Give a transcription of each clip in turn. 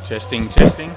Testing, testing.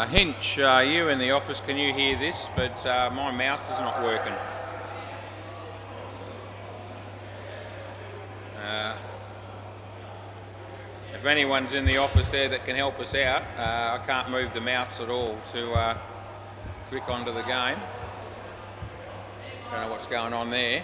Hinch, you in the office, can you hear this? But my mouse is not working. If anyone's in the office there that can help us out, I can't move the mouse at all to click onto the game. Don't know what's going on there.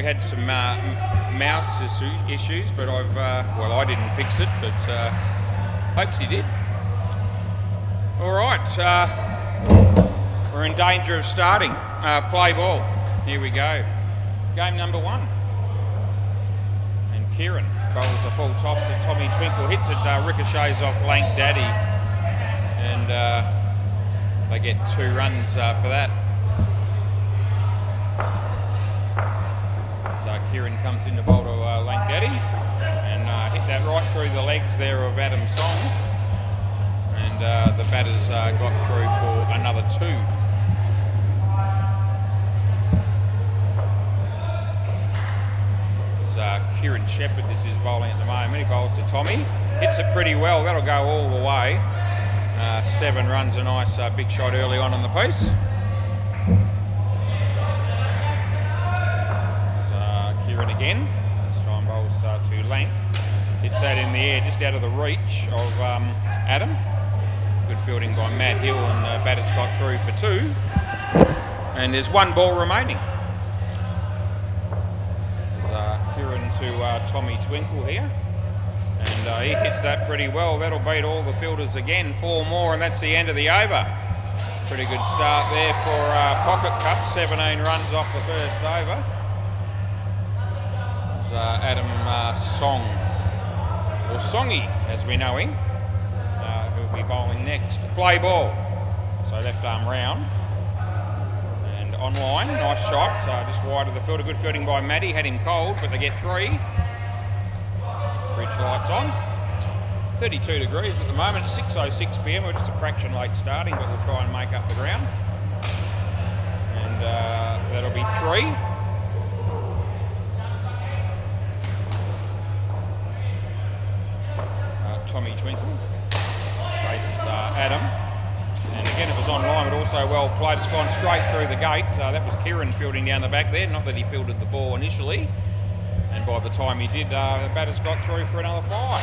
had some mouse issues, but well, I didn't fix it, but hopes he did. All right, we're in danger of starting. Play ball. Here we go. Game number 1. And Kieran bowls a full toss at Tommy Twinkle, hits it, ricochets off Lank Daddy, and they get 2 runs for that. So Kieran comes in to bowl to Lank Daddy and hit that right through the legs there of Adam Song, and the batters got through for another 2. Kieran Shepherd, this is bowling at the moment. He bowls to Tommy, hits it pretty well. That'll go all the way. 7 runs, a nice big shot early on in the piece. Kieran again. This time bowls to Lank. Hits that in the air, just out of the reach of Adam. Good fielding by Matt Hill, and the batters got through for 2. And there's 1 ball remaining. Kieran to Tommy Twinkle here, and he hits that pretty well. That'll beat all the fielders again. 4 more, and that's the end of the over. Pretty good start there for Pocket Cup. 17 runs off the first over. Adam Song, or Songy as we know him, who'll be bowling next. Play ball. So left arm round. Online, nice shot, just wide of the field. A good fielding by Matty, had him cold, but they get 3. Bridge lights on. 32 degrees at the moment. It's 6:06 p.m. We're just a fraction late starting, but we'll try and make up the ground. And that'll be 3. Tommy Twinkle faces Adam. And again, it was online, but also well played. It's gone straight through the gate. That was Kieran fielding down the back there. Not that he fielded the ball initially. And by the time he did, the batters got through for another 5.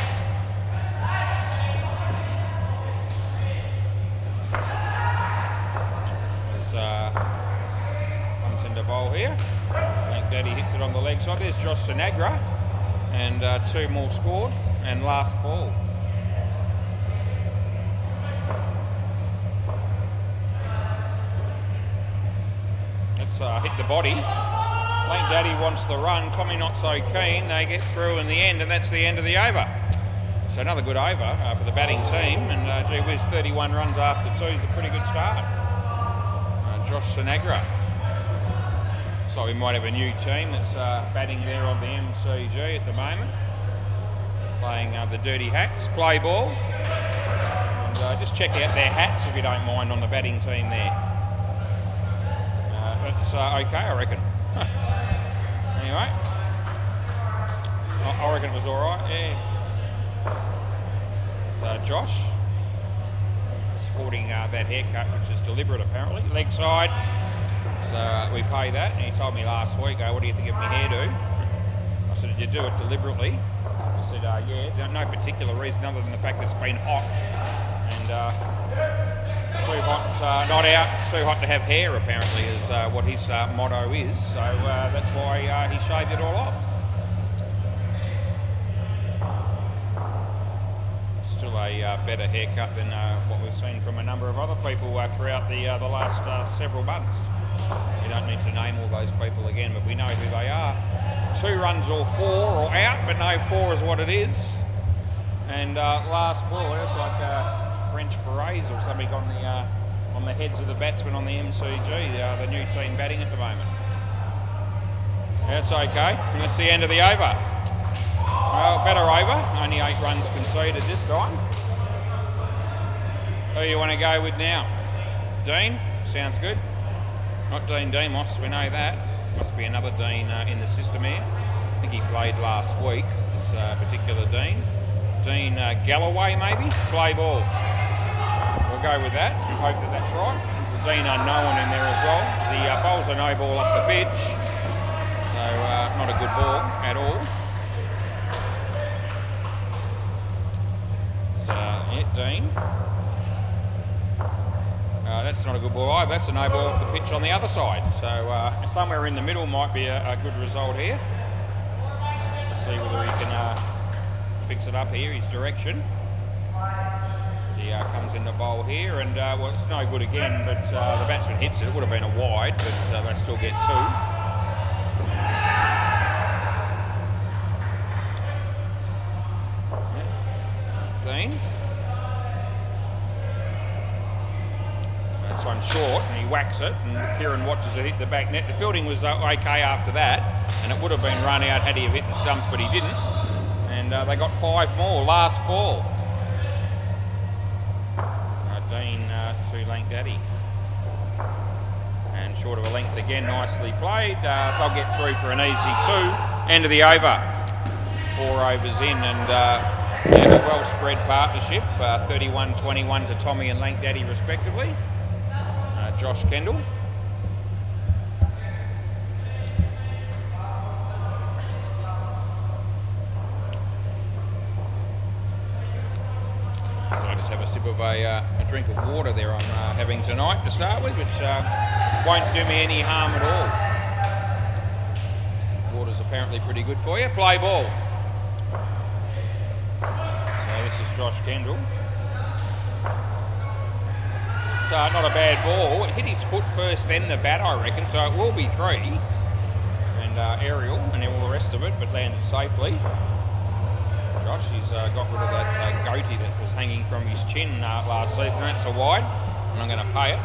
Comes into bowl here. Lank Daddy hits it on the leg side. There's Josh Sinagra. And 2 more scored. And last ball. Hit the body. Lank Daddy wants the run. Tommy not so keen. They get through in the end, and that's the end of the over. So another good over for the batting team, and gee whiz, 31 runs after 2 is a pretty good start. Josh Sinagra. So we might have a new team that's batting there on the MCG at the moment, playing the Dirty Hacks. Play ball. And just check out their hats if you don't mind on the batting team there. That's okay, I reckon. Anyway, I reckon it was all right. Yeah. So Josh, sporting that haircut, which is deliberate apparently. Leg side. So we pay that, and he told me last week, what do you think of my hairdo? I said, did you do it deliberately? I said, yeah, no particular reason other than the fact that it's been hot. And too hot, not out, too hot to have hair apparently is what his motto is. So that's why he shaved it all off. Still a better haircut than what we've seen from a number of other people throughout the last several months. We don't need to name all those people again, but we know who they are. 2 runs or 4 or out, but no, 4 is what it is. And last ball, it's like French berets or something on the heads of the batsmen on the MCG, the new team batting at the moment. That's okay, and that's the end of the over. Well, better over, only 8 runs conceded this time. Who you want to go with now? Dean? Sounds good. Not Dean Demos, we know that. Must be another Dean in the system here. I think he played last week, this particular Dean. Dean Galloway maybe? Play ball. We'll go with that and hope that that's right. There's a Dean Unknown in there as well. He bowls a no ball off the pitch. So not a good ball at all. So, yeah, Dean. that's not a good ball either. That's a no ball off the pitch on the other side. So somewhere in the middle might be a good result here. Let's see whether he can fix it up here, his direction. As he comes in the bowl here, and well, it's no good again, but the batsman hits it. It would have been a wide, but they still get 2. This one's short and he whacks it, and Kieran watches it hit the back net. The fielding was okay after that, and it would have been run out had he have hit the stumps, but he didn't. And they got 5 more, last ball. Dean to Lank Daddy. And short of a length again, nicely played. They'll get through for an easy 2. End of the over. 4 overs in, and yeah, a well-spread partnership. 31-21 to Tommy and Lank Daddy respectively. Josh Kendall. So I just have a sip of a drink of water there I'm having tonight to start with, which won't do me any harm at all. Water's apparently pretty good for you. Play ball. So this is Josh Kendall. Not a bad ball. It hit his foot first, then the bat, I reckon, so it will be 3. And aerial and all the rest of it, but landed safely. Josh, he's got rid of that goatee that was hanging from his chin last season. That's a wide, and I'm going to pay it.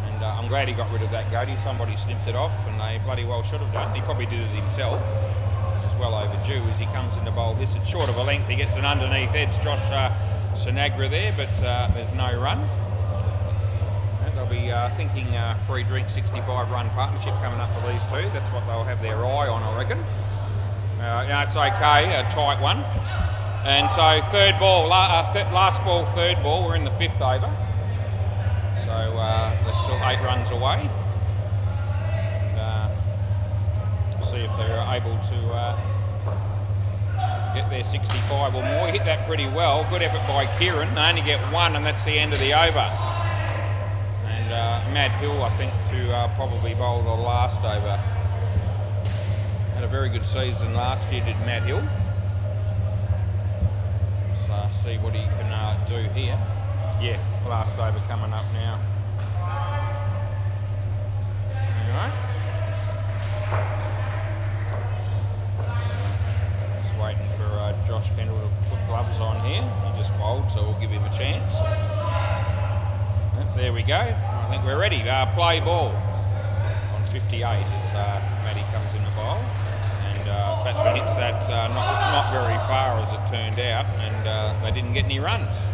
And I'm glad he got rid of that goatee. Somebody snipped it off, and they bloody well should have done. He probably did it himself. It's well overdue as he comes in to bowl this. It's short of a length. He gets an underneath edge. Josh Sinagra there, but there's no run. They'll be thinking free drink 65 run partnership coming up for these two. That's what they'll have their eye on, I reckon. Yeah, it's okay, a tight one. And so third ball, last ball, third ball. We're in the 5th over. So they're still 8 runs away. And, see if they're able to get their 65 or more. He hit that pretty well. Good effort by Kieran. They only get 1, and that's the end of the over. Matt Hill, I think, to probably bowl the last over. Had a very good season last year, did Matt Hill. So see what he can do here. Yeah, last over coming up now. Anyway. So, just waiting for Josh Kendall to put gloves on here. He just bowled, so we'll give him a chance. There we go. I think we're ready. Play ball on 58 as Matty comes in the bowl, and batsman hits that not very far as it turned out, and they didn't get any runs.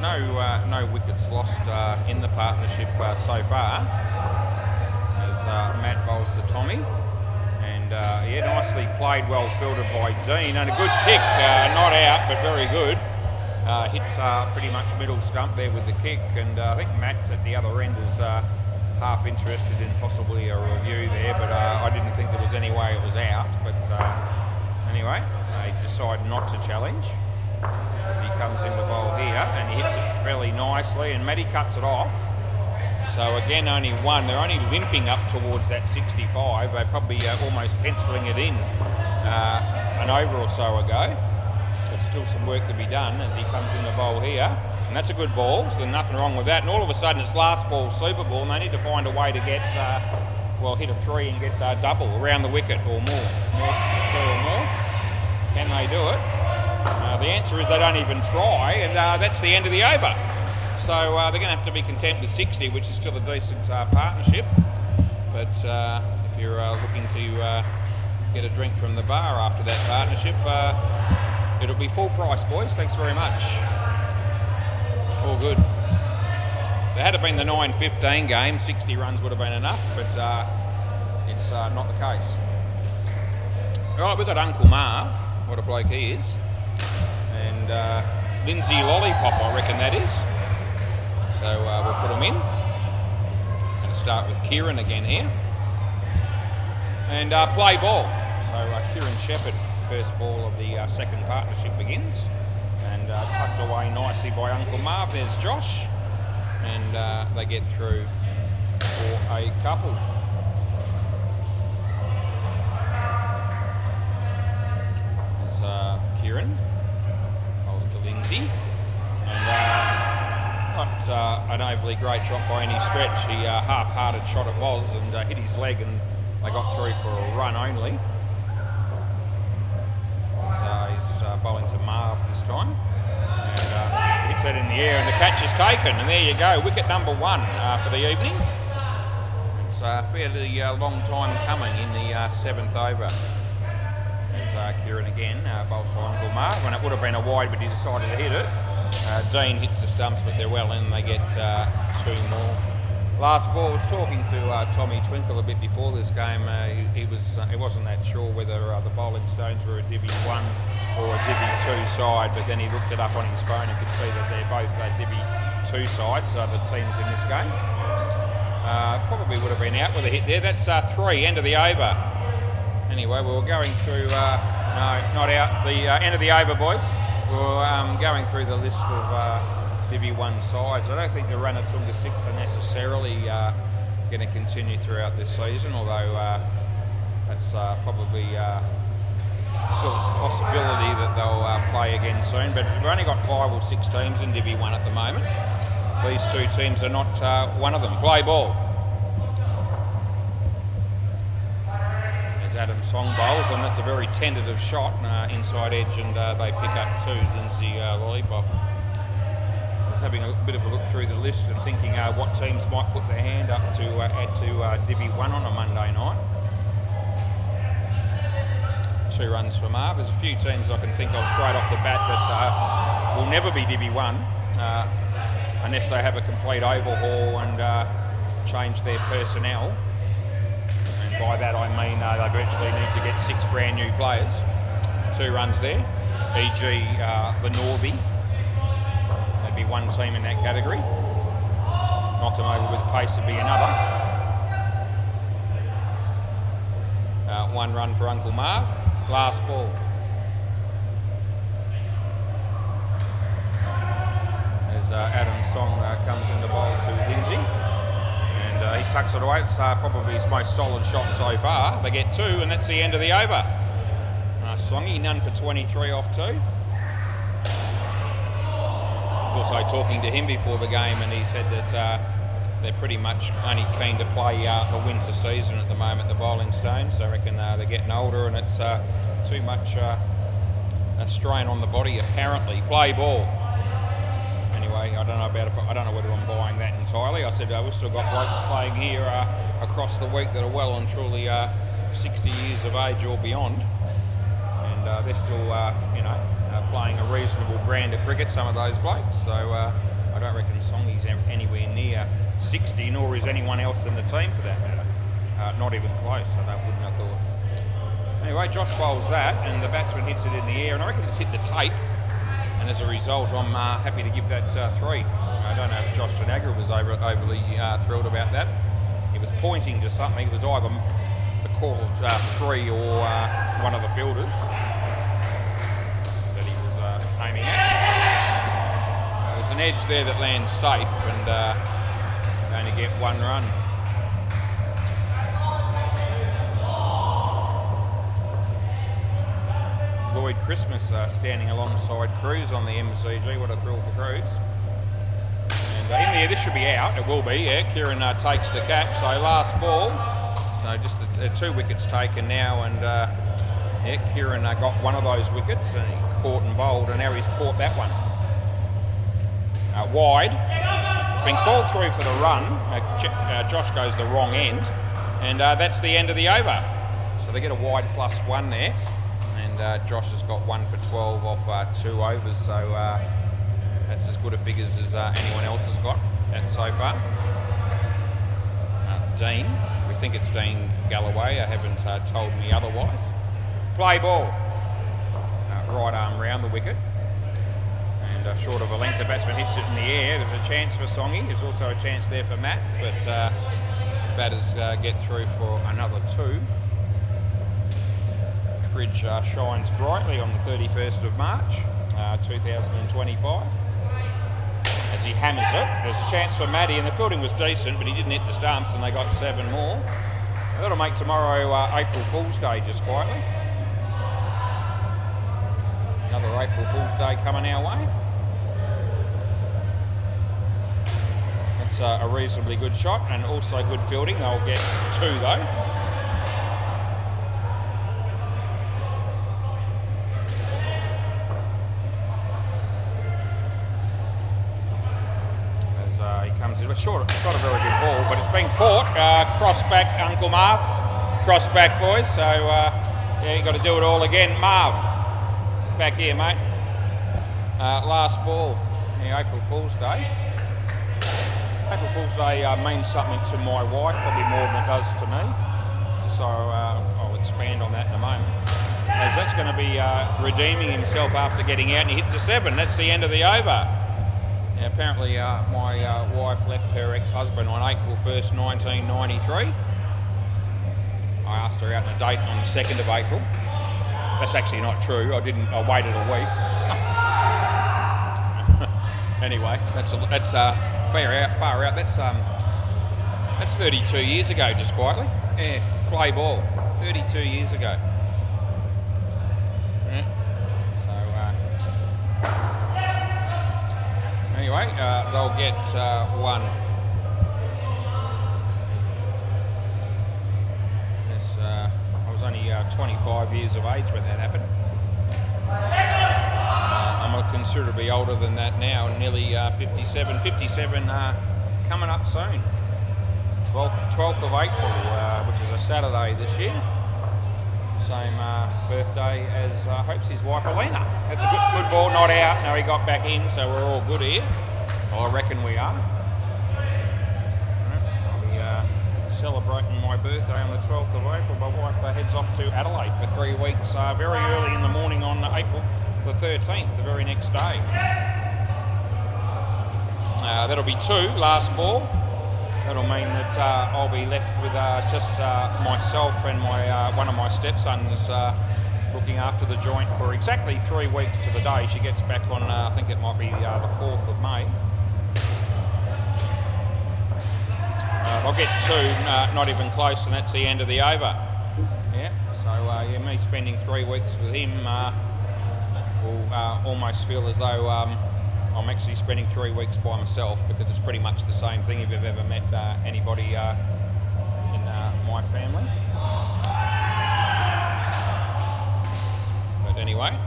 No wickets lost in the partnership so far as Matt bowls to Tommy, and yeah, nicely played, well fielded by Dean, and a good kick, not out but very good. Hit pretty much middle stump there with the kick, and I think Matt at the other end is half interested in possibly a review there, but I didn't think there was any way it was out. But anyway, they decide not to challenge as he comes in the bowl here, and he hits it fairly nicely, and Matty cuts it off. So again, only 1. They're only limping up towards that 65. They're probably almost penciling it in an over or so ago. But still some work to be done as he comes in the bowl here. And that's a good ball, so there's nothing wrong with that. And all of a sudden it's last ball, super ball, and they need to find a way to get, well, hit a 3 and get double around the wicket or more. 3 or more. Can they do it? The answer is they don't even try, and that's the end of the over. So they're going to have to be content with 60, which is still a decent partnership. But if you're looking to get a drink from the bar after that partnership, it'll be full price, boys. Thanks very much. All good. If it had been the 9-15 game, 60 runs would have been enough, but it's not the case. All right, we've got Uncle Marv. What a bloke he is. And Lindsay Lollipop, I reckon that is. So we'll put him in. Going to start with Kieran again here. And play ball. So Kieran Shepherd, first ball of the second partnership begins. And tucked away nicely by Uncle Marv. There's Josh. and they get through for a couple. There's Kieran, holds to Lindsay, and not an overly great shot by any stretch. He half-hearted shot it was, and hit his leg, and they got through for a run only. He's bowling to Marv this time, and hits it in the air, and the catch is taken, and there you go, wicket number 1 for the evening. It's a fairly long time coming in the 7th over. There's Kieran again, bowls to Uncle Marv, and it would have been a wide, but he decided to hit it. Dean hits the stumps, but they're well in, they get 2 more. Last ball, was talking to Tommy Twinkle a bit before this game. He wasn't that sure whether the Bowling Stones were a Divi 1 or a Divi 2 side, but then he looked it up on his phone and could see that they're both Divi 2 sides, the teams in this game. Probably would have been out with a hit there. That's 3, end of the over. Anyway, we were going through, no, not out, the end of the over, boys. We were going through the list of Divi 1 sides. I don't think the run at Tunga 6 are necessarily going to continue throughout this season, although that's probably still a possibility that they'll play again soon. But we've only got 5 or 6 teams in Divi 1 at the moment. These 2 teams are not one of them. Play ball. There's Adam Song bowls, and that's a very tentative shot, inside edge, and they pick up 2, Lindsay Lollipop. Having a bit of a look through the list and thinking what teams might put their hand up to add to Divi 1 on a Monday night. 2 runs for Marv. There's a few teams I can think of straight off the bat that will never be Divi 1 unless they have a complete overhaul and change their personnel. And by that I mean they virtually need to get 6 brand new players. 2 runs there, e.g. the Norby. Be 1 team in that category. Knock them over with pace to be another. 1 run for Uncle Marv. Last ball. As Adam Song comes in the bowl to Lindsay, and he tucks it away. It's probably his most solid shot so far. They get 2, and that's the end of the over. Songy, none for 23 off 2. Also talking to him before the game, and he said that they're pretty much only keen to play the winter season at the moment, the Bowling Stones. I reckon they're getting older, and it's too much a strain on the body apparently. Play ball. Anyway, I don't know whether I'm buying that entirely. I said we've still got blokes playing here across the week that are well and truly 60 years of age or beyond, and they're still playing a reasonable brand of cricket, some of those blokes, so I don't reckon Songy's anywhere near 60, nor is anyone else in the team for that matter. Not even close, I wouldn't have thought. Anyway, Josh bowls that, and the batsman hits it in the air, and I reckon it's hit the tape, and as a result I'm happy to give that 3. I don't know if Josh Tanagra was overly thrilled about that. He was pointing to something. It was either the call of 3 or one of the fielders aiming at. There's an edge there that lands safe, and they only get 1 run. Lloyd Christmas standing alongside Cruz on the MCG. What a thrill for Cruz. And in there, this should be out. It will be, yeah. Kieran takes the catch. So last ball. So just the 2 wickets taken now, and yeah, Kieran got one of those wickets, and he caught and bowled, and now he's caught that one. Wide. It's been called through for the run. Josh goes the wrong end, and that's the end of the over. So they get a wide +1 there, and Josh has got 1 for 12 off 2 overs, so that's as good a figures as anyone else has got so far. Dean, we think it's Dean Galloway, I haven't told me otherwise. Play ball. Right arm round the wicket, and short of a length, the batsman hits it in the air. There's a chance for Songy. There's also a chance there for Matt, but batters get through for another 2. Fridge shines brightly on the 31st of March 2025 as he hammers it. There's a chance for Matty, and the fielding was decent, but he didn't hit the stumps, and they got 7 more. And that'll make tomorrow April Fool's Day, just quietly. Another April Fool's Day coming our way. It's a reasonably good shot, and also good fielding. They'll get 2 though. Short, it's not a very good ball, but it's been caught. Cross back, Uncle Marv. Cross back, boys. So, yeah, you got to do it all again. Marv, back here, mate. Last ball. Yeah, April Fool's Day. April Fool's Day means something to my wife, probably more than it does to me. So I'll expand on that in a moment. As that's going to be redeeming himself after getting out, and he hits the 7. That's the end of the over. Yeah, apparently my wife left her ex-husband on April 1st, 1993. I asked her out on a date on the 2nd of April. That's actually not true. I waited a week. Anyway, that's far out. That's 32 years ago, just quietly. Yeah, play ball. 32 years ago. Yeah. Anyway, they'll get 1. Yes, I was only 25 years of age when that happened. I'm considerably older than that now, nearly 57. 57 coming up soon. 12th of April, which is a Saturday this year. Same birthday as Hope's wife Alina. That's a good ball, not out. No, he got back in, so we're all good here. Well, I reckon we are. I'll be celebrating my birthday on the 12th of April. My wife heads off to Adelaide for 3 weeks, very early in the morning on April the 13th, the very next day. That'll be 2, last ball. That'll mean that I'll be left with just myself and my one of my stepsons looking after the joint for exactly 3 weeks to the day. She gets back on, I think it might be the 4th of May. I'll get 2, not even close, and that's the end of the over. Yeah, so yeah, me spending 3 weeks with him will almost feel as though I'm actually spending 3 weeks by myself, because it's pretty much the same thing if you've ever met anybody in my family. But anyway,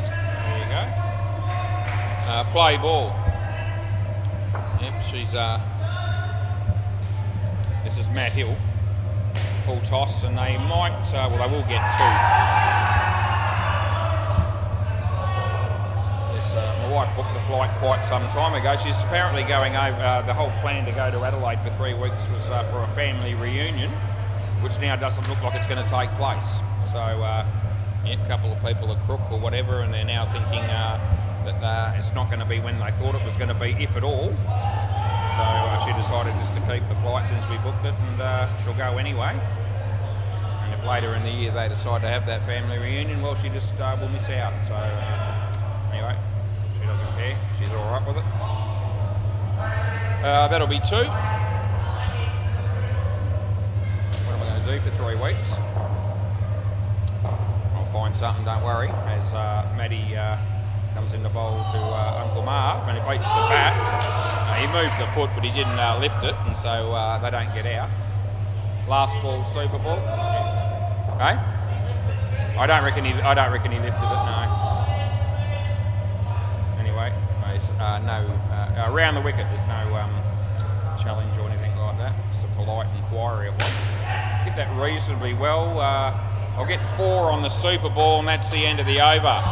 there you go. Play ball. Yep, she's this is Matt Hill. Full toss, and they might, well, they will get 2. My wife booked the flight quite some time ago. She's apparently going over, the whole plan to go to Adelaide for 3 weeks was for a family reunion, which now doesn't look like it's going to take place. So, yeah, a couple of people are crook or whatever, and they're now thinking that it's not going to be when they thought it was going to be, if at all. So she decided just to keep the flight since we booked it, and she'll go anyway. And if later in the year they decide to have that family reunion, well, she just will miss out. So, anyway. She doesn't care. She's all right with it. That'll be 2. What am I going to do for 3 weeks? I'll find something, don't worry, as Maddie comes in the bowl to Uncle Marv, and he beats the bat. He moved the foot, but he didn't lift it, and so they don't get out. Last ball, Super Ball. Okay? I don't reckon he lifted it. No. No, around the wicket there's no challenge or anything like that. Just a polite inquiry it was. Did that reasonably well. I'll get 4 on the Super Ball, and that's the end of the over.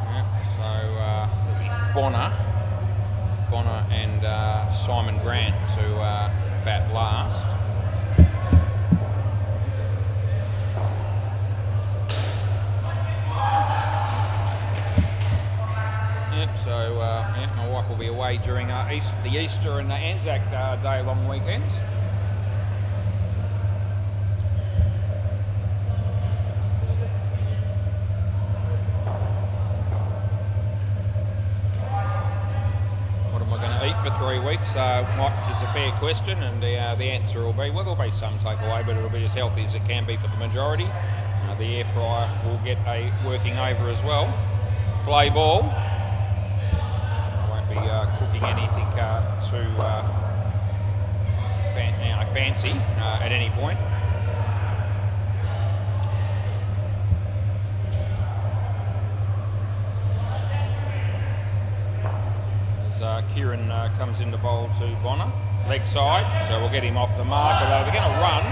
Yeah, so Bonner and Simon Grant to bat last. So, yeah, my wife will be away during the Easter and the Anzac Day long weekends. 3 weeks? What is a fair question, and the answer will be, well, there'll be some takeaway, but it'll be as healthy as it can be for the majority. The air fryer will get a working over as well. Play ball. I won't be cooking anything too fancy at any point. Kieran comes into bowl to Bonner, leg side, so we'll get him off the mark. Although they're going to run,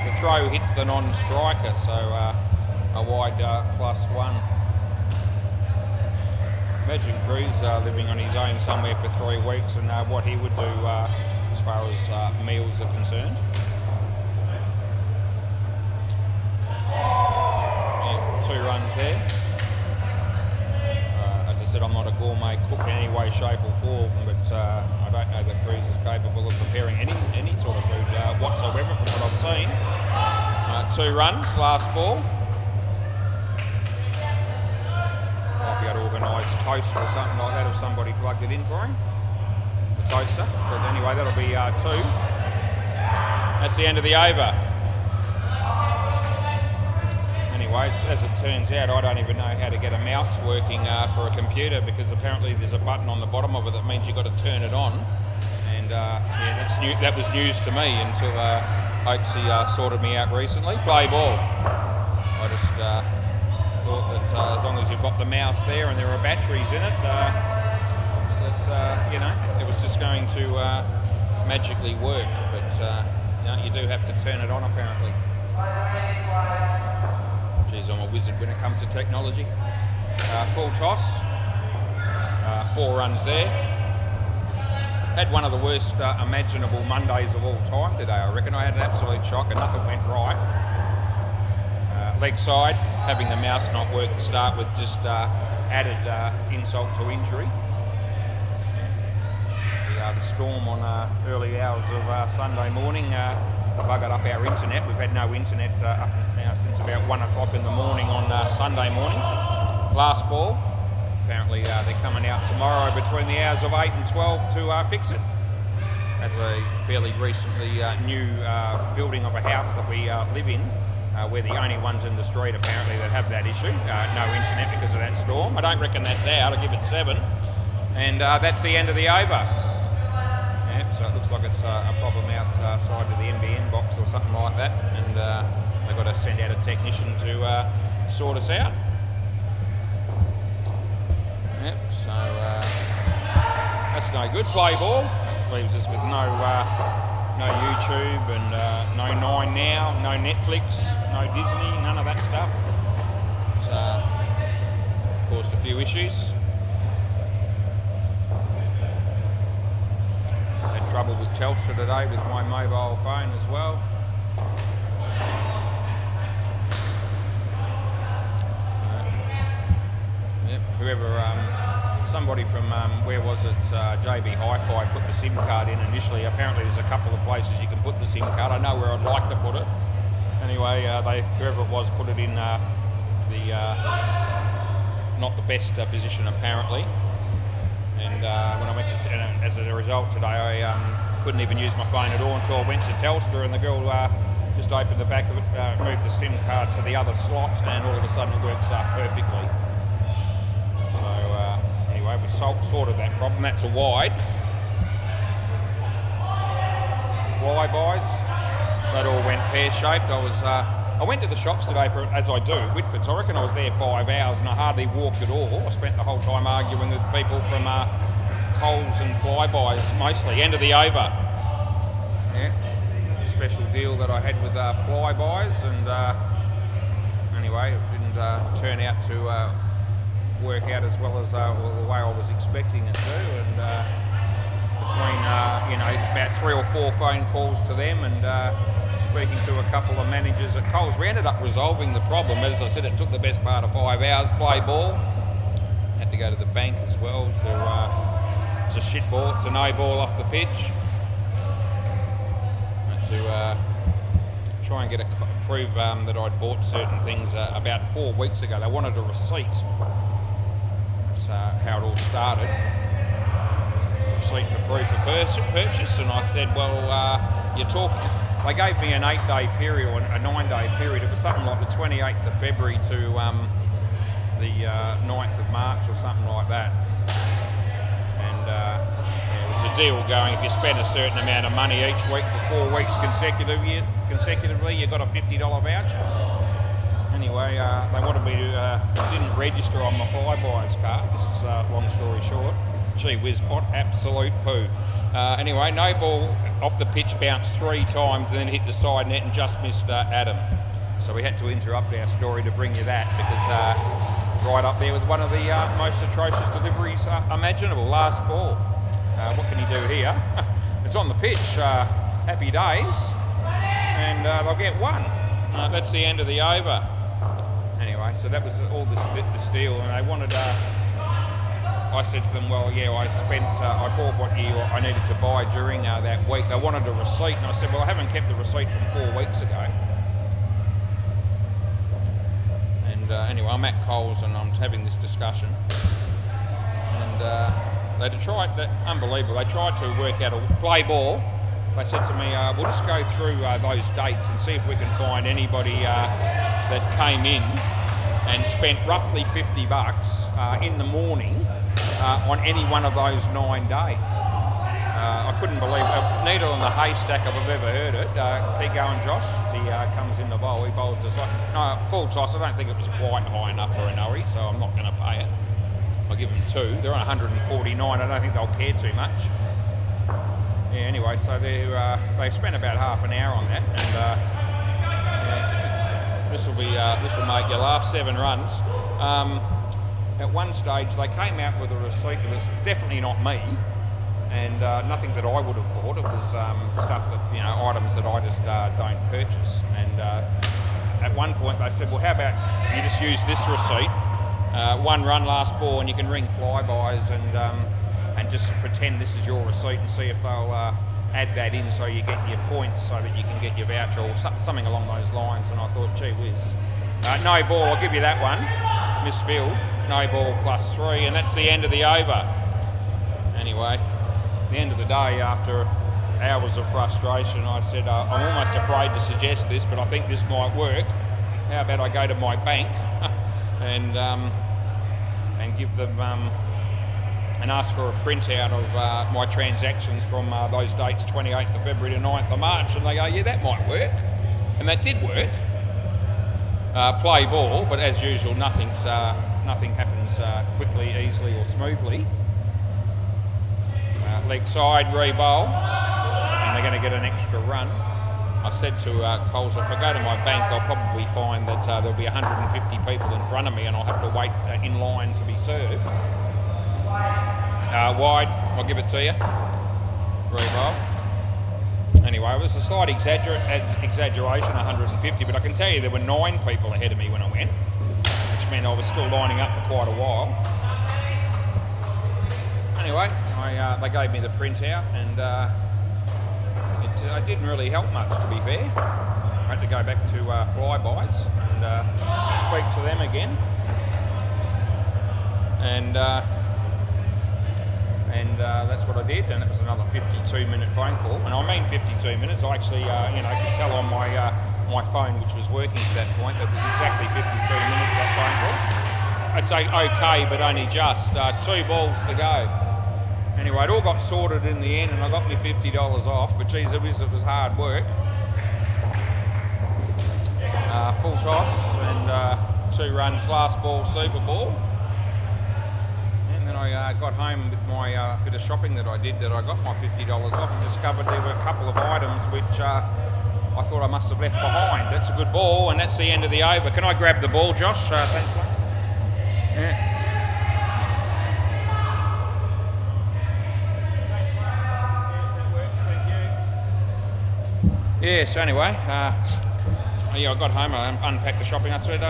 the throw hits the non-striker, so a wide +1. Imagine Cruz living on his own somewhere for 3 weeks, and what he would do as far as meals are concerned. Yeah, 2 runs there. As I said, I'm not a gourmet cook in any way, shape or form, but I don't know that Cruz is capable of preparing any sort of food whatsoever from what I've seen. 2 runs, last ball. Might be able to organise toast or something like that if somebody plugged it in for him. The toaster. But anyway, that'll be 2. That's the end of the over. Anyway, as it turns out, I don't even know how to get a mouse working for a computer, because apparently there's a button on the bottom of it that means you've got to turn it on. And yeah, that was news to me until Hopesy sorted me out recently. Play ball. I just thought that as long as you've got the mouse there and there are batteries in it, that it was just going to magically work. But you do have to turn it on apparently. Geez, I'm a wizard when it comes to technology. Full toss. 4 runs there. Had one of the worst imaginable Mondays of all time today, I reckon. I had an absolute shock and nothing went right. Leg side, having the mouse not work to start with just added insult to injury. The storm on early hours of Sunday morning buggered up our internet. We've had no internet up now since about 1 o'clock in the morning on Sunday morning. Last ball. Apparently they're coming out tomorrow between the hours of 8 and 12 to fix it. That's a fairly recently new building of a house that we live in. We're the only ones in the street apparently that have that issue. No internet because of that storm. I don't reckon that's out. I'll give it 7. And that's the end of the over. Yep, so it looks like it's a problem outside of the NBN box or something like that. And they've got to send out a technician to sort us out. Yep, so that's no good. Play ball. Leaves us with no YouTube and no 9Now, no Netflix, no Disney, none of that stuff. It's caused a few issues. Had trouble with Telstra today with my mobile phone as well. Yep, whoever, somebody from, where was it, JB Hi-Fi put the SIM card in initially. Apparently there's a couple of places you can put the SIM card. I know where I'd like to put it. Anyway, whoever it was put it in not the best position apparently. And when I went to, as a result today, I couldn't even use my phone at all until I went to Telstra, and the girl just opened the back of it, moved the SIM card to the other slot, and all of a sudden it works perfectly. So anyway, we sorted that problem. That's a wide. Flybys, that all went pear-shaped. I went to the shops today for, as I do, Whitford's. I reckon I was there 5 hours and I hardly walked at all. I spent the whole time arguing with people from Coles and Flybys mostly. End of the over. Yeah, special deal that I had with Flybys, and anyway, it didn't turn out to work out as well as the way I was expecting it to. And between about 3 or 4 phone calls to them and speaking to a couple of managers at Coles, we ended up resolving the problem. As I said, it took the best part of 5 hours. Play ball. Had to go to the bank as well to. It's a shit ball. It's a no ball off the pitch. To try and get prove that I'd bought certain things about 4 weeks ago. They wanted a receipt. That's how it all started. receipt for proof of purchase, and I said, well, you're talking. They gave me an 8-day period or a 9-day period. It was something like the 28th of February to the 9th of March or something like that. And it was a deal going, if you spend a certain amount of money each week for 4 weeks consecutively, you got a $50 voucher. Anyway, they wanted me to, didn't register on my Flybuys card. This is long story short. Gee whiz, what absolute poo. Anyway, no ball off the pitch, bounced 3 times and then hit the side net and just missed Adam. So we had to interrupt our story to bring you that, because right up there with one of the most atrocious deliveries imaginable, last ball. What can you do here? It's on the pitch, happy days, and they'll get one. That's the end of the over. Anyway, so that was all this deal, and they wanted. I said to them, well, yeah, I bought what I needed to buy during that week. They wanted a receipt, and I said, well, I haven't kept the receipt from 4 weeks ago. And anyway, I'm at Coles and I'm having this discussion, and they tried, unbelievable. They tried to work out a play ball. They said to me, we'll just go through those dates and see if we can find anybody that came in and spent roughly $50 in the morning on any one of those 9 days. I couldn't believe it. Needle in the haystack if I've ever heard it. Keep going, Josh. As he comes in the bowl, he bowls to full toss. I don't think it was quite high enough for an Owie, so I'm not going to pay it. I'll give them 2. They're on 149. I don't think they'll care too much. Yeah, anyway, so they spent about half an hour on that, and this will make you laugh. 7 runs. At one stage, they came out with a receipt that was definitely not me, and nothing that I would have bought. It was stuff that, items that I just don't purchase. And at one point, they said, well, how about you just use this receipt, 1 run, last ball, and you can ring Flybuys and just pretend this is your receipt and see if they'll add that in so you get your points so that you can get your voucher or something along those lines. And I thought, gee whiz. No ball, I'll give you that one. Misfield, no ball +3, and that's the end of the over. Anyway, at the end of the day, after hours of frustration, I said, I'm almost afraid to suggest this, but I think this might work. How about I go to my bank and give them and ask for a printout of my transactions from those dates, 28th of February to 9th of March, and they go, yeah, that might work. And that did work. Play ball, but as usual, nothing happens quickly, easily or smoothly. Leg side, re-bowl, and they're going to get an extra run. I said to Coles, if I go to my bank, I'll probably find that there'll be 150 people in front of me and I'll have to wait in line to be served. Wide, I'll give it to you. Re-bowl. Anyway, it was a slight exaggeration, 150, but I can tell you there were 9 people ahead of me when I went, which meant I was still lining up for quite a while. Anyway, they gave me the printout, and it didn't really help much, to be fair. I had to go back to Flybuys and speak to them again. And that's what I did, and it was another 52-minute phone call. And I mean 52 minutes. I actually, could tell on my phone, which was working at that point, that it was exactly 52 minutes that phone call. I'd say okay, but only just 2 balls to go. Anyway, it all got sorted in the end, and I got me $50 off. But geez, it was hard work. Full toss and 2 runs, last ball, super ball. I got home with my bit of shopping that I did, that I got my $50 off, and discovered there were a couple of items which I thought I must have left behind. That's a good ball, and that's the end of the over. Can I grab the ball, Josh? Thanks, mate. Yeah. Yeah, so anyway, I got home, I unpacked the shopping. I said,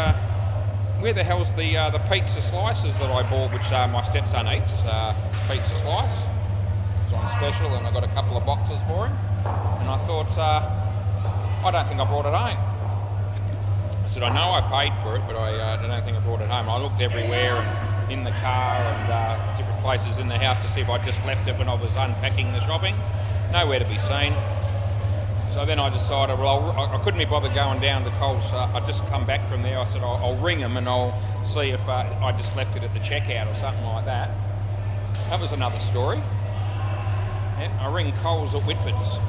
where the hell's the pizza slices that I bought, which my stepson eats, pizza slice. It's on special, and I got a couple of boxes for him. And I thought, I don't think I brought it home. I said, I know I paid for it, but I don't think I brought it home. I looked everywhere and in the car and different places in the house to see if I'd just left it when I was unpacking the shopping. Nowhere to be seen. So then I decided, well, I couldn't be bothered going down to Coles. I'd just come back from there. I said, I'll ring them and I'll see if I just left it at the checkout or something like that. That was another story. Yeah, I ring Coles at Whitford's.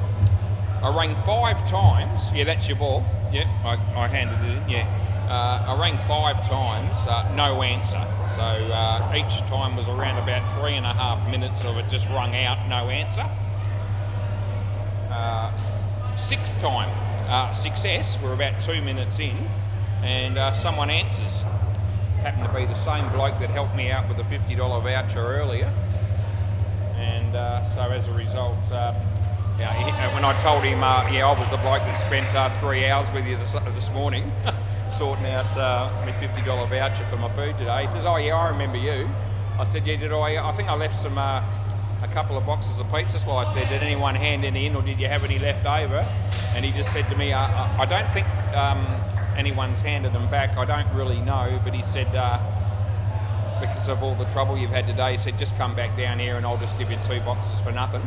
I rang 5 times. Yeah, that's your ball. Yeah, I handed it in, yeah. I rang 5 times, no answer. So each time was around about 3.5 minutes of it just rung out, no answer. 6th time, success, we're about 2 minutes in, and someone answers. Happened to be the same bloke that helped me out with the $50 voucher earlier. And so as a result, when I told him, I was the bloke that spent 3 hours with you this morning sorting out my $50 voucher for my food today. He says, oh yeah, I remember you. I said, yeah, did I? I think I left some a couple of boxes of pizza slices. Said, did anyone hand any in, or did you have any left over? And he just said to me, I don't think anyone's handed them back. I don't really know, but he said, because of all the trouble you've had today, he said, just come back down here and I'll just give you 2 boxes for nothing.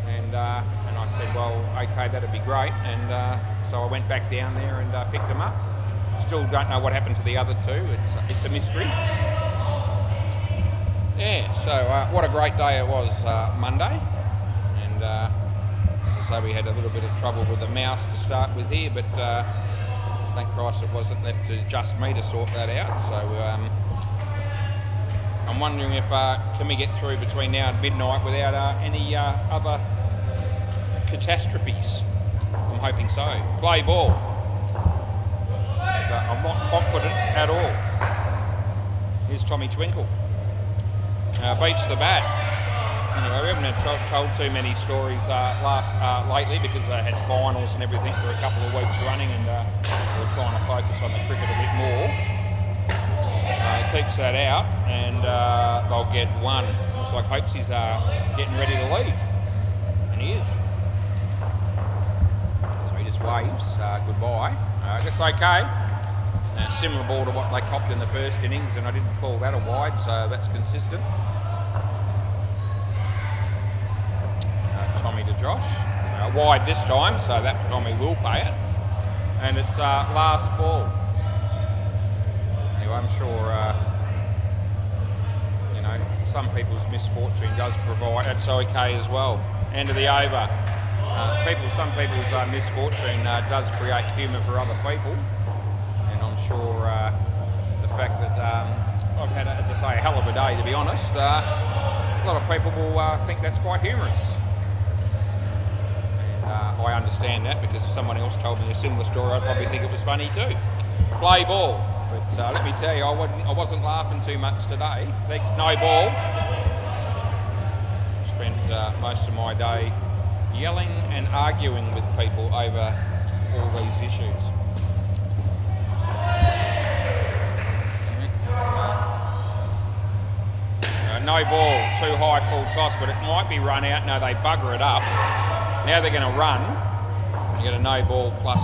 And I said, well, okay, that'd be great. And so I went back down there and picked them up. Still don't know what happened to the other 2. It's a mystery. Yeah, so what a great day it was Monday. And as I say, we had a little bit of trouble with the mouse to start with here, but thank Christ it wasn't left to just me to sort that out. So I'm wondering if can we get through between now and midnight without any other catastrophes. I'm hoping so. Play ball. So I'm not confident at all. Here's Tommy Twinkle. Beats the bat. Anyway, we haven't told too many stories lately because they had finals and everything for a couple of weeks running, and we're trying to focus on the cricket a bit more. Keeps that out, and they'll get 1. Looks like Hopesy's getting ready to lead, and he is. So he just waves goodbye. It's okay. Similar ball to what they copped in the first innings, and I didn't call that a wide, so that's consistent. Tommy to Josh. Wide this time, so that Tommy will pay it. And it's last ball. Anyway, I'm sure, some people's misfortune does provide, it's okay as well. End of the over. Some people's misfortune does create humour for other people. And I'm sure the fact that I've had, as I say, a hell of a day, to be honest, a lot of people will think that's quite humorous. I understand that, because if someone else told me a similar story, I'd probably think it was funny too. Play ball. But let me tell you, I wasn't laughing too much today. No ball. Spent most of my day yelling and arguing with people over all these issues. No ball, too high, full toss, but it might be run out. No, they bugger it up. Now they're going to run. You get a no ball +1.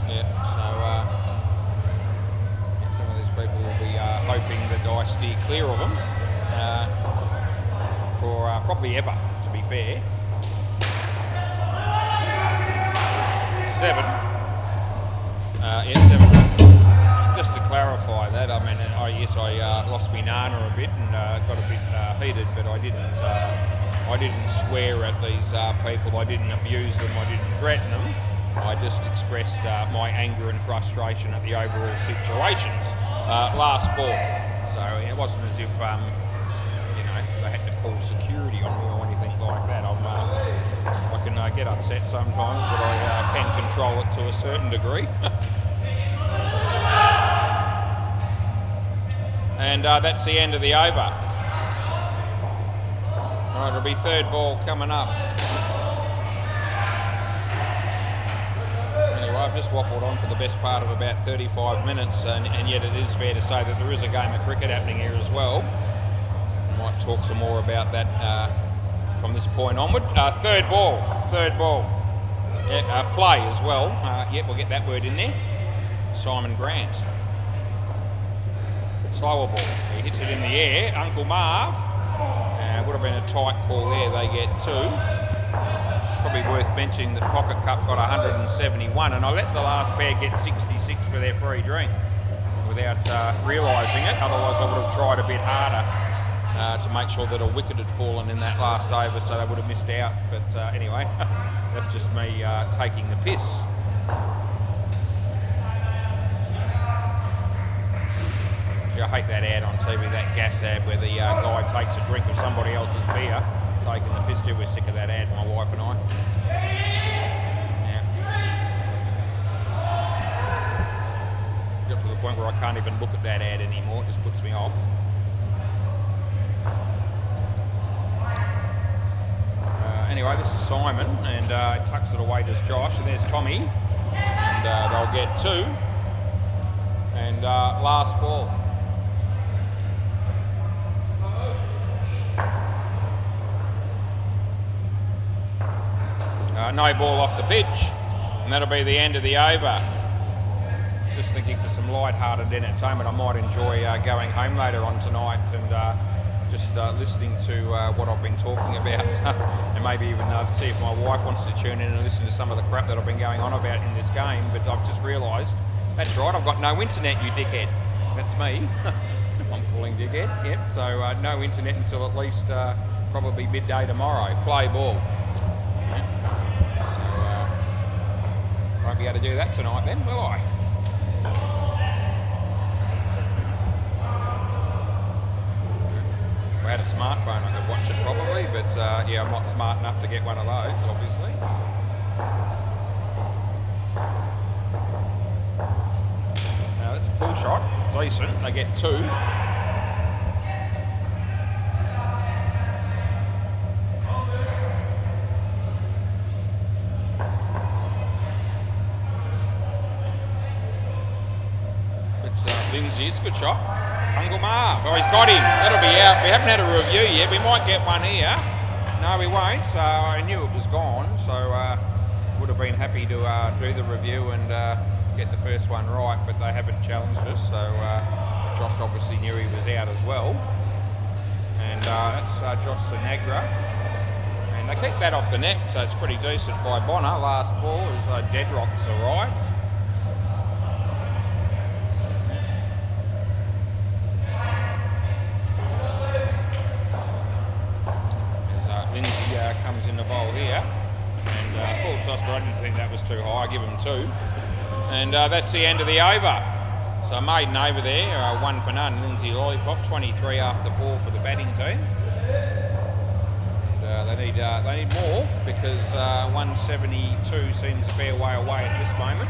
Yeah, so some of these people will be hoping that I steer clear of them for probably ever, to be fair. 7. Yeah, 7. Just to clarify that, I mean, yes, I lost my nana a bit and got a bit heated, but I didn't swear at these people. I didn't abuse them. I didn't threaten them. I just expressed my anger and frustration at the overall situations. Last ball, so it wasn't as if they had to call security on me or anything like that. I can get upset sometimes, but I can control it to a certain degree. And that's the end of the over. All right, it'll be 3rd ball coming up. Anyway, I've just waffled on for the best part of about 35 minutes, and yet it is fair to say that there is a game of cricket happening here as well. I might talk some more about that from this point onward. 3rd ball. Yeah, play as well. We'll get that word in there. Simon Grant. slower ball. He hits it in the air. Uncle Marv. Would have been a tight call there. They get 2. It's probably worth mentioning that Pocket Cup got 171, and I let the last pair get 66 for their free drink without realising it. Otherwise, I would have tried a bit harder to make sure that a wicket had fallen in that last over, so they would have missed out. But anyway, that's just me taking the piss. I hate that ad on TV, that gas ad where the guy takes a drink of somebody else's beer, taking the piss. We're sick of that ad, my wife and I. Yeah. Got to the point where I can't even look at that ad anymore, it just puts me off. Anyway, this is Simon, and he tucks it away to Josh, and there's Tommy, and they'll get 2. And last ball. No ball off the pitch, and that'll be the end of the over. Just thinking for some light-hearted entertainment, I might enjoy going home later on tonight and just listening to what I've been talking about, and maybe even see if my wife wants to tune in and listen to some of the crap that I've been going on about in this game. But I've just realised, that's right, I've got no internet, you dickhead. That's me. I'm calling dickhead, yep. So no internet until at least probably midday tomorrow. Play ball. Won't be able to do that tonight then, will I? If I had a smartphone I could watch it probably, but yeah, I'm not smart enough to get one of those, obviously. Now that's a pull shot, it's decent, they get 2. Lindsay, it's a good shot. Uncle Marv, oh, he's got him. That'll be out. We haven't had a review yet. We might get one here. No, we won't. So I knew it was gone. So would have been happy to do the review and get the first one right, but they haven't challenged us. So Josh obviously knew he was out as well. And that's Josh Sinagra. And they keep that off the net, so it's pretty decent by Bonner. Last ball as Deadrock's arrived. Comes in the bowl here, and full toss, but I didn't think that was too high. I give him 2, and that's the end of the over. So maiden over there, 1 for none. Lindsay Lollipop, 23 after 4 for the batting team. And they need more because 172 seems a fair way away at this moment.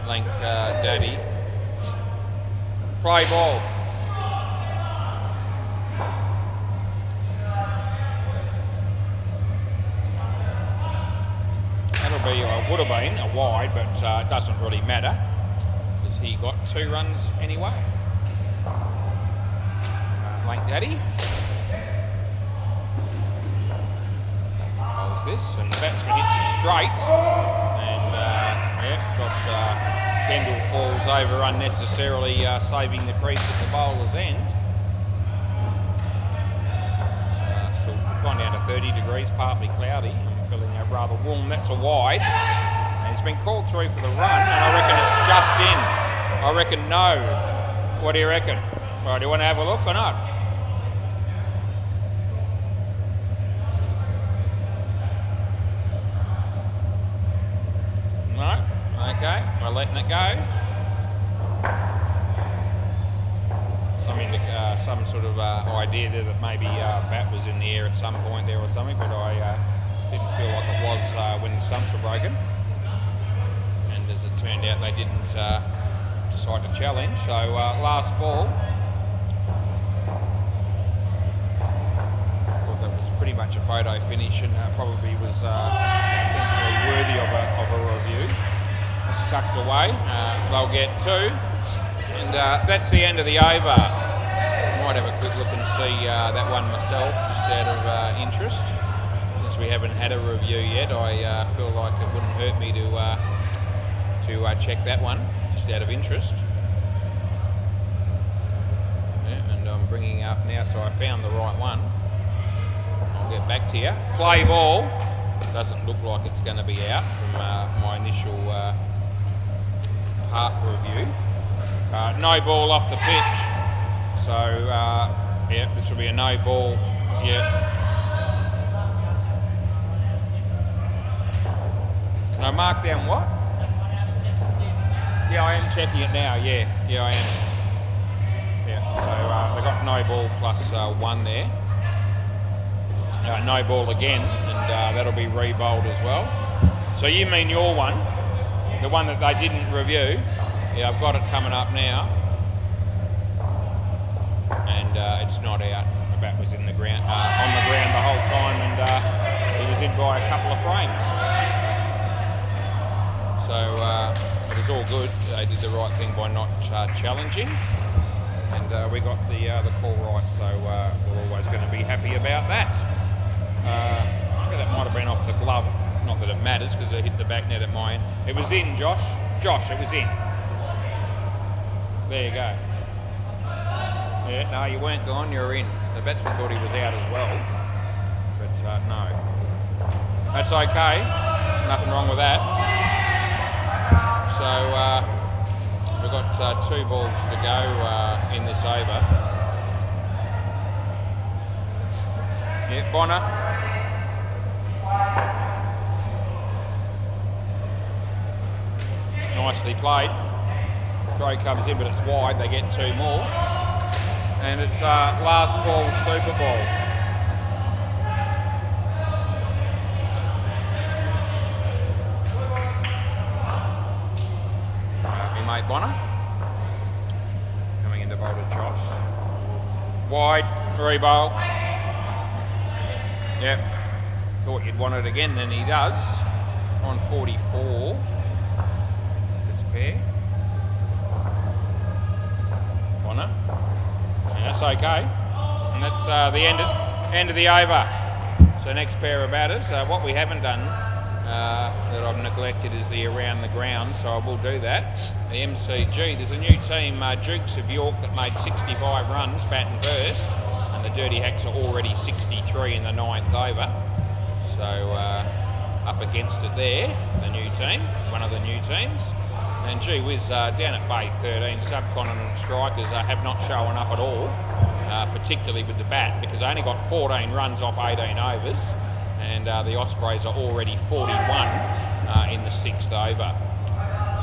Lank Daddy. Play ball. Would have been a wide, but it doesn't really matter because he got 2 runs anyway. Lank Daddy. Holds this, and the batsman hits it straight. And yeah, Josh Kendall falls over unnecessarily, saving the crease at the bowler's end. Still gone down to 30 degrees, partly cloudy. Feeling rather warm. That's a wide, and it's been called through for the run, and I reckon it's just in. I reckon no. What do you reckon? Right, do you want to have a look or not? No? Okay, we're letting it go. Some sort of idea there that maybe bat was in the air at some point there or something, but I didn't feel like it was when the stumps were broken. And as it turned out, they didn't decide to challenge. So last ball. Well, that was pretty much a photo finish and probably was potentially worthy of a review. It's tucked away. They'll get 2. And that's the end of the over. I might have a quick look and see that one myself, just out of interest. Since we haven't had a review yet, I feel like it wouldn't hurt me to to check that one, just out of interest. Yeah, and I'm bringing up now, so I found the right one. I'll get back to you. Play ball. Doesn't look like it's going to be out from my initial part review. No ball off the pitch. So, yeah, this will be a no ball. Yeah. Can I mark down what? Yeah, I am checking it now. Yeah, I am. Yeah, so they got no ball plus 1 there. No ball again, and that'll be re-bowled as well. So you mean your one, the one that they didn't review? Yeah, I've got it coming up now, and it's not out. The bat was in the ground, on the ground the whole time, and he was in by a couple of frames. So it was all good. They did the right thing by not challenging, and we got the call right. So we're always going to be happy about that. That might have been off the glove. Not that it matters because it hit the back net at my end. It was in, Josh. Josh, it was in. There you go. Yeah, no, you weren't gone. You were in. The batsman thought he was out as well, but no. That's okay. Nothing wrong with that. So we've got 2 balls to go in this over. Yeah, Bonner. Nicely played. Throw comes in, but it's wide. They get 2 more. And it's last ball, super ball. My mate Bonner. Coming into bowl to Josh. Wide, re-bowl. Yep. Thought you'd want it again, and he does. On 44. This pair. Bonner. And that's okay. And that's the end of the over. So next pair of batters. What we haven't done that I've neglected is the around the ground, so I will do that. The MCG. There's a new team, Dukes of York, that made 65 runs batting first, and the Dirty Hacks are already 63 in the 9th over. So up against it there, the new team, one of the new teams. And gee whiz, down at Bay 13, subcontinent strikers have not shown up at all, particularly with the bat, because they only got 14 runs off 18 overs, and the Ospreys are already 41 in the 6th over.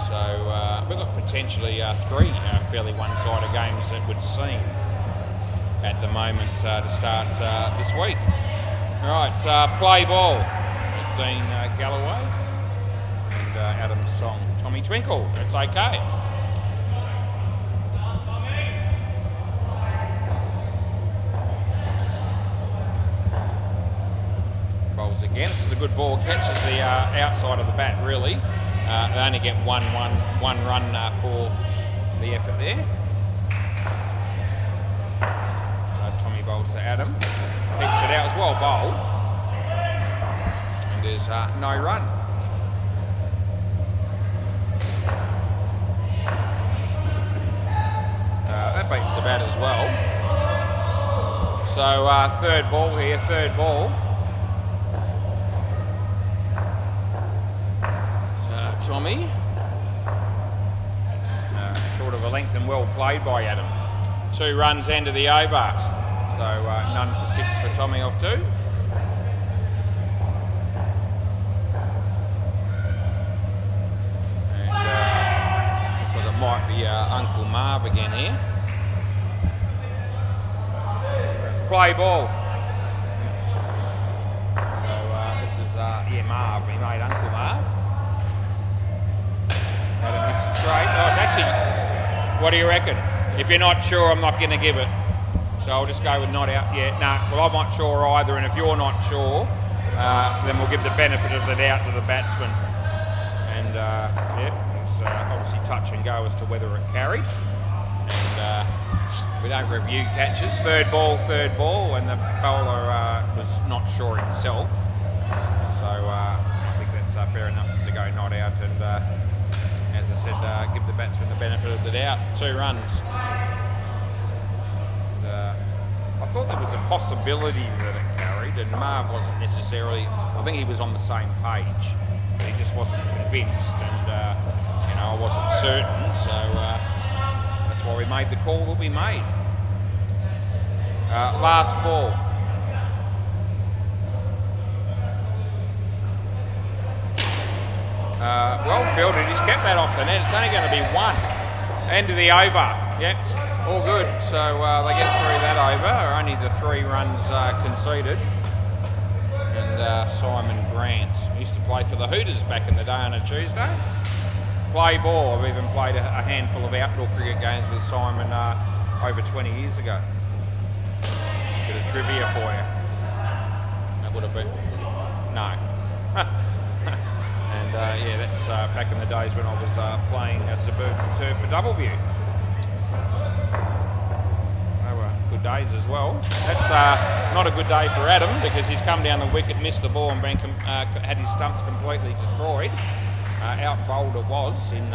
So we've got potentially 3 fairly one-sided games, it would seem, at the moment to start this week. Right, play ball. Dean Galloway and Adam's song, Tommy Twinkle. It's okay. Bowls again. This is a good ball. Catches the outside of the bat, really. They only get one run for the effort there. So Tommy bowls to Adam. Keeps it out as well, bowled. And there's no run. That beats the bat as well. So third ball here, third ball. So Tommy. Short of a length and well played by Adam. 2 runs end of the over. So none for 6 for Tommy off 2. And looks like it might be Uncle Marv again here. Play ball. So this is, Marv. He made Uncle Marv. Adam hits it straight. Oh, it's actually, what do you reckon? If you're not sure, I'm not going to give it. So I'll just go with not out yet. No, well, I'm not sure either, and if you're not sure, then we'll give the benefit of the doubt to the batsman. And it's obviously touch and go as to whether it carried. And we don't review catches. Third ball, and the bowler was not sure himself. So I think that's fair enough to go not out, as I said, give the batsman the benefit of the doubt. 2 runs. I thought there was a possibility that it carried, and Marv wasn't necessarily. I think he was on the same page, but he just wasn't convinced, and I wasn't certain. So that's why we made the call that we made. Last ball. Well fielded. He's kept that off the net. It's only going to be 1. End of the over. Yep, all good. So they get through that over. Only the 3 runs conceded. And Simon Grant used to play for the Hooters back in the day on a Tuesday. Play ball. I've even played a handful of outdoor cricket games with Simon over 20 years ago. Bit of trivia for you. That would have been... No. And yeah, that's back in the days when I was playing suburban turf for Doubleview. They were good days as well. That's not a good day for Adam because he's come down the wicket, missed the ball and had his stumps completely destroyed. Out bowled it was in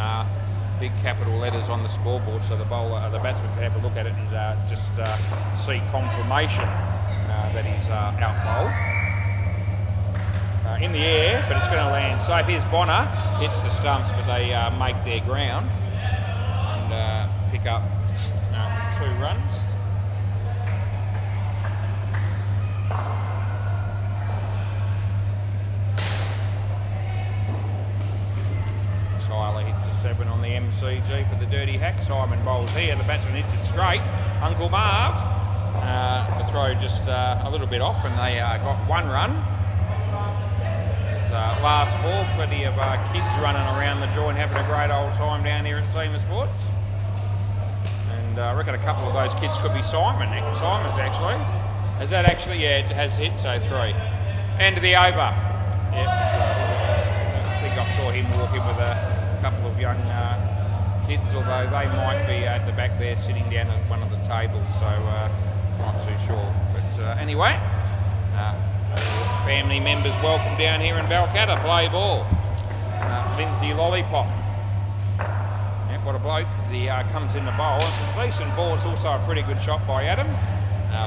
big capital letters on the scoreboard, so the batsman can have a look at it and just see confirmation that he's out bowled. In the air, but it's going to land safe. Here's Bonner, hits the stumps, but they make their ground and pick up 2 runs. Tyler hits the 7 on the MCG for the dirty hack. Simon bowls here. The batsman hits it straight. Uncle Marv, the throw just a little bit off, and they got 1 run. Last ball, plenty of kids running around the joint having a great old time down here at SEMA Sports. And I reckon a couple of those kids could be Simon's actually. Has that actually? Yeah, it has hit, so 3. End of the over. Yep. I think I saw him walking with a couple of young kids, although they might be at the back there sitting down at one of the tables, so not too sure. But anyway, family members welcome down here in Balcatta. Play ball. Lindsay Lollipop. Yep, what a bloke as he comes in the bowl. It's a decent ball. It's also a pretty good shot by Adam.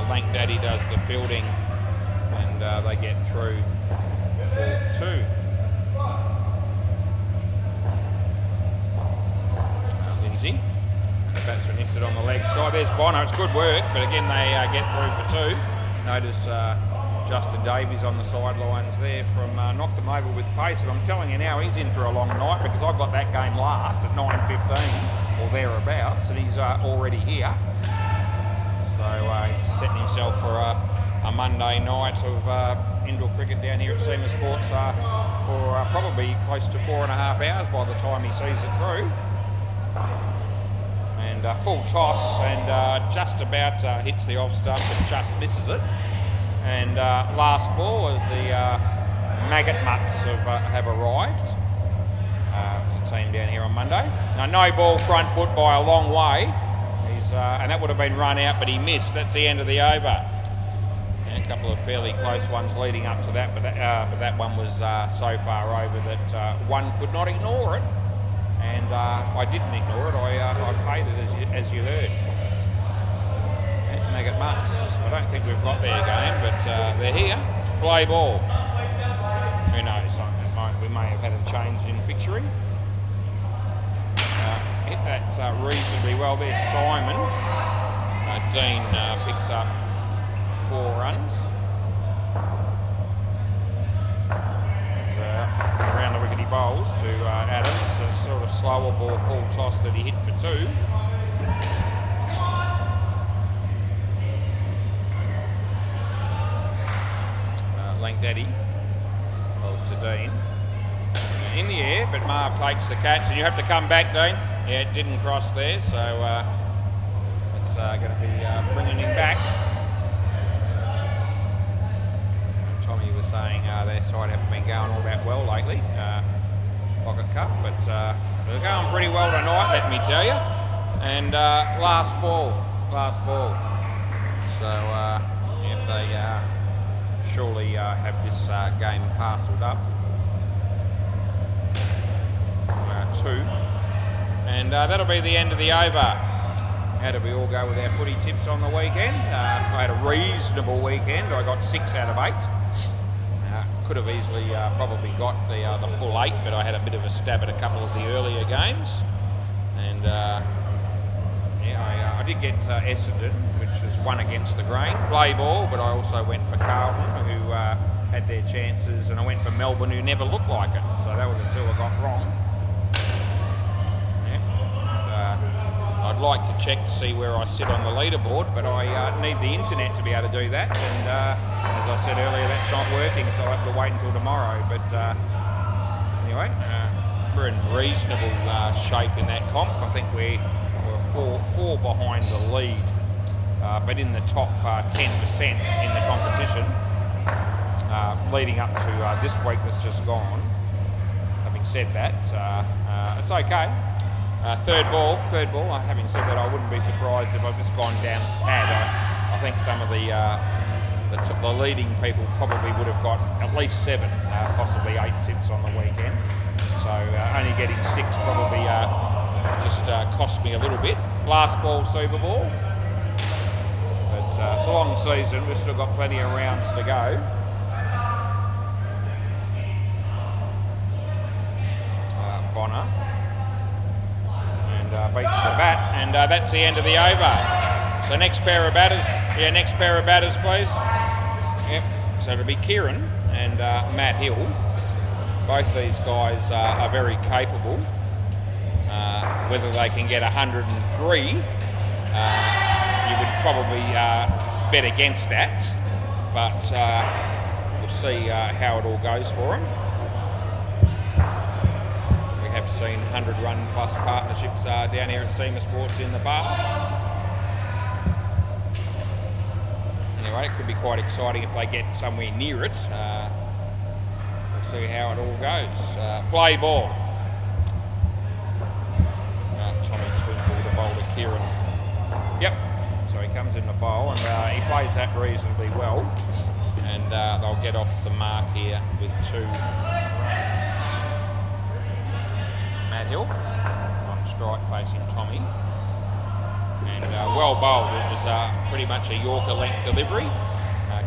Lank Daddy does the fielding and they get through for 2. Lindsay. The batsman hits it on the leg side. There's Bonner. It's good work, but again they get through for 2. Notice Justin Davies on the sidelines there from knocked them over with pace, and I'm telling you now he's in for a long night because I've got that game last at 9:15 or thereabouts, and he's already here. So he's setting himself for a Monday night of indoor cricket down here at SEMA Sports for probably close to 4.5 hours by the time he sees it through. And full toss, and just about hits the off stump but just misses it. And last ball as the Maggot Mutts have arrived. It's a team down here on Monday. Now, no ball, front foot by a long way. And that would have been run out, but he missed. That's the end of the over. And a couple of fairly close ones leading up to that, but that one was so far over that one could not ignore it. And I didn't ignore it. I paid it as you heard. Maggot Mutts. I don't think we've got their game, but they're here. Play ball. Who knows? We may have had a change in fixturing. Hit that reasonably well. There's Simon. Dean picks up 4 runs. Around the wickety bowls to Adam. It's a sort of slower ball, full toss that he hit for 2. Lank Daddy bowls to Dean. In the air, but Marv takes the catch, and you have to come back, Dean. Yeah, it didn't cross there, so it's going to be bringing him back. Tommy was saying their side haven't been going all that well lately, WACA Cup, but they're going pretty well tonight, let me tell you. And last ball. So, if they surely have this game parcelled up. 2. And that'll be the end of the over. How did we all go with our footy tips on the weekend? I had a reasonable weekend. I got 6 out of 8. Could have easily probably got the full 8, but I had a bit of a stab at a couple of the earlier games. And I did get Essendon, which was 1 against the grain. Play ball, but I also went for Carlton, who had their chances, and I went for Melbourne, who never looked like it. So that were the 2 I got wrong. I'd like to check to see where I sit on the leaderboard, but I need the internet to be able to do that. And as I said earlier, that's not working, so I'll have to wait until tomorrow. But anyway, we're in reasonable shape in that comp. I think we're 4 behind the lead, but in the top 10% in the competition, leading up to this week that's just gone. Having said that, it's okay. Third ball. Having said that, I wouldn't be surprised if I've just gone down a tad. I think some of the leading people probably would have got at least 7, possibly 8 tips on the weekend. So only getting 6 probably just cost me a little bit. Last ball, Super Ball. But it's a long season. We've still got plenty of rounds to go. Bonner. Beats the bat, and that's the end of the over. So next pair of batters, please. Yep. So it'll be Kieran and Matt Hill. Both these guys are very capable. Whether they can get 103, you would probably bet against that, but we'll see how it all goes for them. Have seen 100-run plus partnerships down here at SEMA Sports in the past. Anyway, it could be quite exciting if they get somewhere near it. We'll see how it all goes. Play ball. Tommy Twinkle, the bowler, Kieran. Yep, so he comes in the bowl, and he plays that reasonably well. And they'll get off the mark here with 2 runs. Matt Hill on strike facing Tommy, and well bowled. It was pretty much a Yorker length delivery,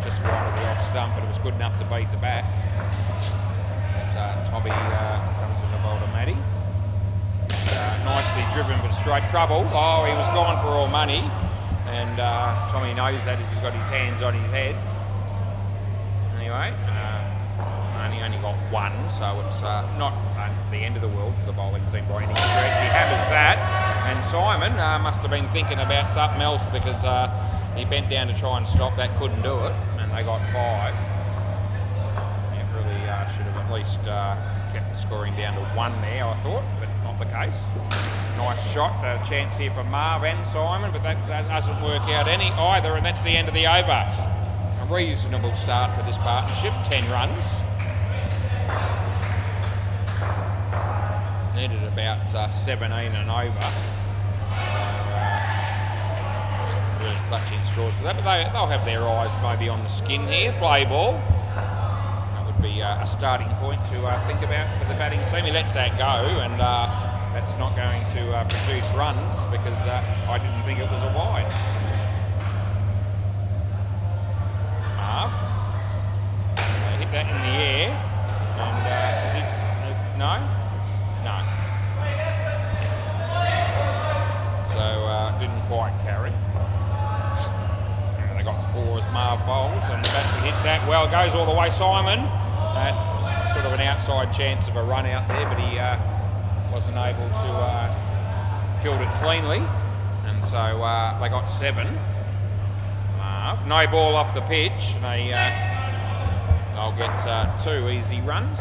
just wide of the off stump, but it was good enough to beat the bat. As Tommy comes in the bowl to Matty, nicely driven but straight trouble. Oh, he was gone for all money, and Tommy knows that if he's got his hands on his head. Anyway, only got 1, so it's not the end of the world for the bowling team by any stretch. He hammers that, and Simon must have been thinking about something else, because he bent down to try and stop that, couldn't do it, and they got 5. It really should have at least kept the scoring down to 1 there, I thought, but not the case. Nice shot, a chance here for Marv and Simon, but that doesn't work out either, and that's the end of the over. A reasonable start for this partnership, 10 runs. Needed about 17 and over, so really clutching straws for that, but they'll have their eyes maybe on the skin here. Play ball. That would be a starting point to think about for the batting team. He lets that go, and that's not going to produce runs, because I didn't think it was a wide. Marv. They hit that in the air, and no? No. So didn't quite carry. They got 4 as Marv bowls, and the batsman hits that. Well, it goes all the way, Simon. That was sort of an outside chance of a run out there, but he wasn't able to field it cleanly, and so they got 7. Marv, no ball off the pitch, and they'll get 2 easy runs.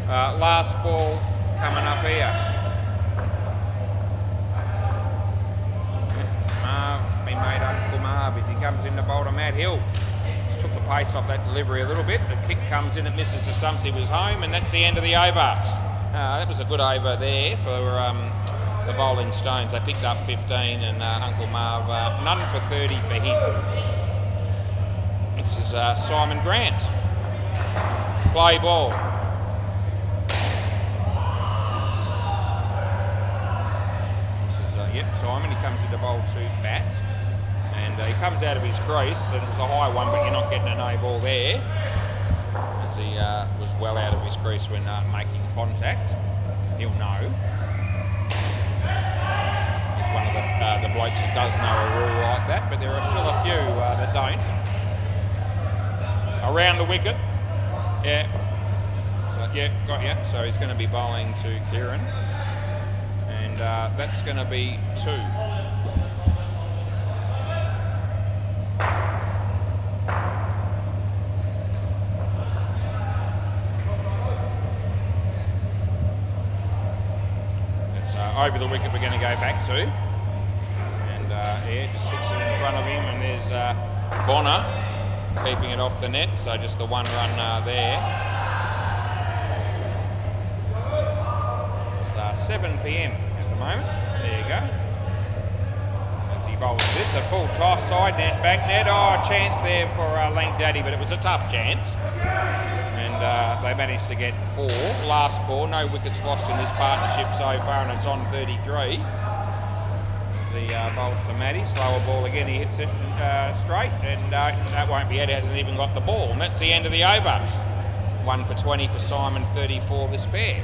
Last ball coming up here. Marv, been made Uncle Marv as he comes in to bowl to Matt Hill. Just took the pace off that delivery a little bit. The kick comes in, it misses the stumps, he was home, and that's the end of the over. That was a good over there for the bowling Stones. They picked up 15, and Uncle Marv, none for 30 for him. This is Simon Grant. Play ball. Yep, Simon, he comes into bowl to bat. And he comes out of his crease, and it was a high one, but you're not getting a no ball there. As he was well out of his crease when making contact. He'll know. He's one of the blokes that does know a rule like that, but there are still a few that don't. Around the wicket. Yeah. So, yeah, got you. So he's going to be bowling to Kieran. And that's going to be 2. Over the wicket we're going to go back to, and yeah, just sticks it in front of him, and there's Bonner keeping it off the net, so just the 1 run there. It's 7 p.m. at the moment. There you go. As he bowls this, a full toss, side net, back net. Oh, a chance there for Lank Daddy, but it was a tough chance. They managed to get 4. Last ball, no wickets lost in this partnership so far, and it's on 33. The bowls to Matty, slower ball again, he hits it straight, and that won't be it, hasn't even got the ball, and that's the end of the over. 1 for 20 for Simon, 34 the spare.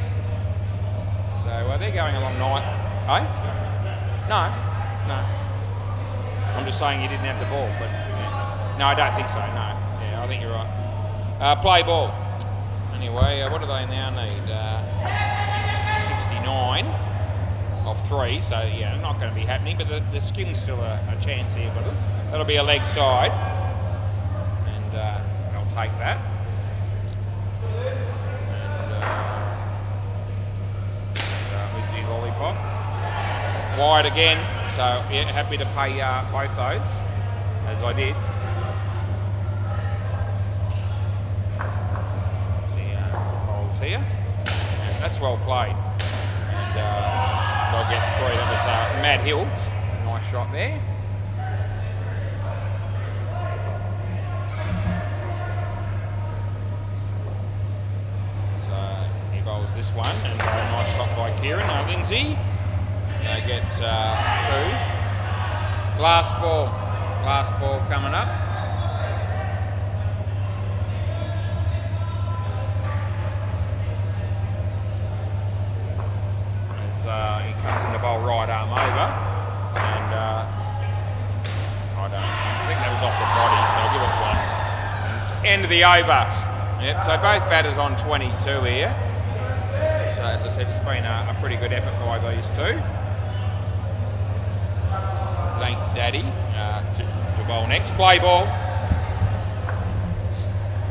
So they're going along night. Eh? No. I'm just saying you didn't have the ball, but yeah. No, I don't think so, no. Yeah, I think you're right. Play ball. Anyway, what do they now need? 69 off 3, so yeah, not going to be happening, but the skin's still a chance here for them. That'll be a leg side, and they'll take that. And Lindsay Lollipop. Wide again, so yeah, happy to pay both those, as I did. Here, and that's well played, and they'll get 3. That was Matt Hill, nice shot there. So he bowls this one, and a nice shot by Kieran. Lindsay, they get 2. Last ball coming up. He comes in the bowl right arm over, and I think that was off the body, so I'll give it 1. And it's end of the over. Yep, so both batters on 22 here. So as I said, it's been a pretty good effort by these two. Lank Daddy to bowl next. Play ball.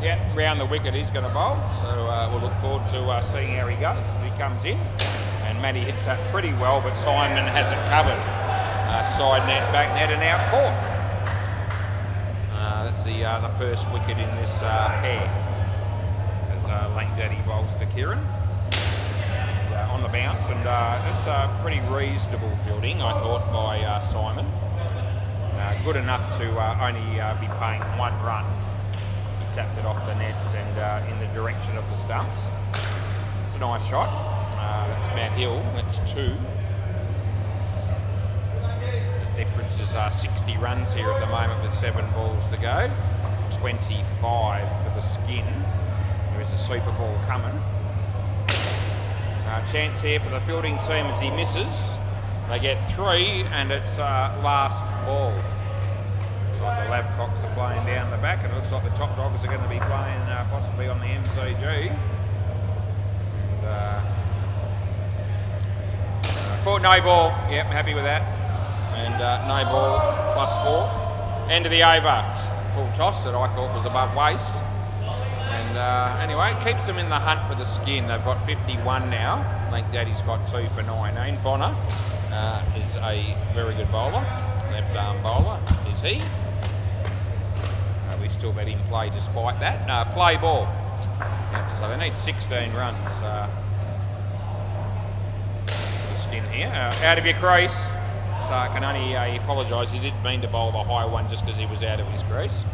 Yeah, round the wicket he's going to bowl, so we'll look forward to seeing how he goes as he comes in. And Matty hits that pretty well, but Simon has it covered. Side net, back net, and out court. That's the first wicket in this pair. As Lank Daddy bowls to Kieran. And, on the bounce, and it's pretty reasonable fielding, I thought, by Simon. Good enough to only be paying 1 run. He tapped it off the net and in the direction of the stumps. It's a nice shot. That's Matt Hill, that's 2. The difference is 60 runs here at the moment with 7 balls to go. 25 for the skin. There is a super ball coming. Chance here for the fielding team as he misses. They get 3, and it's last ball. Looks like the Lavcocks are playing down the back, and it looks like the Top Dogs are going to be playing possibly on the MCG. For no ball, yep, happy with that. And no ball plus 4. End of the over. Full toss that I thought was above waist. And anyway, it keeps them in the hunt for the skin. They've got 51 now. Lank Daddy's got 2 for 19. Bonner is a very good bowler. Left arm bowler is he. We still let him play despite that. Play ball. Yep, so they need 16 runs. In here, out of your crease, so I can only apologise, he didn't mean to bowl the high one just because he was out of his crease,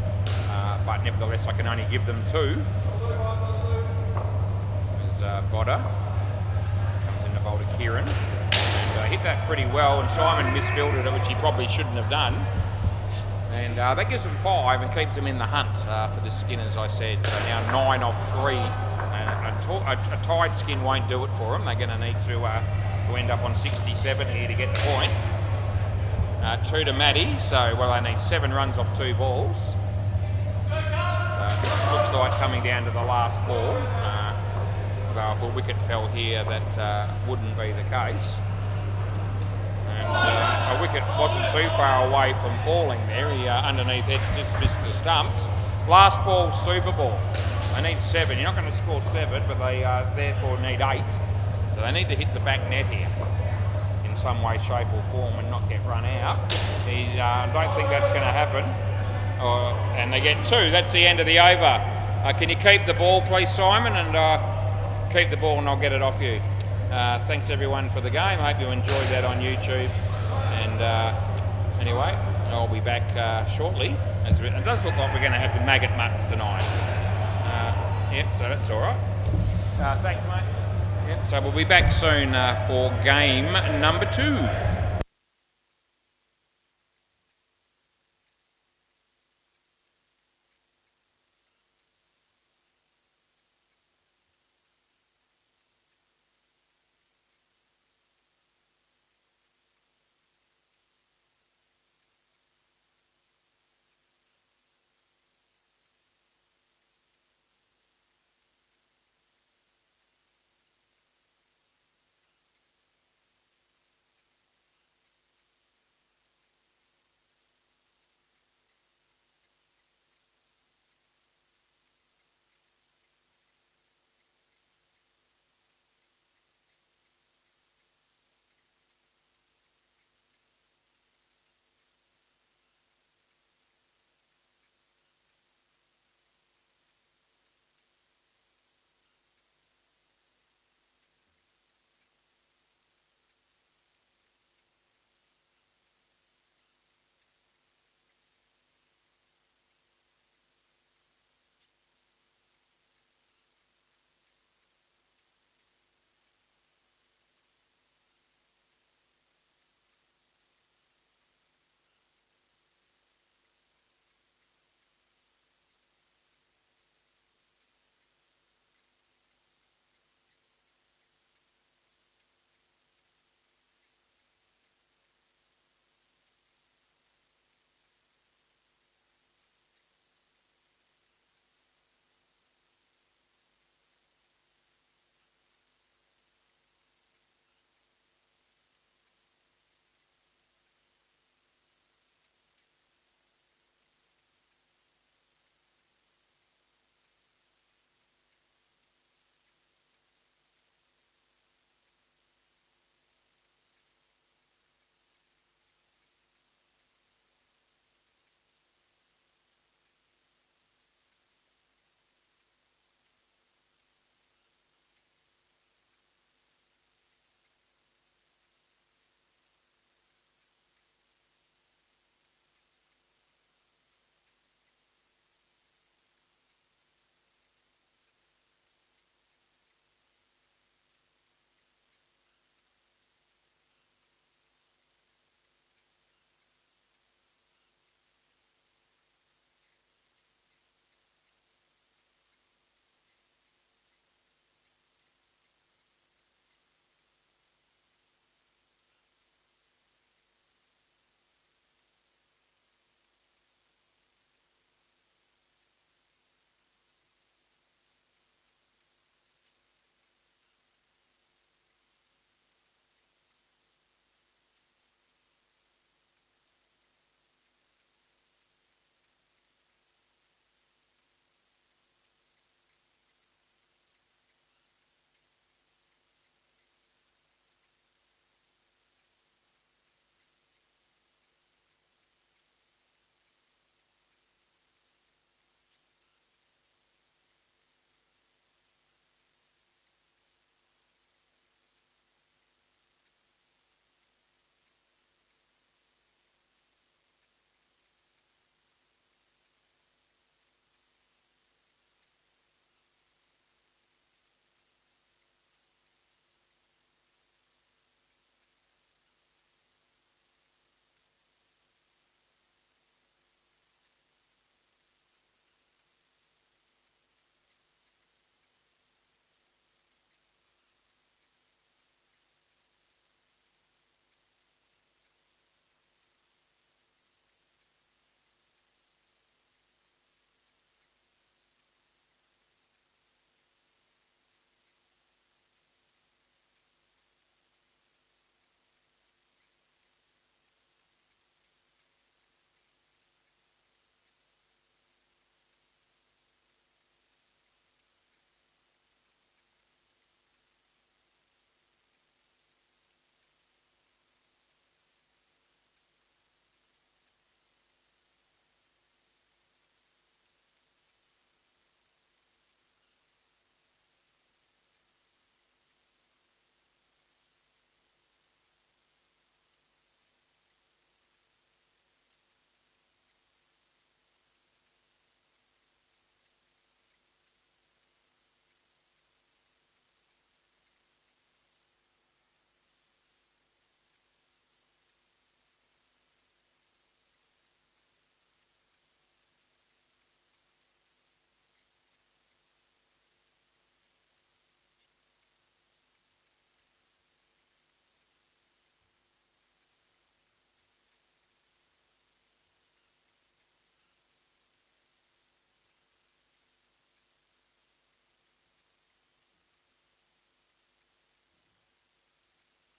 but nevertheless I can only give them 2. As Bodder comes in to bowl to Kieran, and hit that pretty well, and Simon misfielded it, which he probably shouldn't have done. And that gives them 5 and keeps them in the hunt for the skin, as I said. So now 9 off 3. A tied skin won't do it for them. They're going to need to end up on 67 here to get the point. 2 to Matty, so they need 7 runs off 2 balls. So it looks like coming down to the last ball. Although if a wicket fell here, that wouldn't be the case. And a wicket wasn't too far away from falling there. He underneath edge just missed the stumps. Last ball, super ball. They need 7. You're not going to score 7, but they therefore need 8. So they need to hit the back net here in some way, shape or form and not get run out. I don't think that's going to happen. And they get 2. That's the end of the over. Can you keep the ball, please, Simon? And keep the ball and I'll get it off you. Thanks, everyone, for the game. I hope you enjoyed that on YouTube. And anyway, I'll be back shortly. It does look like we're going to have the maggot mutts tonight. Yep, so that's all right. Thanks, mate. Yep, so we'll be back soon for game number 2.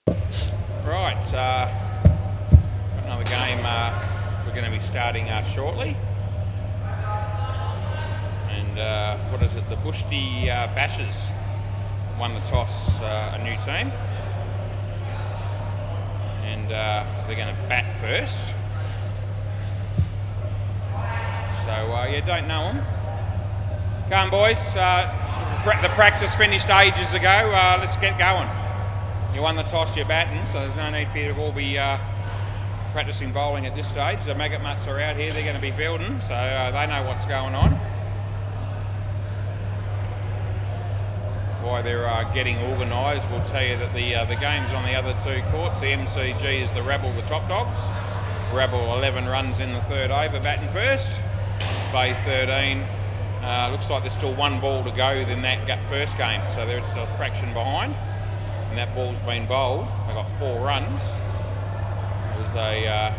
Right, another game we're going to be starting shortly. And what is it? The Bushti Bashers won the toss, a new team. And they're going to bat first. So, yeah, don't know them. Come on, boys. The practice finished ages ago. Let's get going. You won the toss, you're batting, so there's no need for you to all be practicing bowling at this stage. The maggot mutts are out here, they're going to be fielding, so they know what's going on. Why they're getting organised, we'll tell you that the games on the other two courts, the MCG is the Rabble, the top dogs. Rabble 11 runs in the third over, batting first. Bay 13. Looks like there's still one ball to go in that first game, so they're still a fraction behind. And that ball's been bowled. They got 4 runs. It was a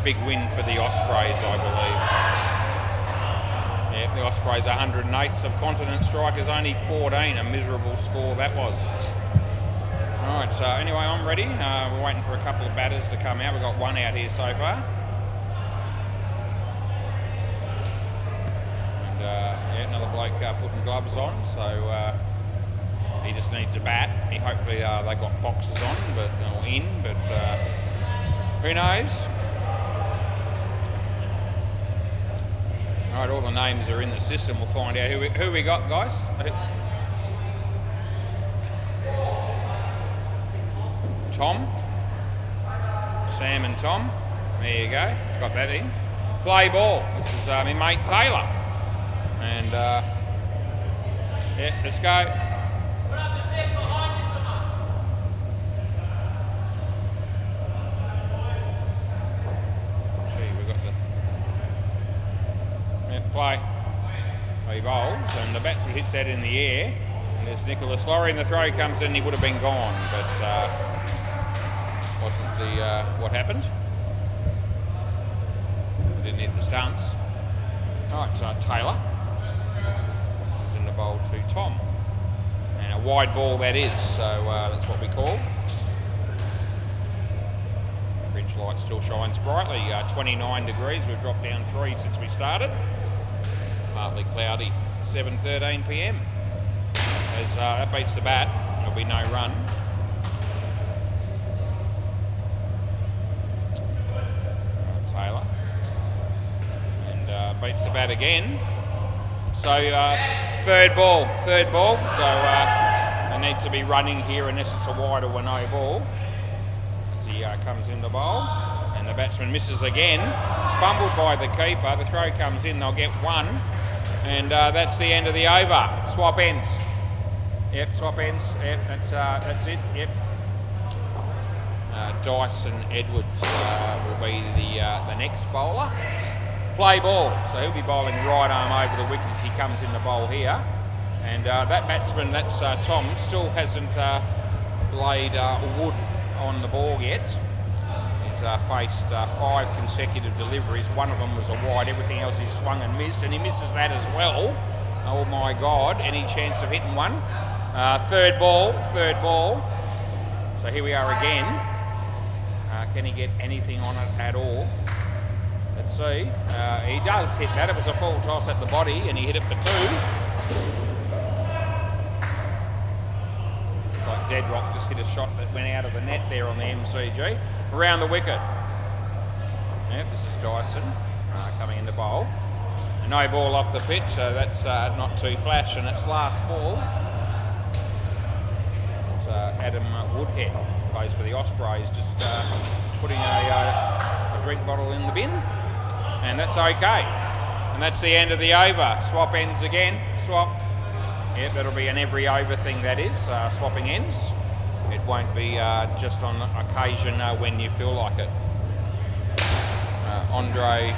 big win for the Ospreys, I believe. Yeah, the Ospreys 108, subcontinent strikers only 14. A miserable score that was. All right, so anyway, I'm ready. We're waiting for a couple of batters to come out. We've got one out here so far. And yeah, another bloke putting gloves on, so he just needs a bat. Hopefully they got boxes on, or in, but who knows? All right, all the names are in the system. We'll find out who we got, guys. Tom, Sam and Tom. There you go. Got that in. Play ball. This is my mate Taylor. And yeah, let's go. Play. He bowls and the batsman hits that in the air, and there's Nicholas Laurie, and the throw comes in. He would have been gone, but wasn't the what happened. Didn't hit the stumps. Right, so Taylor is in the bowl to Tom, and a wide ball that is. So that's what we call. Bridge light still shines brightly. 29 degrees. We've dropped down 3 since we started. Partly cloudy, 7:13 p.m. As that beats the bat, there'll be no run. Taylor, and beats the bat again. So third ball. So they need to be running here unless it's a wide or a no ball. As he comes in the bowl, and the batsman misses again. It's fumbled by the keeper. The throw comes in. They'll get 1. And that's the end of the over. Swap ends. Yep, swap ends. Yep, that's it. Yep. Dyson Edwards will be the next bowler. Play ball. So he'll be bowling right arm over the wicket as he comes in the bowl here. And that batsman, that's Tom, still hasn't laid wood on the ball yet. Faced 5 consecutive deliveries. One of them was a wide, everything else he's swung and missed, and he misses that as well. Oh my God, any chance of hitting one? Third ball. So here we are again. Can he get anything on it at all? Let's see. He does hit that. It was a full toss at the body, and he hit it for 2. It's like Dead Rock just hit a shot that went out of the net there on the MCG. Around the wicket. Yep, this is Dyson coming in the bowl. No ball off the pitch, so that's not too flash, and it's last ball. It's Adam Woodhead, plays for the Ospreys, just putting a drink bottle in the bin, and that's okay. And that's the end of the over. Swap ends again. Swap. Yep, that'll be an every over thing, that is, swapping ends. It won't be just on occasion when you feel like it. Andre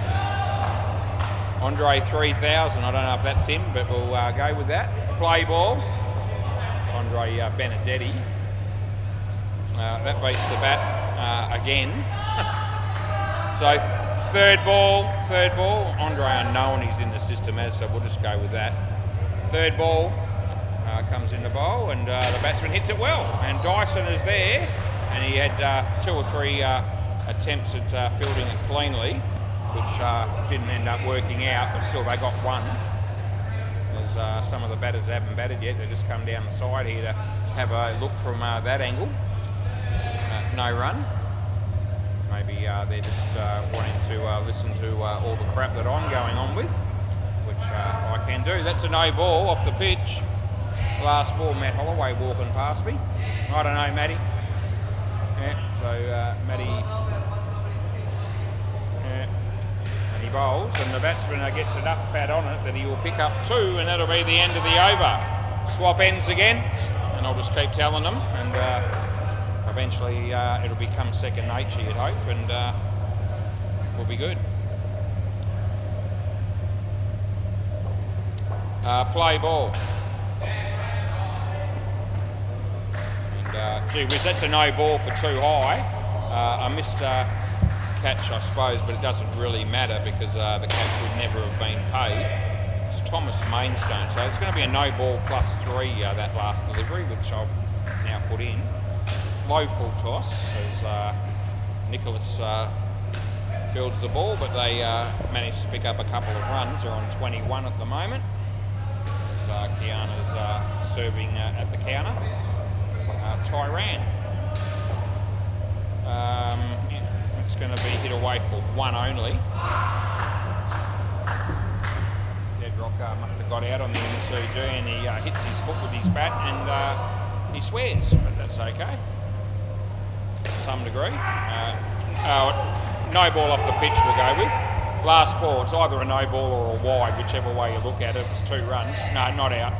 3000, I don't know if that's him, but we'll go with that. Play ball. It's Andre Benedetti. That beats the bat again. So third ball. Andre unknown, he's in the system as, so we'll just go with that. Third ball. Comes in the bowl, and the batsman hits it well, and Dyson is there, and he had 2 or 3 attempts at fielding it cleanly, which didn't end up working out, but still they got one. There's some of the batters that haven't batted yet, they just come down the side here to have a look from that angle. No run. Maybe they're just wanting to listen to all the crap that I'm going on with, which I can do. That's a no ball off the pitch. Last ball, Matt Holloway walking past me. I don't know, Matty. Yeah, so Matty, and he bowls, and the batsman gets enough bat on it that he will pick up 2, and that'll be the end of the over. Swap ends again, and I'll just keep telling them, and eventually it'll become second nature, you'd hope, and we'll be good. Play ball. Gee whiz, that's a no ball for too high. I missed a catch, I suppose, but it doesn't really matter because the catch would never have been paid. It's Thomas Mainstone, so it's going to be a no ball +3, that last delivery, which I'll now put in. Low full toss as Nicholas fields the ball, but they managed to pick up a couple of runs. They're on 21 at the moment. As Kiana's serving at the counter. Tyran. It's going to be hit away for 1 only. Deadrock must have got out on the MCG, and he hits his foot with his bat, and he swears, but that's okay. To some degree. No ball off the pitch we'll go with. Last ball, it's either a no ball or a wide, whichever way you look at it. It's 2 runs. No, not out.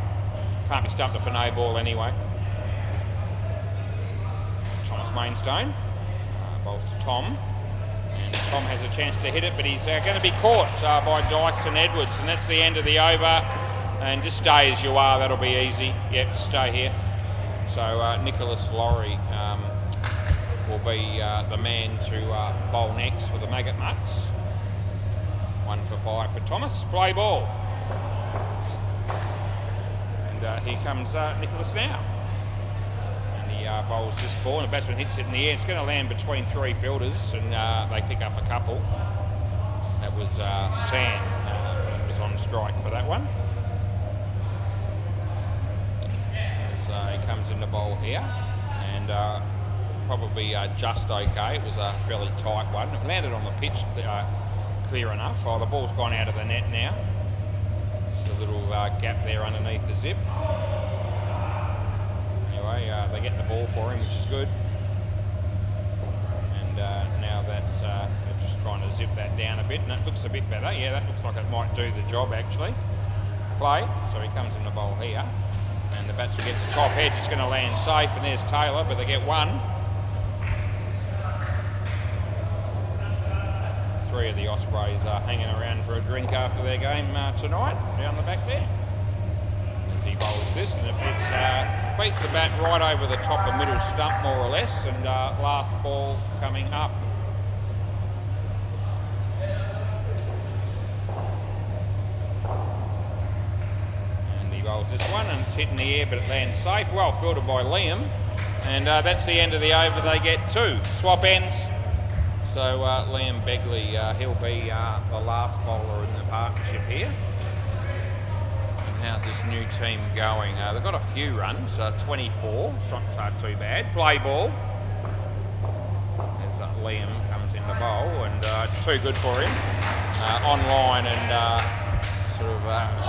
Can't be stumped for no ball anyway. Thomas Mainstone bowls to Tom, and Tom has a chance to hit it, but he's going to be caught by Dyson Edwards, and that's the end of the over. And just stay as you are, that'll be easy. Yep, just stay here. So Nicholas Laurie will be the man to bowl next for the Maggot Mutts. 1 for 5 for Thomas. Play ball. And here comes Nicholas now. Bowls this ball, and the batsman hits it in the air. It's going to land between 3 fielders, and they pick up a couple. That was Sam that was on strike for that one. As he comes in the bowl here, and probably just okay. It was a fairly tight one. It landed on the pitch clear enough. Oh, the ball's gone out of the net now. Just a little gap there underneath the zip. They get the ball for him, which is good. And now that they're just trying to zip that down a bit, and it looks a bit better. Yeah, that looks like it might do the job actually. Play, so he comes in the bowl here, and the batsman gets the top edge. It's going to land safe, and there's Taylor, but they get 1. 3 of the Ospreys are hanging around for a drink after their game tonight, down the back there. As he bowls this, and it beats the bat right over the top of middle stump, more or less, and last ball coming up. And he bowls this one, and it's hit in the air, but it lands safe. Well fielded by Liam, and that's the end of the over. They get 2. Swap ends. So Liam Begley, he'll be the last bowler in the partnership here. How's this new team going? They've got a few runs, 24. It's not too bad. Play ball. As Liam comes in the bowl, and too good for him. On line and sort of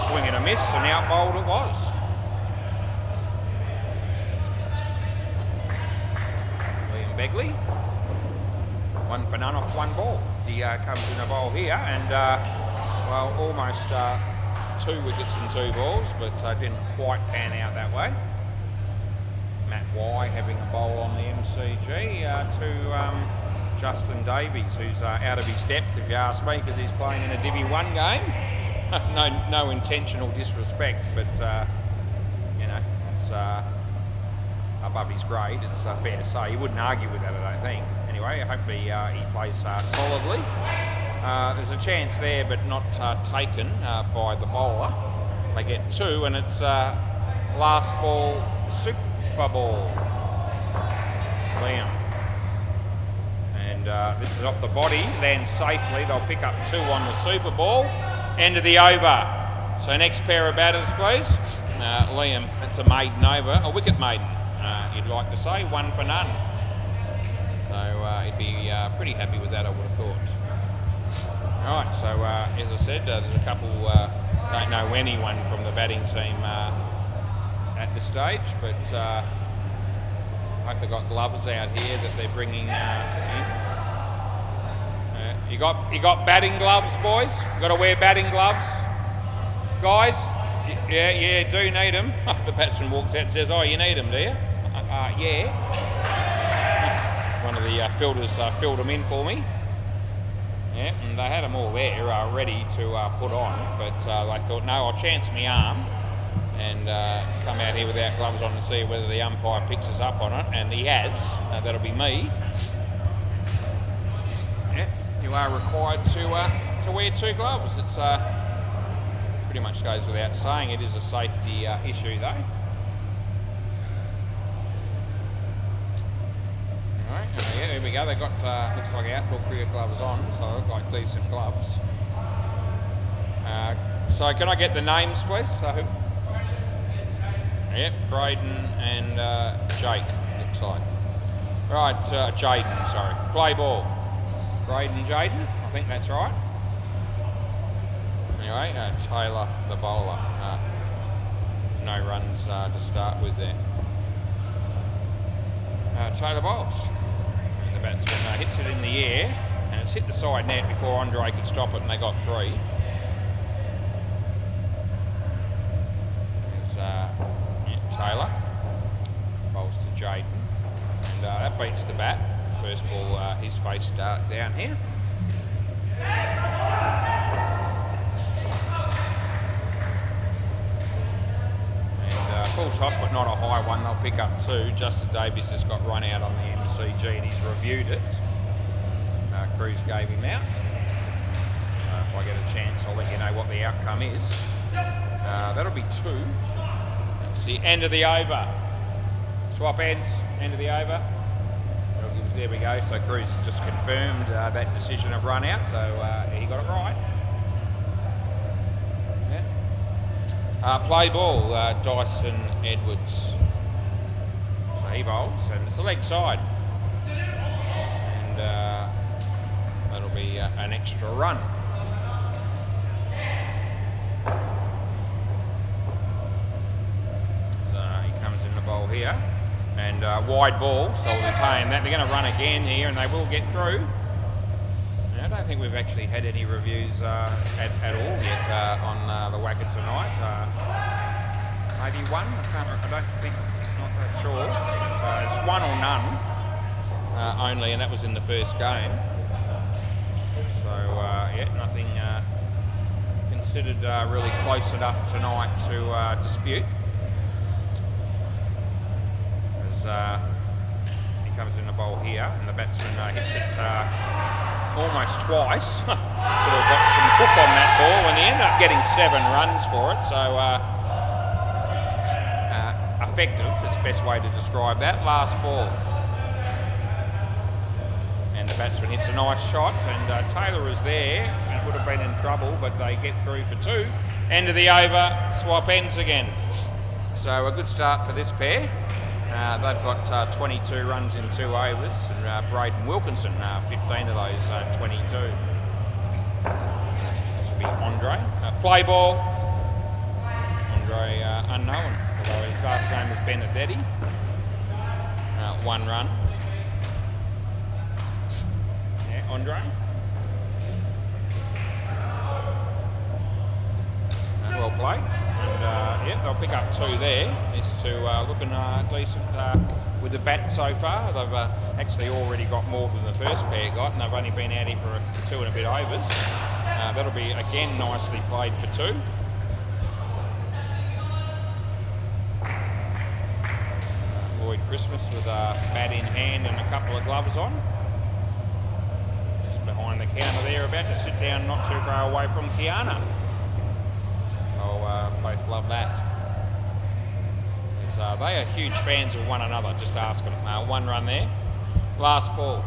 swing and a miss, and out bowled it was. Liam Begley. 1 for none off 1 ball. He comes in the bowl here, and well, almost 2 wickets and 2 balls, but didn't quite pan out that way. Matt Y having a bowl on the MCG to Justin Davies, who's out of his depth, if you ask me, because he's playing in a Divi 1 game. no intentional disrespect, but you know, it's above his grade. It's fair to say. You wouldn't argue with that, I don't think. Anyway, hopefully he plays solidly. There's a chance there, but not taken by the bowler. They get 2, and it's last ball, super ball. Liam And this is off the body, lands safely. They'll pick up 2 on the Super Ball. End of the over. So next pair of batters, please. Liam, it's a maiden over, a wicket maiden, you'd like to say, 1 for none. So he'd be pretty happy with that, I would have thought. All right, so as I said, there's a couple, don't know anyone from the batting team at this stage, but I hope they've got gloves out here that they're bringing in. You got batting gloves, boys? You got to wear batting gloves, guys. Yeah, do need them. The batsman walks out and says, "Oh, you need them, do you?" Yeah. One of the fielders filled them in for me. Yeah, and they had them all there, ready to put on, but they thought, no, I'll chance my arm and come out here without gloves on and see whether the umpire picks us up on it, and he has. That'll be me. Yeah, you are required to wear 2 gloves. It's pretty much goes without saying. It is a safety issue, though. Alright, yeah, there we go. They got looks like outdoor cricket gloves on, so they look like decent gloves. So can I get the names, please? Yep, Braden and Jake, looks like. Right, Jaden, sorry. Play ball. Braden, Jaden, I think that's right. Anyway, Taylor, the bowler. No runs to start with there. Taylor bowls. And the batsman hits it in the air, and it's hit the side net before Andre could stop it, and they got 3. Taylor bowls to Jaden, and that beats the bat. First ball, his face down here. And full toss, but not a high one. They'll pick up 2. Justin Davies just got run out on the MCG, and he's reviewed it. Cruz gave him out. So if I get a chance, I'll let you know what the outcome is. That'll be 2. That's the end of the over. Swap ends, end of the over. There we go. So Cruz just confirmed that decision of run out, so he got it right. Yeah. Play ball, Dyson Edwards. So he bowls, and it's the leg side. And that'll be an extra run. So he comes in the bowl here. And wide ball, so we'll be paying that. They're going to run again here, and they will get through. Now, I don't think we've actually had any reviews at all yet on the WACA tonight. Maybe 1. I don't think. Not that sure. It's 1 or none only, and that was in the first game. So yeah, nothing considered really close enough tonight to dispute. He comes in the bowl here, and the batsman hits it almost twice. Sort of got some hook on that ball, and he ended up getting 7 runs for it. So effective, it's the best way to describe that. Last ball, and the batsman hits a nice shot, and Taylor is there. It would have been in trouble, but they get through for 2. End of the over, swap ends again. So a good start for this pair. They've got 22 runs in 2 overs, and Braden Wilkinson, 15 of those 22. This will be Andre. Play ball. Andre unknown, although his last name is Benedetti. 1 run. Yeah, Andre. Well played. And yeah, they'll pick up 2 there. It's 2 looking decent with the bat so far. They've actually already got more than the first pair got, and they've only been out here for 2 and a bit overs. That'll be again nicely played for 2. Lloyd Christmas with a bat in hand and a couple of gloves on. Just behind the counter there, about to sit down not too far away from Kiana. Both love that. They are huge fans of one another. Just ask them. 1 run there. Last ball.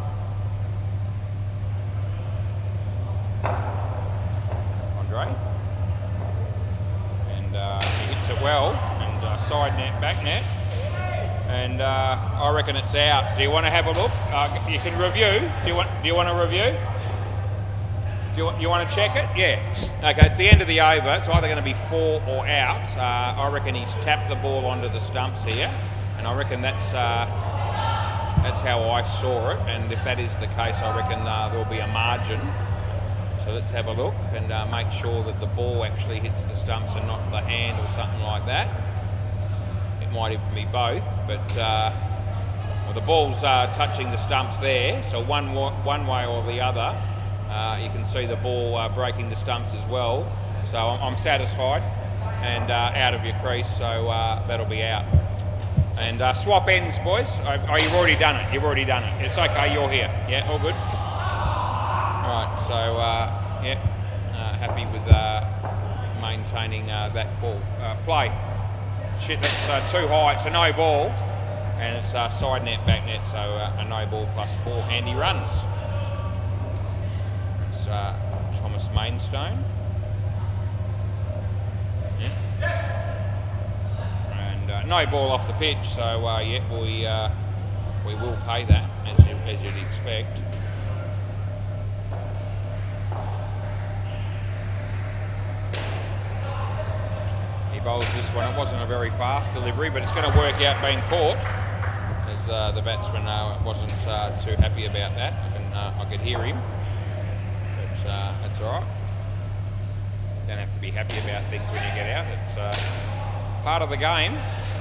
Andre. And he hits it well, and side net, back net. And I reckon it's out. Do you want to have a look? You can review. Do you want to review? Do you want to check it? Yeah. Okay, it's the end of the over. It's either going to be 4 or out. I reckon he's tapped the ball onto the stumps here, and I reckon that's how I saw it. And if that is the case, I reckon there'll be a margin. So let's have a look and make sure that the ball actually hits the stumps and not the hand or something like that. It might even be both, but well, the ball's touching the stumps there, so one way or the other. You can see the ball breaking the stumps as well. So I'm satisfied and out of your crease, so that'll be out. And swap ends, boys. Oh, you've already done it. You've already done it. It's okay, you're here. Yeah, all good. Right, so yeah, happy with maintaining that call. Play. Shit, that's too high. It's a no ball, and it's side net, back net, so a no ball plus 4 handy runs. It's Thomas Mainstone. Yeah. And no ball off the pitch, so yeah, we will pay that as you'd expect. Bowls this one. It wasn't a very fast delivery, but it's going to work out being caught, as the batsman wasn't too happy about that. I could hear him, but that's all right. Don't have to be happy about things when you get out. It's part of the game.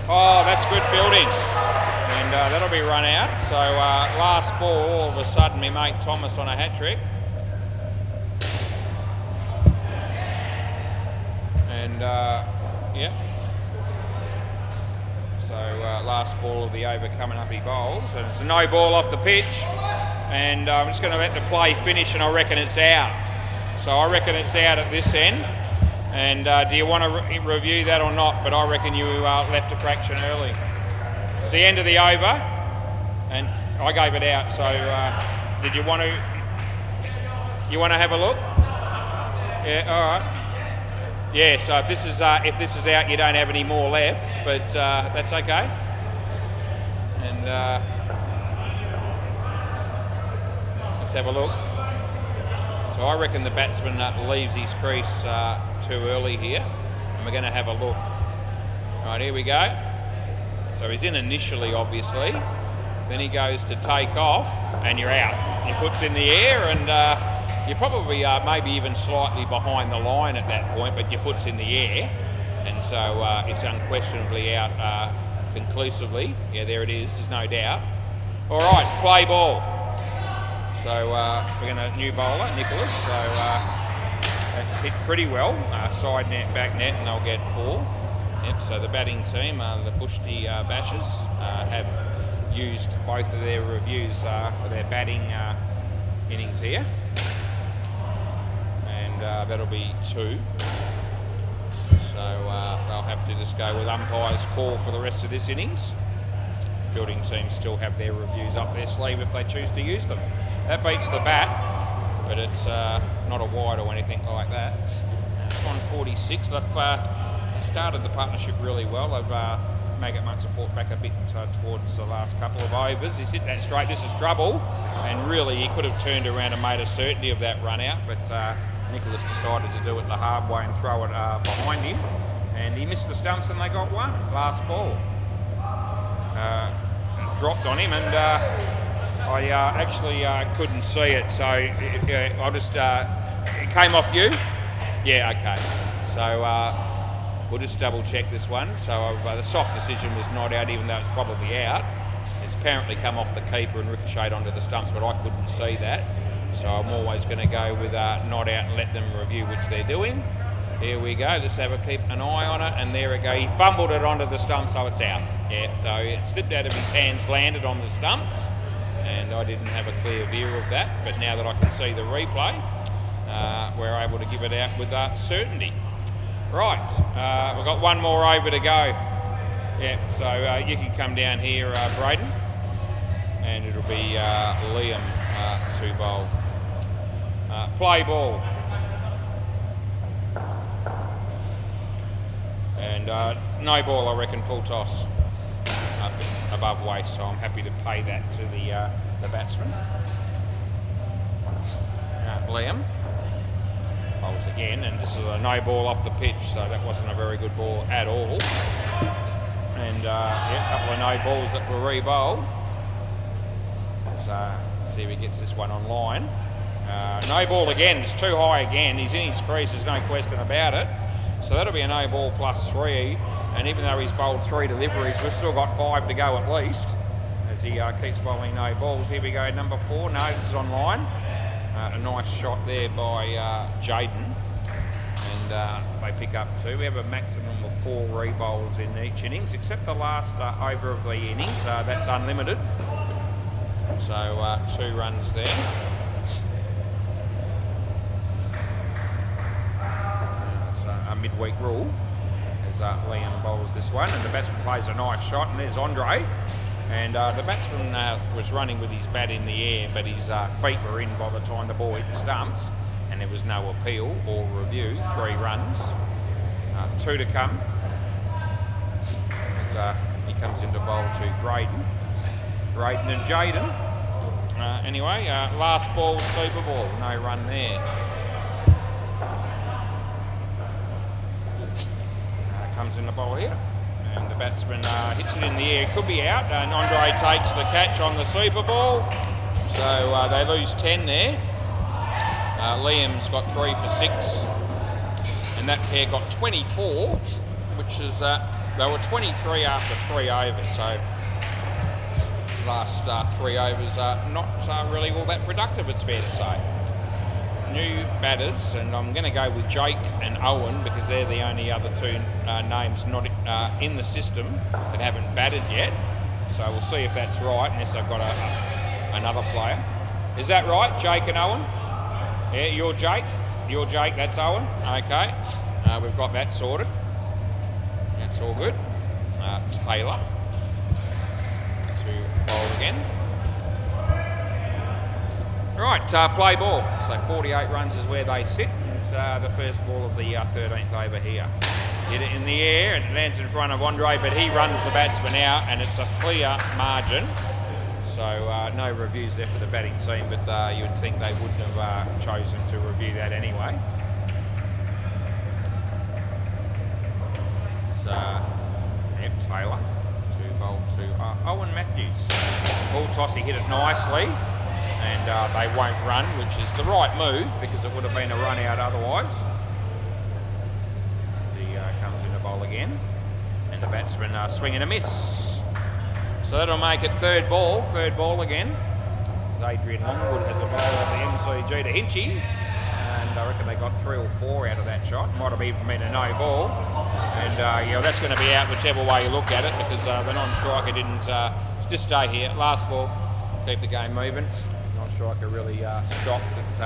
Oh, that's good fielding, and that'll be run out. So last ball, all of a sudden, my mate Thomas on a hat trick. And yeah. So last ball of the over coming up, he bowls, and it's a no ball off the pitch. And I'm just going to let the play finish, and I reckon it's out. So I reckon it's out at this end. And do you want to review that or not? But I reckon you left a fraction early. It's the end of the over, and I gave it out. So did you want to? You want to have a look? Yeah. All right. Yeah, so if this is out, you don't have any more left, but that's okay. And let's have a look. So I reckon the batsman leaves his crease too early here, and we're going to have a look. Right, here we go. So he's in initially, obviously. Then he goes to take off, and you're out. Your foot's in the air, and you're probably maybe even slightly behind the line at that point, but your foot's in the air, and so it's unquestionably out conclusively. Yeah, there it is, there's no doubt. All right, play ball. So we're going to new bowler, Nicholas, so that's hit pretty well. Side net, back net, and they'll get 4. Yep, so the batting team, the Pushti Bashers, have used both of their reviews for their batting innings here. That'll be 2. So they'll have to just go with umpire's call for the rest of this innings. Fielding teams still have their reviews up their sleeve if they choose to use them. That beats the bat, but it's not a wide or anything like that. On 46, they've started the partnership really well. They've made it much support back a bit towards the last couple of overs. He's hit that straight. This is trouble, and really he could have turned around and made a certainty of that run out, but Nicholas decided to do it the hard way and throw it behind him, and he missed the stumps and they got 1. Last ball. Dropped on him, and I actually couldn't see it, so I'll just... it came off you? Yeah, okay. So we'll just double check this one. So the soft decision was not out, even though it's probably out. It's apparently come off the keeper and ricocheted onto the stumps, but I couldn't see that. So I'm always going to go with not out and let them review, which they're doing. Here we go. Let's keep an eye on it, and there we go. He fumbled it onto the stump, so it's out. Yeah, so it slipped out of his hands, landed on the stumps, and I didn't have a clear view of that. But now that I can see the replay, we're able to give it out with certainty. Right, we've got one more over to go. Yeah, so you can come down here, Braden, and it'll be Liam to bowl. Play ball. And no ball, I reckon, full toss above waist, so I'm happy to pay that to the batsman. Liam bowls again, and this is a no ball off the pitch, so that wasn't a very good ball at all. And yeah, a couple of no balls that were re-bowled. So see if he gets this one online. No ball again, it's too high again. He's in his crease, there's no question about it. So that'll be a no ball +3, and even though he's bowled 3 deliveries, we've still got 5 to go at least, as he keeps bowling no balls. Here we go, number 4. No, this is online. A nice shot there by Jaden, and they pick up 2. We have a maximum of 4 re-bowls in each innings, except the last over of the innings. That's unlimited. So 2 runs there. It's a midweek rule as Liam bowls this one, and the batsman plays a nice shot, and there's Andre. And the batsman was running with his bat in the air, but his feet were in by the time the ball hit the stumps, and there was no appeal or review. 3 runs, 2 to come. As he comes into bowl to Braden and Jaden. Anyway, last ball, super ball, no run there. Comes in the bowl here. And the batsman hits it in the air, could be out, and Andre takes the catch on the super ball. So they lose 10 there. Liam's got 3 for 6, and that pair got 24, which is, they were 23 after 3 overs, so last 3 overs are not really all that productive, it's fair to say. New batters, and I'm going to go with Jake and Owen because they're the only other 2 names not in the system that haven't batted yet. So we'll see if that's right, unless I've got another player. Is that right, Jake and Owen? Yeah, you're Jake, that's Owen. Okay, we've got that sorted. That's all good. Taylor to bowl again. Right, play ball. So 48 runs is where they sit. It's the first ball of the 13th over here. Hit it in the air and it lands in front of Andre, but he runs the batsman out, and it's a clear margin. So no reviews there for the batting team, but you would think they wouldn't have chosen to review that anyway. So, yep, Taylor to bowl to Owen Matthews. Full toss, he hit it nicely. And they won't run, which is the right move because it would have been a run out otherwise. As he comes in to bowl again, and the batsman swing and a miss. So that'll make it third ball again. As Adrian Longwood has a bowl of the MCG to Hinchy, and I reckon they got 3 or 4 out of that shot. Might have even been a no ball, and yeah, that's going to be out whichever way you look at it because the non-striker didn't just stay here. Last ball, keep the game moving. Striker really stopped it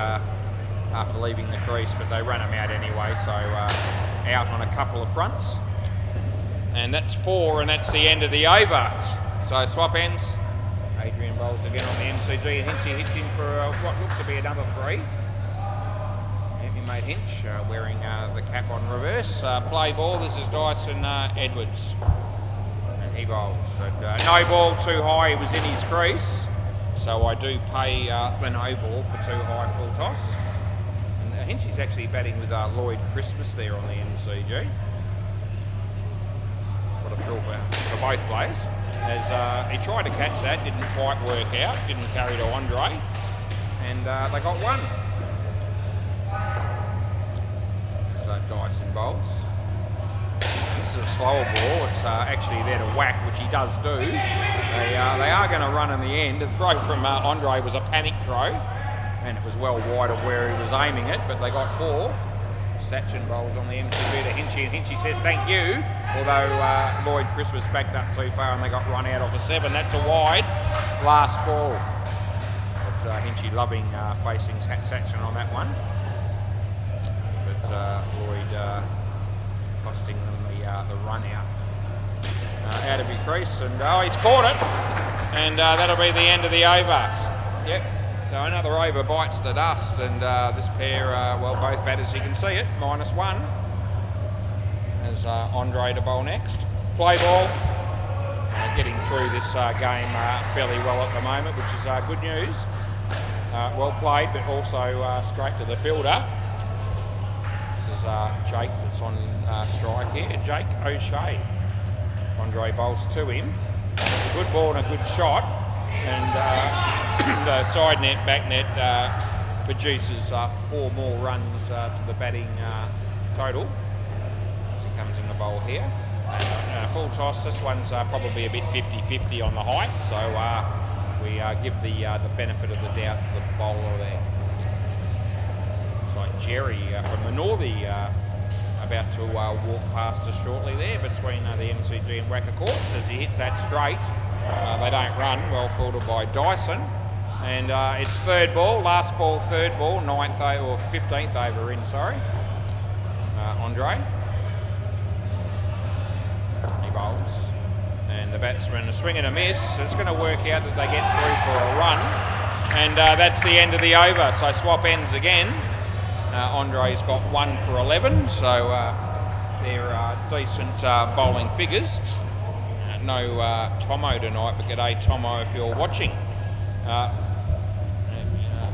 after leaving the crease, but they ran him out anyway, so out on a couple of fronts. And that's 4, and that's the end of the over. So swap ends. Adrian bowls again on the MCG, and Hinchy hits in for what looks to be another 3. He made Hinch wearing the cap on reverse. Play ball, this is Dyson Edwards, and he bowls. And, no ball too high, he was in his crease. So I do pay the no ball for too high full toss. And Hinchy's actually batting with Lloyd Christmas there on the MCG. What a thrill for both players. As he tried to catch that, didn't quite work out, didn't carry to Andre, and they got 1. So Dyson bowls. This is a slower ball, it's actually there to whack, which he does do. They are going to run in the end. The throw from Andre was a panic throw, and it was well wide of where he was aiming it, but they got 4. Sachin bowls on the MCG to Hinchy, and Hinchy says thank you, although Lloyd Christmas backed up too far and they got run out off a 7. That's a wide. Last ball. But Hinchy loving facing Sachin on that one. But Lloyd costing them the run out. Out of his crease, and he's caught it, and that'll be the end of the over. Yep, so another over bites the dust, and this pair, well, both batters, you can see it, -1, as Andre to bowl next. Play ball. Getting through this game fairly well at the moment, which is good news. Well played, but also straight to the fielder. This is Jake that's on strike here. Jake O'Shea. Andre bowls to him. It's a good ball and a good shot. And the side net, back net produces 4 more runs to the batting total. As he comes in the bowl here. And full toss, this one's probably a bit 50-50 on the height, so we give the benefit of the doubt to the bowler there. Looks like Jerry from the Northie about to walk past us shortly there between the MCG and WACA Court. As he hits that straight, they don't run, well fielded by Dyson. And it's third ball, last ball, third ball, 15th over in, sorry. Andre. Bowls. And the batsmen are swing and a miss. It's going to work out that they get through for a run. And that's the end of the over. So swap ends again. Andre's got 1 for 11. So they're decent bowling figures. No Tomo tonight, but g'day Tomo if you're watching.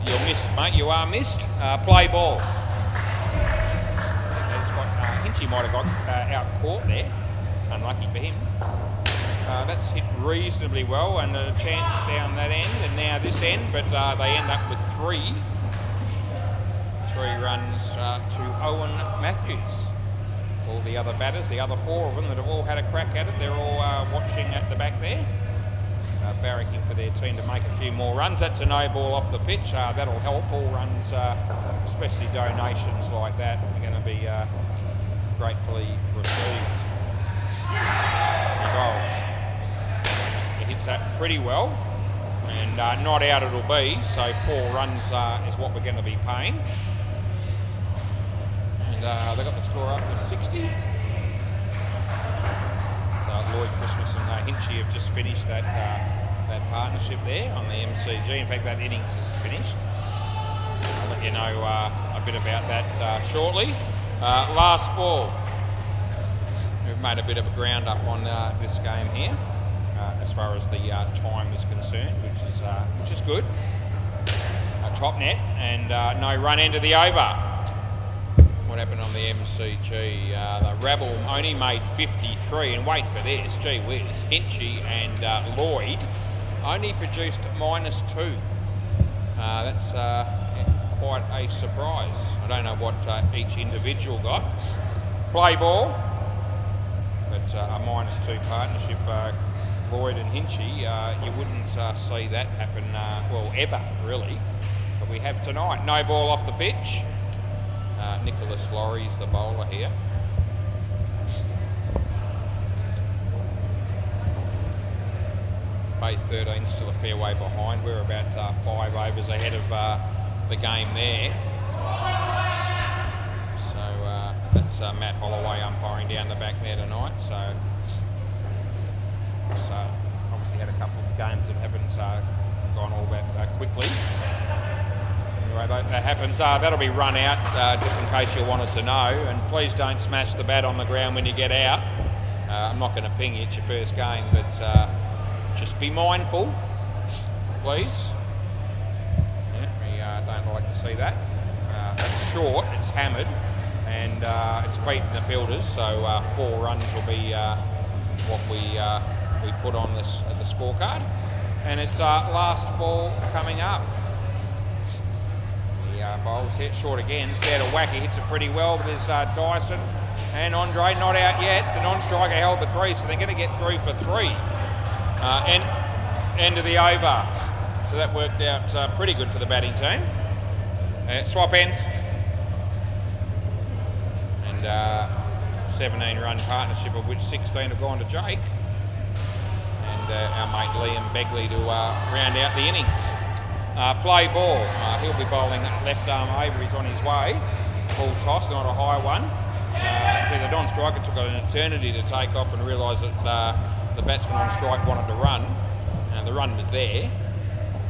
You're missed, mate. You are missed. Play ball. Hinchy might have got out caught there. Unlucky for him. That's hit reasonably well, and a chance down that end and now this end, but they end up with 3 runs to Owen Matthews. All the other batters, the other 4 of them that have all had a crack at it, they're all watching at the back there, barracking for their team to make a few more runs. That's a no ball off the pitch. That'll help. All runs, especially donations like that, are going to be gratefully received. He bowls. He hits that pretty well, and not out it'll be, so 4 runs is what we're going to be paying. And they got the score up to 60. So Lloyd Christmas and Hinchy have just finished that partnership there on the MCG. In fact, that innings is finished. I'll let you know a bit about that shortly. Last ball. We've made a bit of a ground up on this game here, as far as the time is concerned, which is good. Top net and no run into the over. What happened on the MCG? The Rabble only made 53, and wait for this, gee whiz, Hinchy and Lloyd only produced -2. That's quite a surprise. I don't know what each individual got. Play ball. But a -2 partnership, Lloyd and Hinchy, you wouldn't see that happen, well, ever, really. But we have tonight. No ball off the pitch. Nicholas Laurie's the bowler here. Bay 13 still a fair way behind. We're about 5 overs ahead of the game there. That's Matt Holloway umpiring down the back there tonight. So obviously had a couple of games that haven't gone all that quickly. Anyway, that happens. That'll be run out, just in case you wanted to know. And please don't smash the bat on the ground when you get out. I'm not going to ping you, it's your first game, but just be mindful, please. Yeah, we don't like to see that. That's short, it's hammered. And it's beaten the fielders, so 4 runs will be what we put on the scorecard. And it's last ball coming up. The bowl's hit short again. It's there to whack. He hits it pretty well, but there's Dyson and Andre not out yet. The non-striker held the 3, so they're going to get through for 3. End of the over. So that worked out pretty good for the batting team. Swap ends. 17-run partnership, of which 16 have gone to Jake, and our mate Liam Begley to round out the innings. Play ball. He'll be bowling left arm over. He's on his way. Full toss, not a high one. The non-striker took an eternity to take off and realised that the batsman on strike wanted to run, and the run was there,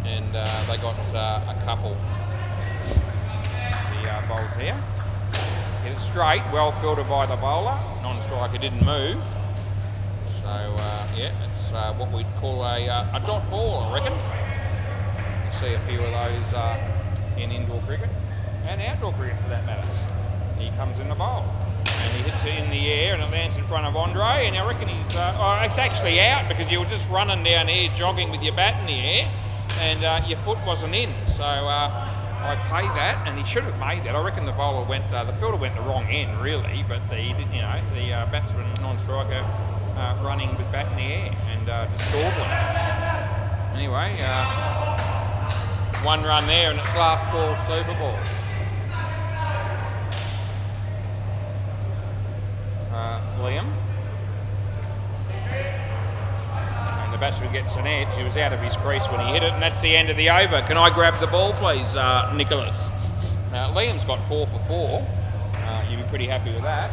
and they got a couple. The bowls here. hit it straight, well filtered by the bowler. Non-striker didn't move. So, yeah, it's what we'd call a dot ball, I reckon. You see a few of those in indoor cricket and outdoor cricket for that matter. He comes in the bowl and he hits it in the air and it lands in front of Andre, and I reckon he's, it's actually out because you were just running down here jogging with your bat in the air and your foot wasn't in. So I pay that, and he should have made that. I reckon the bowler went, the fielder went the wrong end really, but the batsman non-striker running with bat in the air and distorted it. Anyway, one run there and it's last ball, super ball. Liam. And the batsman gets an edge. He was out of his crease when he hit it, and that's the end of the over. Can I grab the ball, please, Nicholas? Liam's got 4 for 4. You'll be pretty happy with that.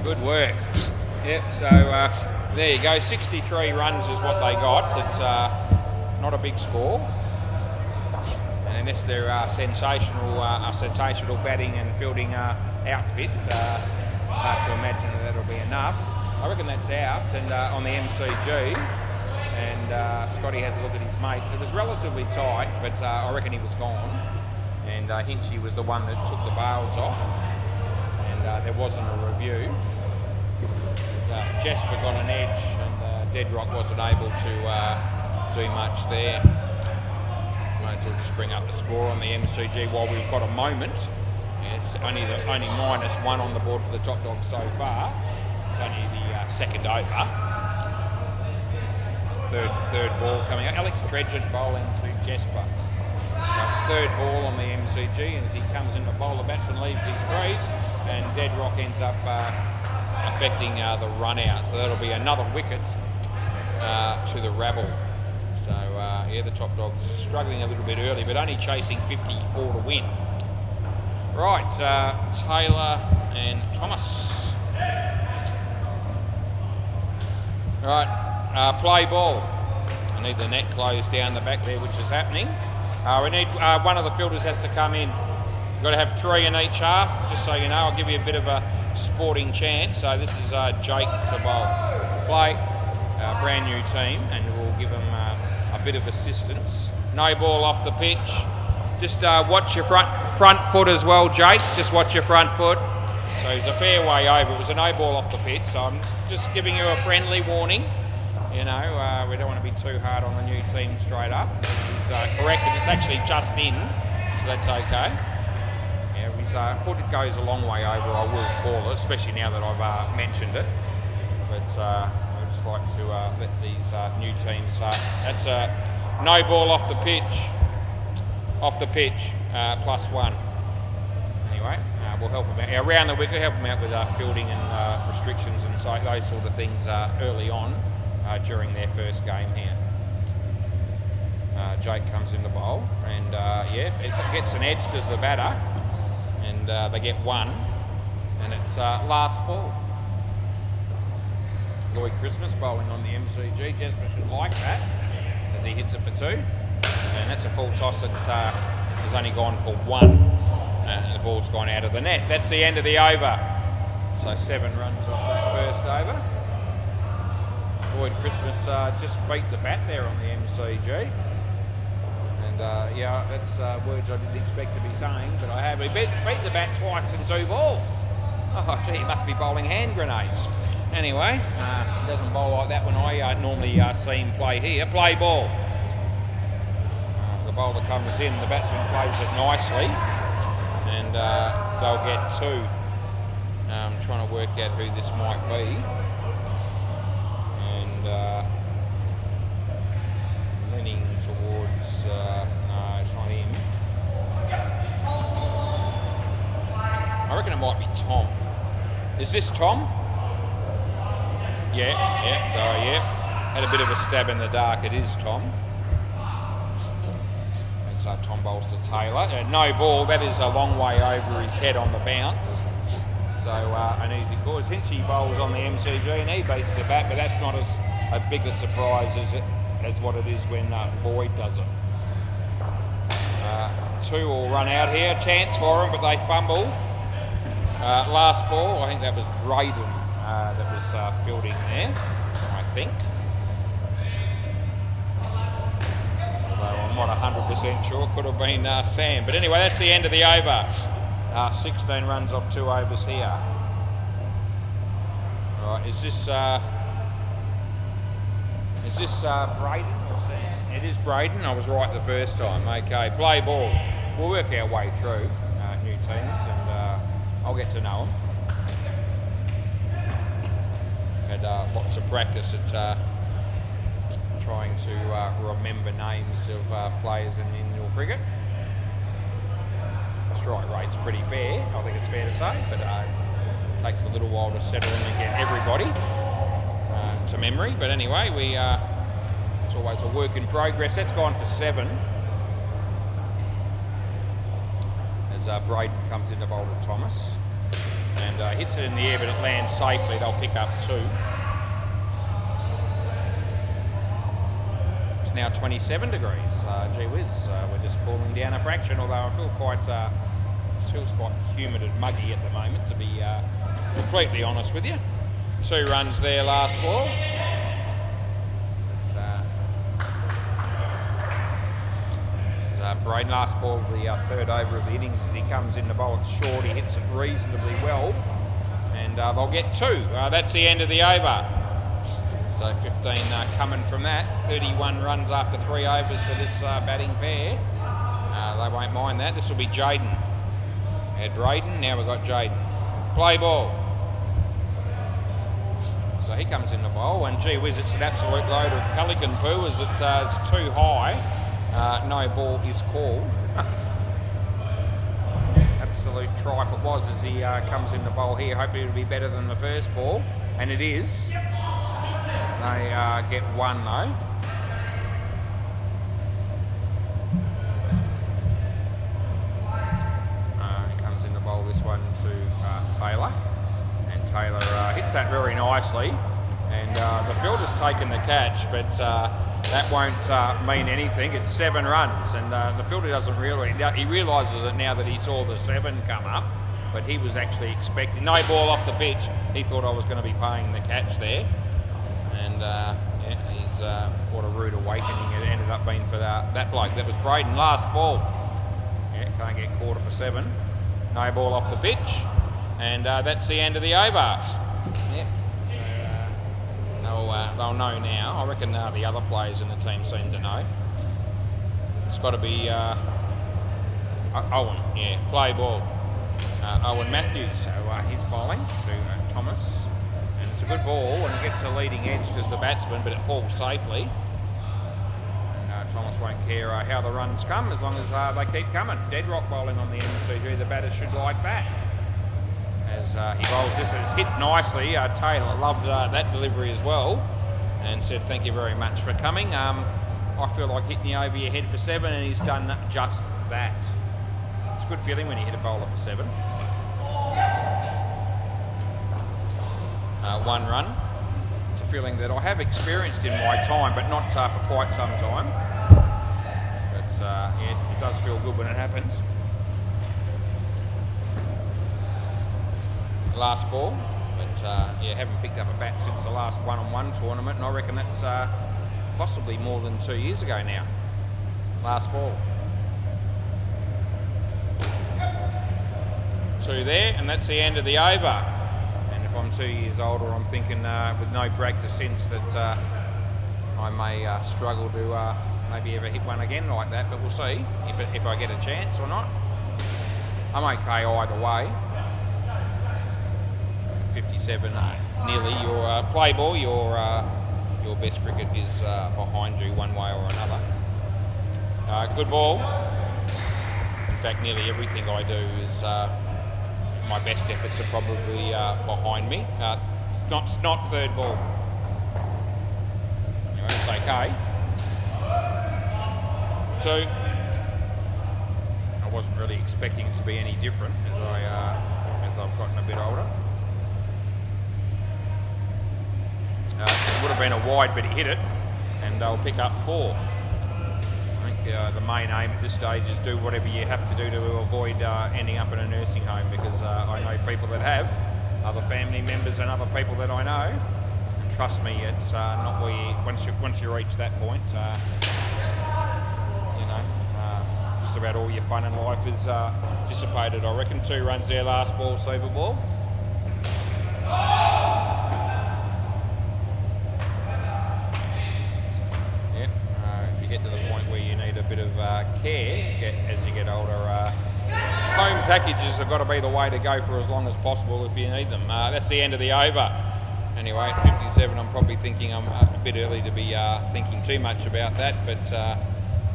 Good work. Yep, so there you go. 63 runs is what they got. It's not a big score. And unless they're sensational batting and fielding outfits, hard to imagine that'll be enough. I reckon that's out, and on the MCG, and Scotty has a look at his mates. It was relatively tight, but I reckon he was gone. And Hinchy was the one that took the bails off, and there wasn't a review. Jasper got an edge, and Deadrock wasn't able to do much there. Might as well just bring up the score on the MCG while we've got a moment. It's only -1 on the board for the top dog so far. It's only the second over. Third ball coming up. Alex Dredgen bowling to Jasper. So it's third ball on the MCG, and as he comes in to bowl, the batsman leaves his crease, and Deadrock ends up affecting the run out. So that'll be another wicket to the rabble. So yeah, the top dogs are struggling a little bit early, but only chasing 54 to win. Right, Taylor and Thomas. Right, play ball. I need the net closed down the back there, which is happening. We need one of the fielders has to come in. You've got to have 3 in each half, just so you know. I'll give you a bit of a sporting chance. So this is Jake to bowl. Play, brand new team, and we'll give them a bit of assistance. No ball off the pitch. Just watch your front foot as well, Jake. Just watch your front foot. So he's a fair way over. It was a no ball off the pitch. So I'm just giving you a friendly warning. You know, we don't want to be too hard on the new team straight up. He's corrected. It's actually just in, so that's okay. Yeah, his foot goes a long way over, I will call it, especially now that I've mentioned it. But I'd just like to let these new teams... that's a no ball off the pitch. Off the pitch, +1. Anyway, we'll help them out. Around the wicket, help them out with fielding and restrictions and so, those sort of things early on during their first game here. Jake comes in the bowl, and yeah, it gets an edge as the batter, and they get 1, and it's last ball. Lloyd Christmas bowling on the MCG. Jasper should like that as he hits it for 2, and that's a full toss that has only gone for 1, and the ball's gone out of the net. That's the end of the over. So 7 runs off that first over. Lloyd Christmas just beat the bat there on the MCG. And yeah, that's words I didn't expect to be saying, but I have. He beat the bat twice in 2 balls. Oh, gee, he must be bowling hand grenades. Anyway, he doesn't bowl like that when I normally see him play here. Play ball. The bowler comes in, the batsman plays it nicely, and they'll get 2. I'm trying to work out who this might be. And leaning towards, no, it's not him. I reckon it might be Tom. Is this Tom? Yeah, so yeah. Had a bit of a stab in the dark, it is Tom. So Tom bowls to Taylor. No ball, that is a long way over his head on the bounce. So an easy call. Hinchy bowls on the MCG and he beats the bat, but that's not as big a surprise as what it is when Boyd does it. Two will run out here. Chance for them, but they fumble. Last ball, I think that was Braden that was fielding there, I think. Although I'm not 100% sure, could have been Sam. But anyway, that's the end of the over. 16 runs off 2 overs here. Right, is this Braden or Sam? It is Braden. I was right the first time. Okay, play ball. We'll work our way through new teams, and I'll get to know them. Had lots of practice at trying to remember names of players in indoor cricket. The strike rate's pretty fair, I think it's fair to say, but it takes a little while to settle in and get everybody to memory. But anyway, it's always a work in progress. That's gone for 7. As Braden comes into bowl to Thomas and hits it in the air, but it lands safely. They'll pick up 2. It's now 27 degrees. Gee whiz, we're just cooling down a fraction, although I feel feels quite humid and muggy at the moment, to be completely honest with you. 2 runs there, last ball. Braden, last ball of the 3rd over of the innings, as he comes in the bowl. It's short, he hits it reasonably well, and they'll get 2. That's the end of the over. So 15 coming from that. 31 runs after 3 overs for this batting pair. They won't mind that. This will be Jaden. Had Braden, now we've got Jaden. Play ball. So he comes in the bowl, and gee whiz, it's an absolute load of pelican poo as it's too high. No ball is called. Absolute tripe it was as he comes in the bowl here. Hopefully it'll be better than the first ball, and it is. They get 1 though. He comes in the bowl this one to Taylor, and Taylor hits that very nicely, and the fielder's taken the catch, but that won't mean anything. It's 7 runs, and the fielder doesn't really. He realises it now that he saw the 7 come up, but he was actually expecting no ball off the pitch. He thought I was going to be paying the catch there, and yeah, he's what a rude awakening it ended up being for that bloke. That was Braden. Last ball. Yeah, can't get quarter for 7. No ball off the pitch, and that's the end of the over. Yep. They'll know now. I reckon the other players in the team seem to know. It's got to be Owen, yeah, play ball. Owen Matthews, so he's bowling to Thomas. And it's a good ball, and it gets the leading edge as the batsman, but it falls safely. Thomas won't care how the runs come, as long as they keep coming. Dead rock bowling on the MCG, the batter should like that. As he bowls this, it's hit nicely. Taylor loved that delivery as well, and said thank you very much for coming. I feel like hitting you over your head for 7, and he's done just that. It's a good feeling when you hit a bowler for 7. 1 run. It's a feeling that I have experienced in my time, but not for quite some time. But yeah, it does feel good when it happens. Last ball, but yeah, haven't picked up a bat since the last one-on-one tournament, and I reckon that's possibly more than 2 years ago now. Last ball. 2 there, and that's the end of the over. And if I'm 2 years older, I'm thinking with no practice since that I may struggle to maybe ever hit one again like that, but we'll see if I get a chance or not. I'm okay either way. 57 nearly. Your play ball, your best cricket is behind you one way or another. Good ball. In fact, nearly everything I do is my best efforts are probably behind me. It's not 3rd ball. Anyway, it's okay. 2. I wasn't really expecting it to be any different as I've gotten a bit older. It would have been a wide, but he hit it, and they'll pick up 4. I think the main aim at this stage is do whatever you have to do to avoid ending up in a nursing home, because I know people that have, other family members and other people that I know. And trust me, it's not where you, once you reach that point, you know, just about all your fun in life is dissipated. I reckon 2 runs there, last ball, Super Ball. Get to the point where you need a bit of care as you get older. Home packages have got to be the way to go for as long as possible if you need them. That's the end of the over. Anyway, at 57, I'm probably thinking I'm a bit early to be thinking too much about that, but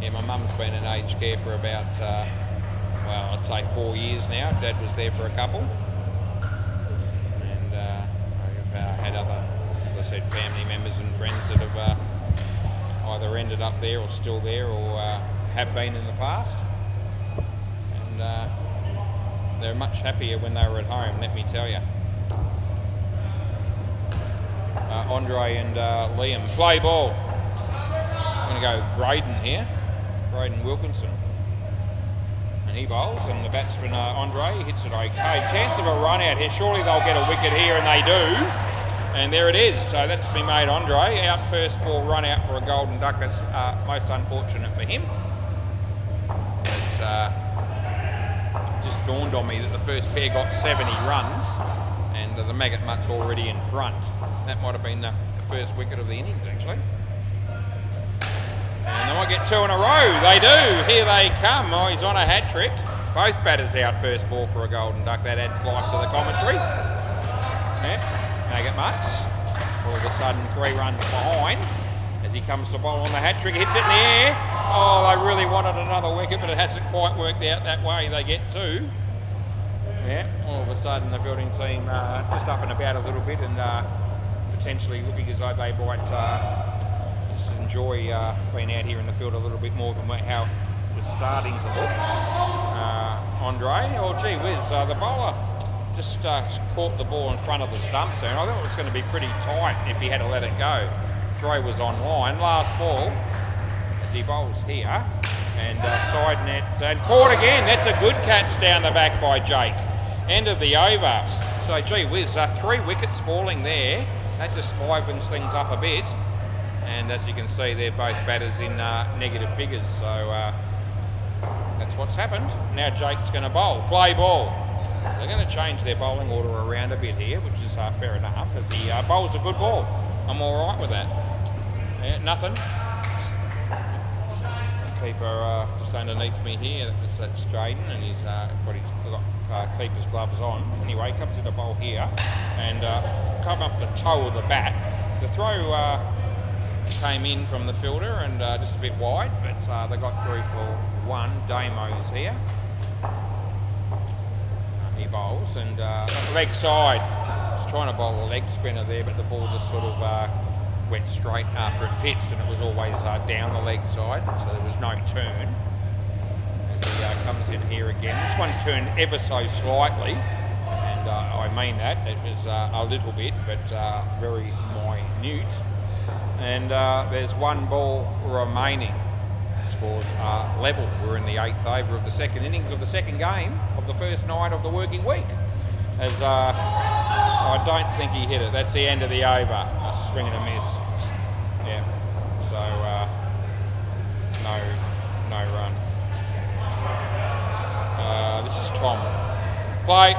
yeah, my mum's been in aged care for about, well, I'd say 4 years now. Dad was there for a couple. And I've had other, as I said, family members and friends that have either ended up there or still there, or have been in the past, and they're much happier when they were at home, let me tell you. Andre and Liam play ball. I'm going to go Braden here, Braden Wilkinson, and he bowls, and the batsman Andre hits it okay. Chance of a run out here, surely they'll get a wicket here, and they do. And there it is. So that's been made Andre. Out first ball, run out for a golden duck. That's most unfortunate for him. It's just dawned on me that the first pair got 70 runs and the maggot mutt's already in front. That might have been the first wicket of the innings, actually. And they might get 2 in a row. They do. Here they come. Oh, he's on a hat trick. Both batters out first ball for a golden duck. That adds life to the commentary. Yeah. Maggot Mutts, all of a sudden 3 runs behind as he comes to bowl on the hat trick, hits it in the air. Oh, they really wanted another wicket, but it hasn't quite worked out that way. They get 2. Yeah, all of a sudden the fielding team just up and about a little bit, and potentially looking as though they might just enjoy being out here in the field a little bit more than how it was starting to look. Andre, oh gee whiz, the bowler just caught the ball in front of the stumps there, and I thought it was going to be pretty tight if he had to let it go. Throw was on line. Last ball as he bowls here, and side net and caught again. That's a good catch down the back by Jake. End of the over. So gee whiz, 3 wickets falling there. That just livens things up a bit, and as you can see, they're both batters in negative figures. So that's what's happened. Now Jake's going to bowl. Play ball. So they're going to change their bowling order around a bit here, which is fair enough, as he bowls a good ball. I'm all right with that. Yeah, nothing. Keeper just underneath me here, that's Jaden, and he's got his keeper's gloves on. Anyway, he comes in to bowl here, and come up the toe of the bat. The throw came in from the fielder and just a bit wide, but they got through for 1. Damo's here. He bowls, and leg side. He's trying to bowl a leg spinner there, but the ball just sort of went straight after it pitched, and it was always down the leg side, so there was no turn. As he comes in here again. This one turned ever so slightly, and I mean that. It was a little bit, but very minute. And there's 1 ball remaining. Scores are level. We're in the 8th over of the second innings of the second game of the first night of the working week. As I don't think he hit it. That's the end of the over. A swing and a miss. Yeah. So no run. This is Tom. Play.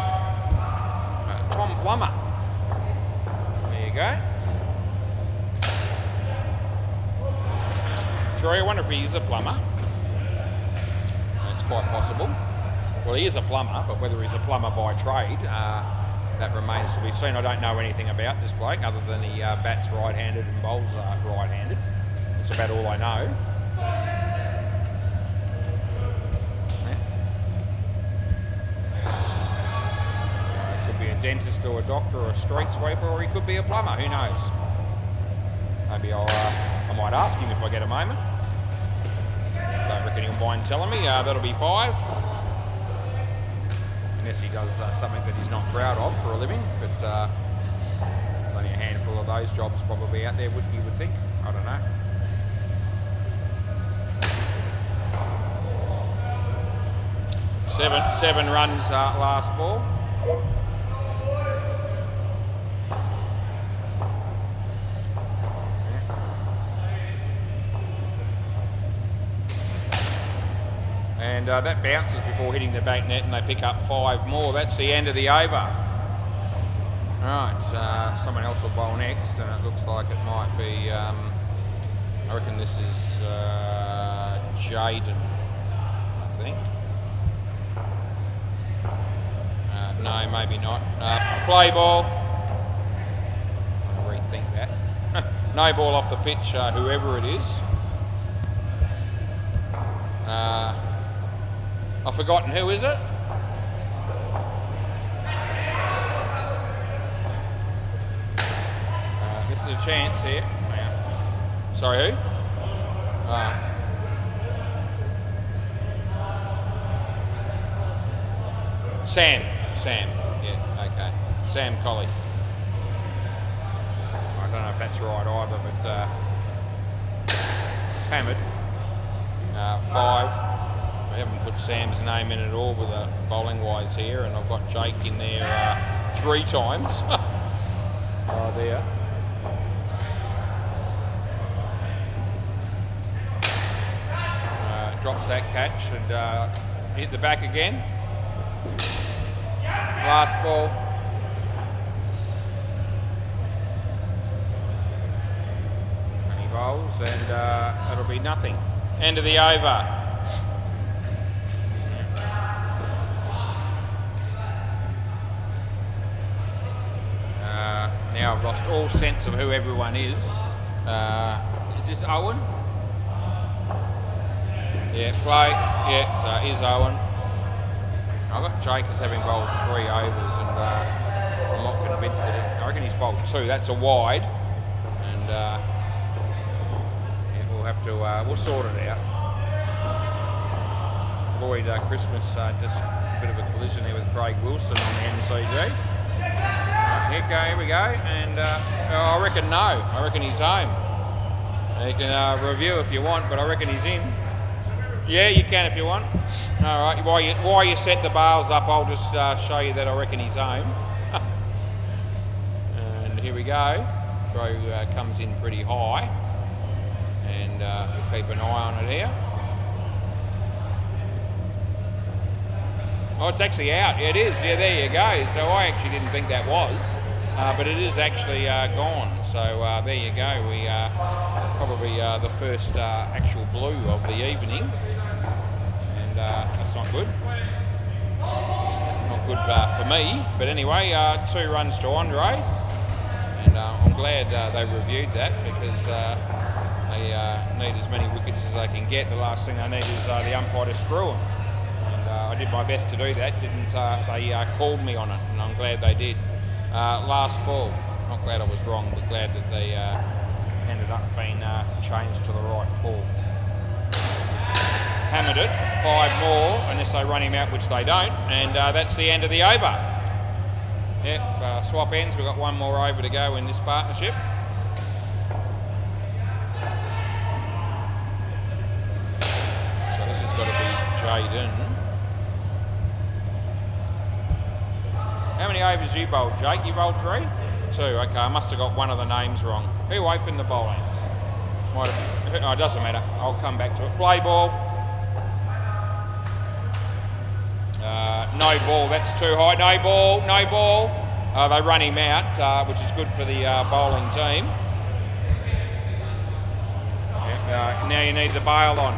Tom Plummer. There you go. 3. I wonder if he is a plumber. That's quite possible. Well, he is a plumber, but whether he's a plumber by trade, that remains to be seen. I don't know anything about this bloke other than he bats right-handed and bowls right-handed. That's about all I know. It could be a dentist or a doctor or a street sweeper, or he could be a plumber. Who knows? Maybe I might ask him if I get a moment. Don't reckon he'll mind telling me. That'll be 5. Unless he does something that he's not proud of for a living, but there's only a handful of those jobs probably out there, you would think. I don't know. Seven runs last ball. And that bounces before hitting the back net, and they pick up 5 more. That's the end of the over. Right, someone else will bowl next, and it looks like it might be, I reckon this is Jaden, I think. No, maybe not. Play ball. I'll rethink that. No ball off the pitch, whoever it is. I've forgotten, who is it? This is a chance here. Sorry, who? Sam, yeah, okay. Sam Colley. I don't know if that's right either, but it's hammered. 5. I haven't put Sam's name in at all with the bowling wise here, and I've got Jake in there 3 times. Oh, there. Drops that catch and hit the back again. Last ball. And he bowls, and it'll be nothing. End of the over. Now I've lost all sense of who everyone is. Is this Owen? Yeah, play. Yeah, so here's Owen. I've got Jake as having bowled 3 overs, and I'm not convinced that it. I reckon he's bowled 2. That's a wide, and yeah, we'll have to. We'll sort it out. Avoid Christmas. Just a bit of a collision there with Craig Wilson on the MCG. Here we go, and I reckon no. I reckon he's home. You can review if you want, but I reckon he's in. Yeah, you can if you want. All right, while you set the bales up, I'll just show you that I reckon he's home. And here we go. Throw comes in pretty high, and we'll keep an eye on it here. Oh, it's actually out. Yeah, it is. Yeah, there you go. So I actually didn't think that was, but it is actually gone. So there you go. We probably the first actual blue of the evening, and that's not good. Not good for me. But anyway, 2 runs to Andre, and I'm glad they reviewed that, because they need as many wickets as they can get. The last thing they need is the umpire to screw them. I did my best to do that. They called me on it, and I'm glad they did. Last ball. Not glad I was wrong, but glad that they ended up being changed to the right ball. Hammered it. 5 more, unless they run him out, which they don't. And that's the end of the over. Yep, swap ends. We've got 1 more over to go in this partnership. So this has got to be Jaden. How many overs you bowled, Jake? You bowled 3? 2, okay. I must have got one of the names wrong. Who opened the bowling? Oh, it doesn't matter. I'll come back to it. Play ball. No ball. That's too high. No ball. No ball. They run him out, which is good for the bowling team. Now you need the bail on.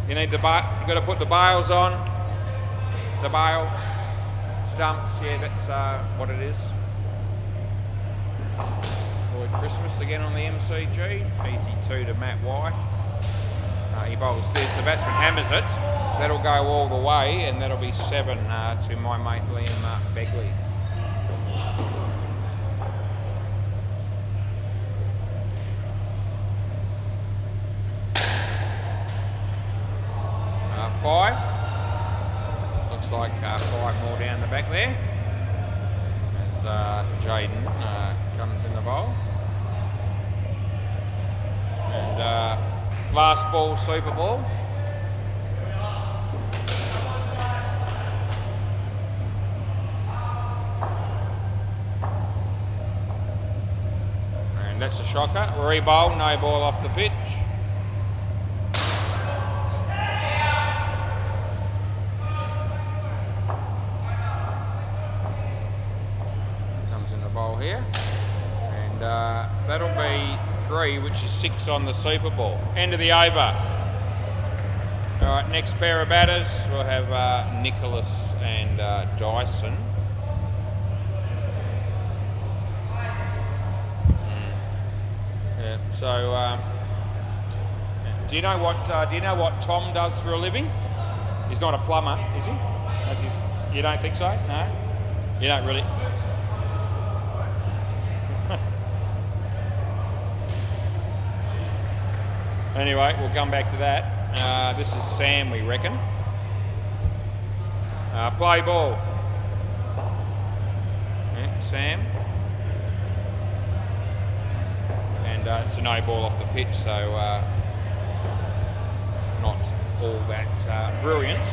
You need the bail. You've got to put the bails on. The bail. Stumps, yeah, that's what it is. Lloyd Christmas again on the MCG. Easy 2 to Matt White. He bowls this. The batsman hammers it. That'll go all the way, and that'll be 7 to my mate Liam Begley. Five. Looks like 5 more down the back there, as Jaden comes in the bowl. And last ball, super ball. That's a shocker. Rebowl, no ball off the pitch. Comes in the bowl here. And that'll be 3, which is 6 on the Super Ball. End of the over. All right, next pair of batters, we'll have Nicholas and Dyson. Yeah, so, do you know what Tom does for a living? He's not a plumber, is he? You don't think so? No? You don't really? Anyway, we'll come back to that. This is Sam, we reckon. Play ball. Yeah, Sam. And it's a no ball off the pitch, so not all that brilliant.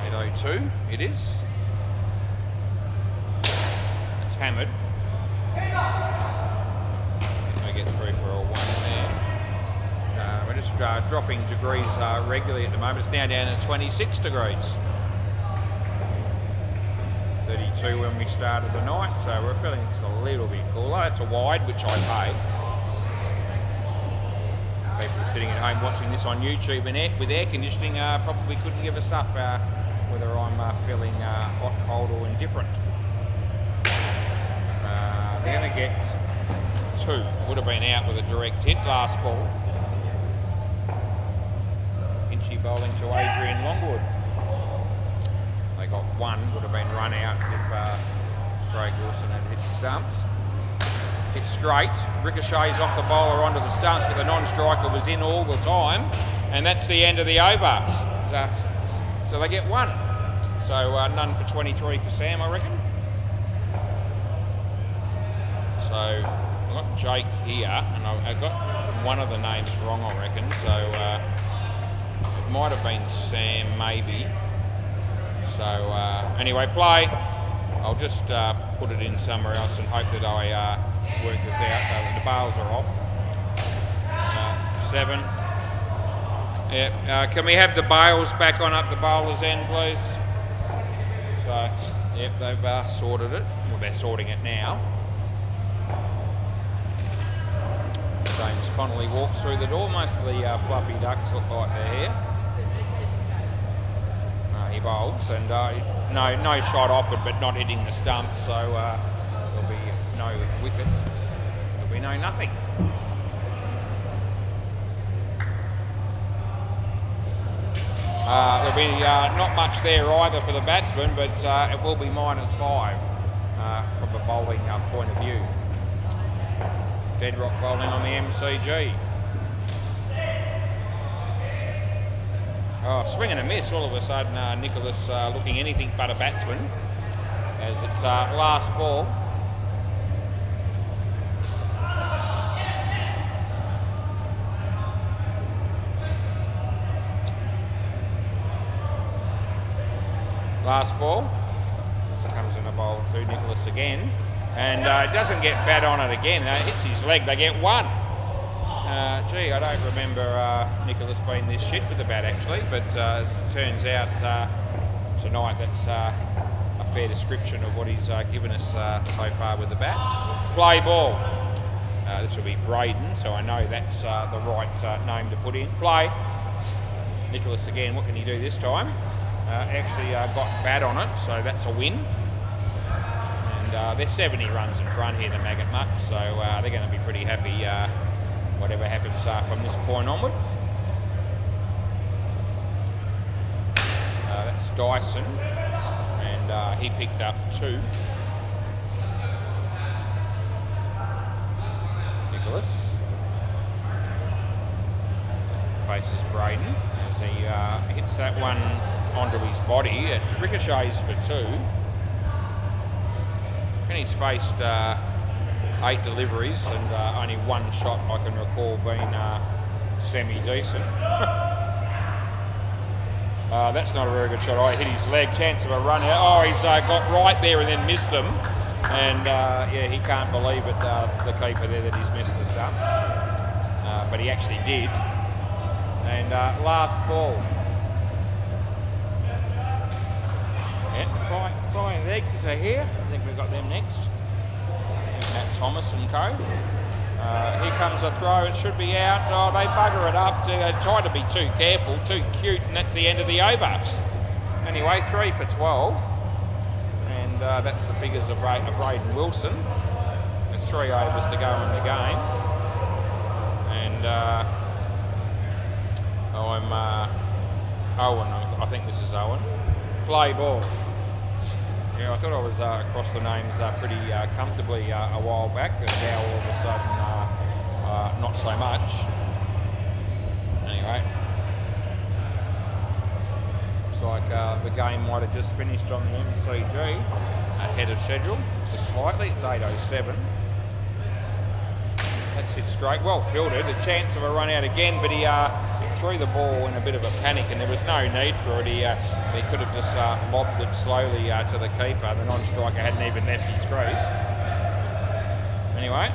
8:02, it is. It's hammered. Get through for a 1 there. We're just dropping degrees regularly at the moment. It's now down to 26 degrees. 32 when we started the night, so we're feeling it's a little bit cooler. It's a wide, which I pay. People sitting at home watching this on YouTube and with air conditioning probably couldn't give a stuff whether I'm feeling hot, cold or indifferent. They're going to get 2. Would have been out with a direct hit. Last ball. Hinchy bowling to Adrian Longwood. They got 1. Would have been run out if Craig Wilson had hit the stumps. Hit straight. Ricochets off the bowler onto the stumps, but the non-striker was in all the time. And that's the end of the over. So they get 1. So none for 23 for Sam, I reckon. So I've got Jake here, and I got one of the names wrong, I reckon, so it might have been Sam, maybe. So anyway, play. I'll just put it in somewhere else and hope that I work this out. The bails are off. 7. Yeah. Can we have the bails back on up the bowler's end, please? So, yep, they've sorted it. Well, they're sorting it now. James Connolly walks through the door. Most of the fluffy ducks look like they're here. He bowls, and no shot offered, but not hitting the stump, so there'll be no wickets. There'll be no nothing. There'll be not much there either for the batsman, but it will be -5 from a bowling point of view. Deadrock bowling on the MCG. Oh, swing and a miss. All of a sudden, Nicholas looking anything but a batsman as it's last ball. Last ball. So comes in a bowl to Nicholas again. And doesn't get bat on it again. It hits his leg. They get 1. Gee, I don't remember Nicholas being this shit with the bat actually, but turns out tonight that's a fair description of what he's given us so far with the bat. Play ball. This will be Braden, so I know that's the right name to put in. Play. Nicholas again. What can he do this time? Actually got bat on it, so that's a win. And they're 70 runs in front here, the Maggot Mucks, so they're going to be pretty happy whatever happens from this point onward. That's Dyson, and he picked up 2. Nicholas faces Braden as he hits that one onto his body. It ricochets for 2. And he's faced 8 deliveries and only 1 shot I can recall being semi-decent. That's not a very good shot. I hit his leg, chance of a run out. Oh, he's got right there and then missed him. And yeah, he can't believe it, the keeper there, that he's missed the stumps. But he actually did. And last ball. Yeah, flying legs are here. I think we've got them next. Matt Thomas and co. Here comes a throw. It should be out. Oh, they bugger it up. They try to be too careful, too cute, and that's the end of the over. Anyway, 3 for 12. And that's the figures of Braden Wilson. There's 3 overs to go in the game. And Owen, I think this is Owen. Play ball. Yeah, I thought I was across the names pretty comfortably a while back, and now all of a sudden not so much. Anyway, looks like the game might have just finished on the MCG ahead of schedule, just slightly. It's 8:07. That's hit straight, well fielded. A chance of a run out again, but he threw the ball in a bit of a panic, and there was no need for it. He could have just lobbed it slowly to the keeper. The non-striker hadn't even left his crease. Anyway,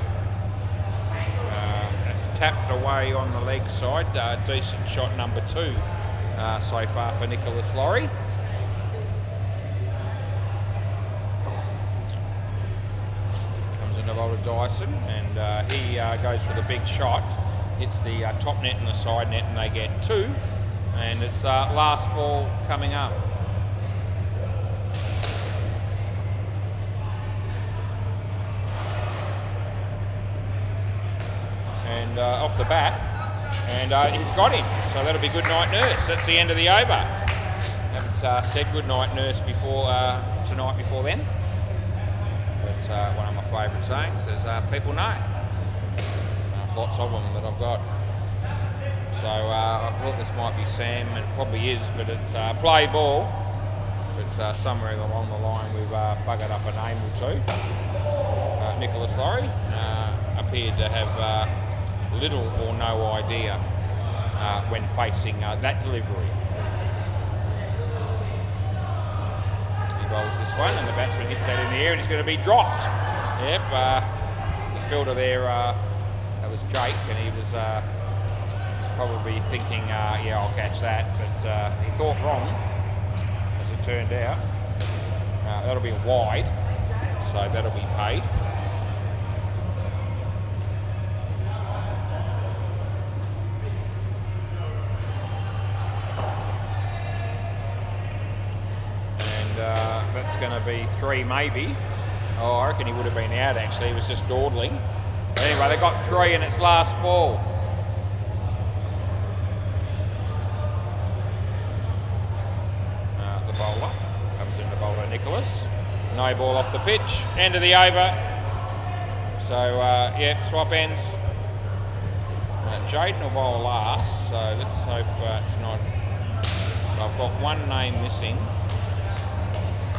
that's tapped away on the leg side. Decent shot number 2 so far for Nicholas Laurie. Of Dyson, and he goes for the big shot, hits the top net and the side net, and they get 2, and it's last ball coming up. And off the bat, and he's got him, so that'll be good night nurse. That's the end of the over. Haven't said good night nurse before tonight before then. One of my favourite sayings is people know. Lots of them that I've got. So I thought this might be Sam, and it probably is, but it's play ball. But somewhere along the line we've buggered up a name or two. Nicholas Laurie appeared to have little or no idea when facing that delivery. Bowls this one, and the batsman hits that in the air, and it's going to be dropped. Yep, the fielder there, that was Jake, and he was probably thinking, yeah, I'll catch that, but he thought wrong, as it turned out. That'll be wide, so that'll be paid. That's going to be 3 maybe. Oh, I reckon he would have been out actually. He was just dawdling. But anyway, they got 3 and it's last ball. The bowler comes in, the bowler Nicholas. No ball off the pitch. End of the over. So, yeah, swap ends. Jaden will bowl last, so let's hope it's not. So I've got 1 name missing.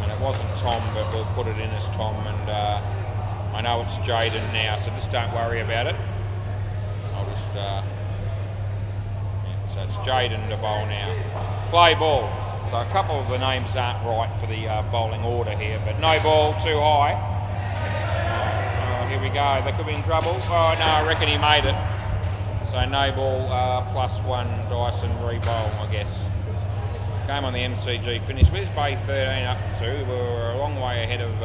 It wasn't Tom, but we'll put it in as Tom, and I know it's Jaden now, so just don't worry about it. I'll just, yeah, so it's Jaden to bowl now. Play ball. So a couple of the names aren't right for the bowling order here, but no ball, too high. Here we go, they could be in trouble. Oh no, I reckon he made it. So no ball, +1 Dyson re-bowl, I guess. Game on the MCG finished. Where's Bay 13 up to? We're a long way ahead of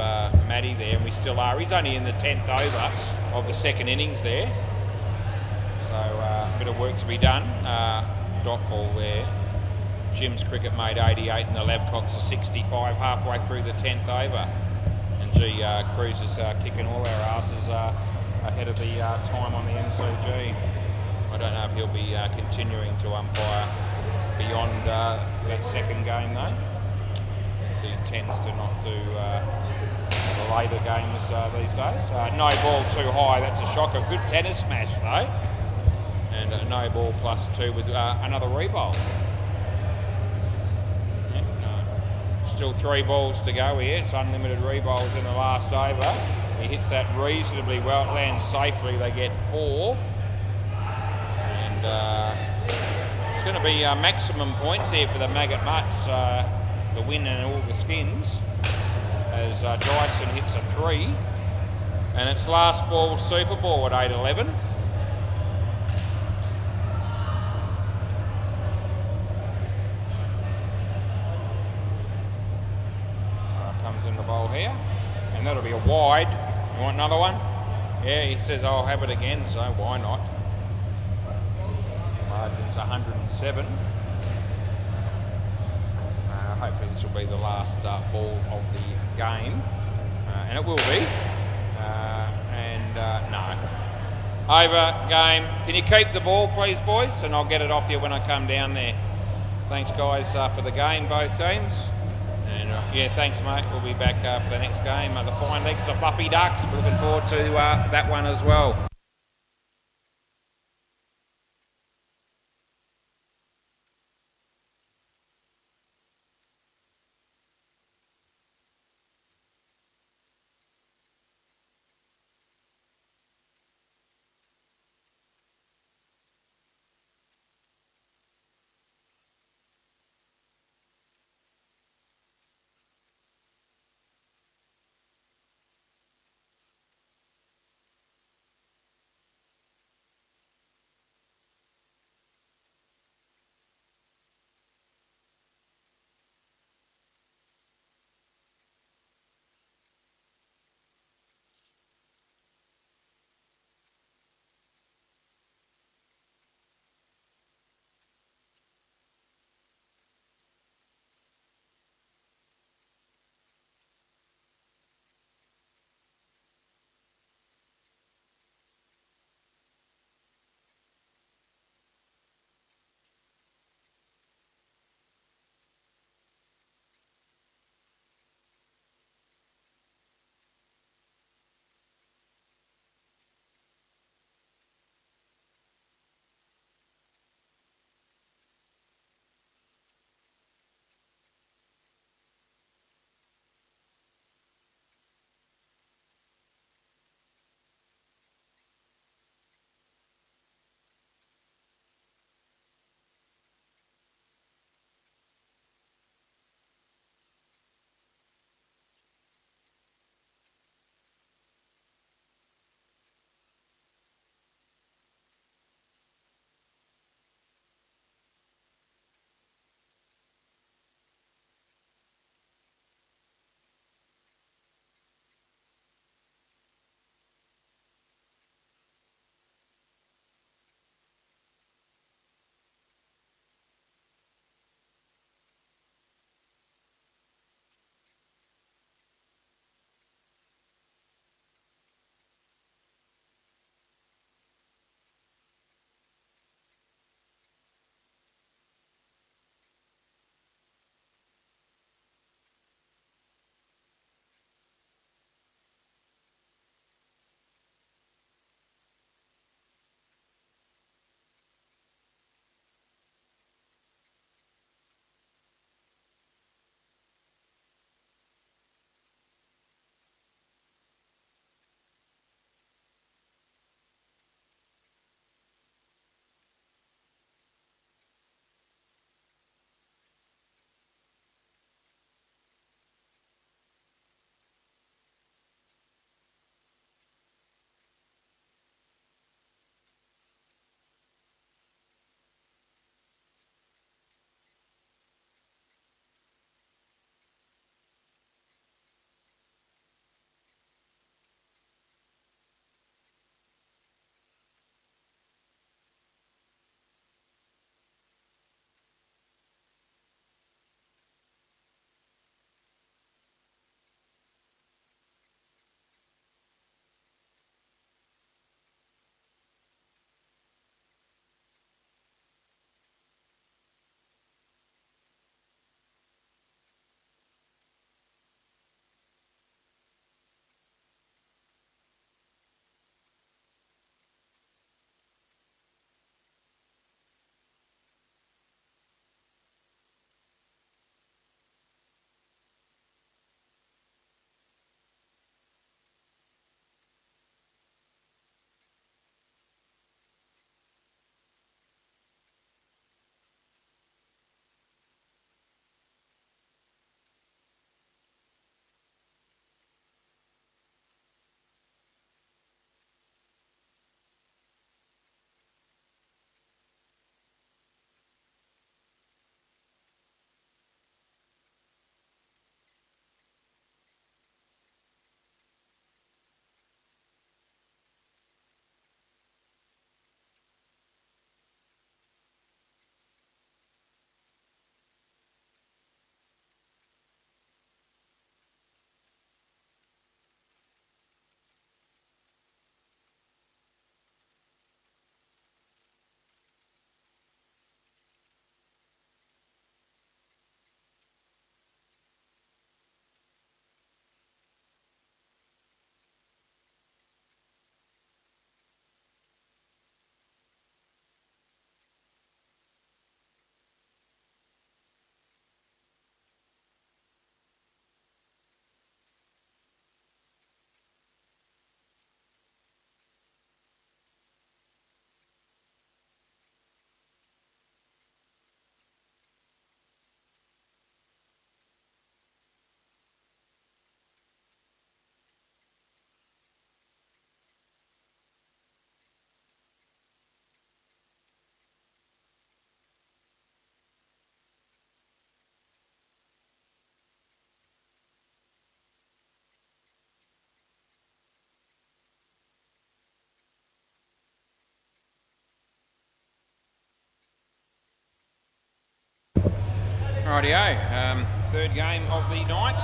Matty there, and we still are. He's only in the 10th over of the second innings there. So a bit of work to be done. Dot ball there. Jim's cricket made 88 and the Lavcocks are 65 halfway through the 10th over. And gee, Cruz is kicking all our asses ahead of the time on the MCG. I don't know if he'll be continuing to umpire beyond that second game though. So he tends to not do the later games these days. No ball too high, that's a shocker. Good tennis smash though. And no ball +2 with another re-bowl. Yep, no. Still 3 balls to go here. It's unlimited re-bowls in the last over. He hits that reasonably well, it lands safely, they get 4. And it's going to be maximum points here for the Maggot Mutts, the win and all the skins. as Dyson hits a 3. And it's last ball super ball at 8:11. Comes in the bowl here, and that'll be a wide. You want another one? Yeah, he says I'll have it again, so why not? Margin's 107. Hopefully this will be the last ball of the game, and it will be. No. Over, game. Can you keep the ball, please, boys? And I'll get it off you when I come down there. Thanks, guys, for the game, both teams. And yeah, thanks, mate. We'll be back for the next game. The Fine Legs of Fluffy Ducks. We're looking forward to that one as well. Rightio, third game of the night,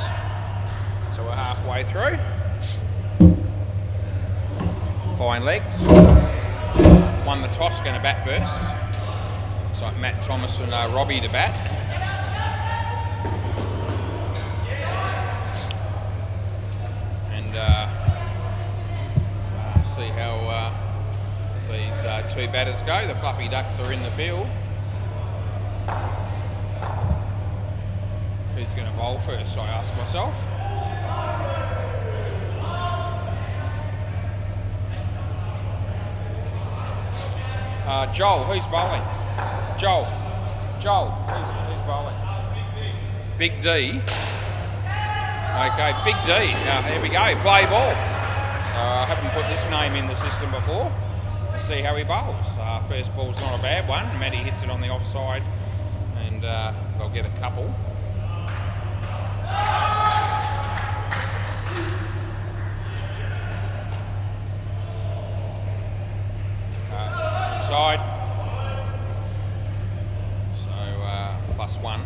so we're halfway through. Fine legs. Won the toss, going to bat first. Looks like Matt Thomas and Robbie to bat. And see how these two batters go. The Fluffy Ducks are in the field. Who's going to bowl first, I ask myself. Joel, who's bowling? Joel, who's bowling? Big D. Okay, Big D. There we go, play ball. So I haven't put this name in the system before. Let's see how he bowls. First ball's not a bad one. Matty hits it on the offside, and they'll get a couple. Inside. So +1.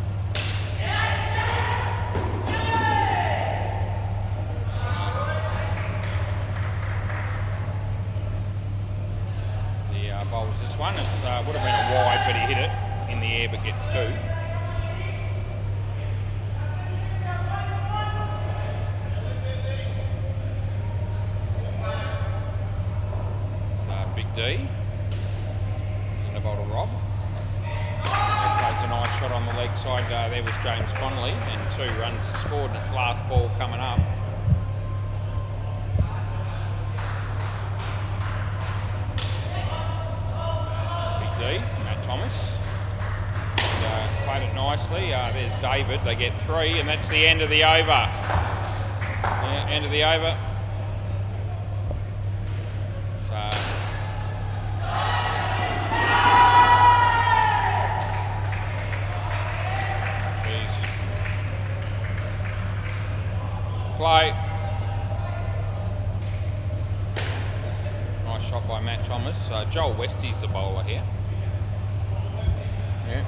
The bowls this one. It would have been a wide, but he hit it in the air, but gets 2. Big D. He's in the bowl to Rob. He plays a nice shot on the leg side. There was James Connolly, and 2 runs scored, and it's last ball coming up. Big D, Matt Thomas. And, played it nicely. There's David. They get 3, and that's the end of the over. Yeah, end of the over. Play. Nice shot by Matt Thomas. Joel Westie's the bowler here. Yeah,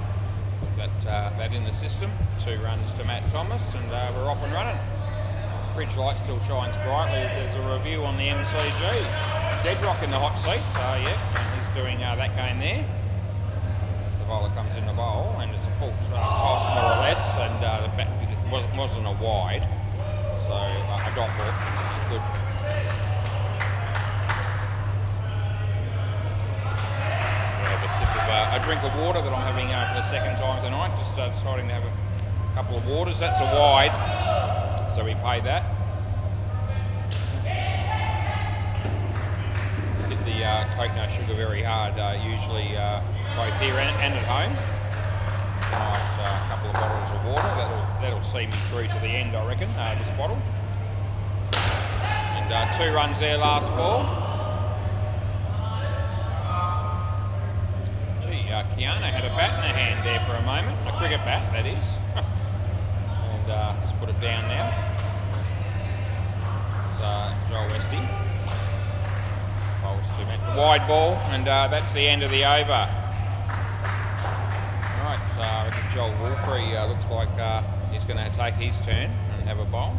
put that in the system. 2 runs to Matt Thomas, and we're off and running. Fridge light still shines brightly as there's a review on the MCG. Deadrock in the hot seat, so yeah, he's doing that game there. As the bowler comes in the bowl, and it's a full toss more or less, and the bat wasn't a wide. So a dot ball, good. So I have a sip of a drink of water that I'm having for the second time tonight. Just deciding to have a couple of waters. That's a wide, so we pay that. Hit the coconut sugar very hard, usually both here and at home. Tonight, a couple of bottles of water. That'll see me through to the end, I reckon, this bottle. And 2 runs there, last ball. Gee, Kiana had a bat in her hand there for a moment. A cricket bat, that is. And just put it down now. It's Joel Westie. Bowls 2 minutes. Wide ball, and that's the end of the over. Joel Wolfrey looks like he's going to take his turn and have a bowl.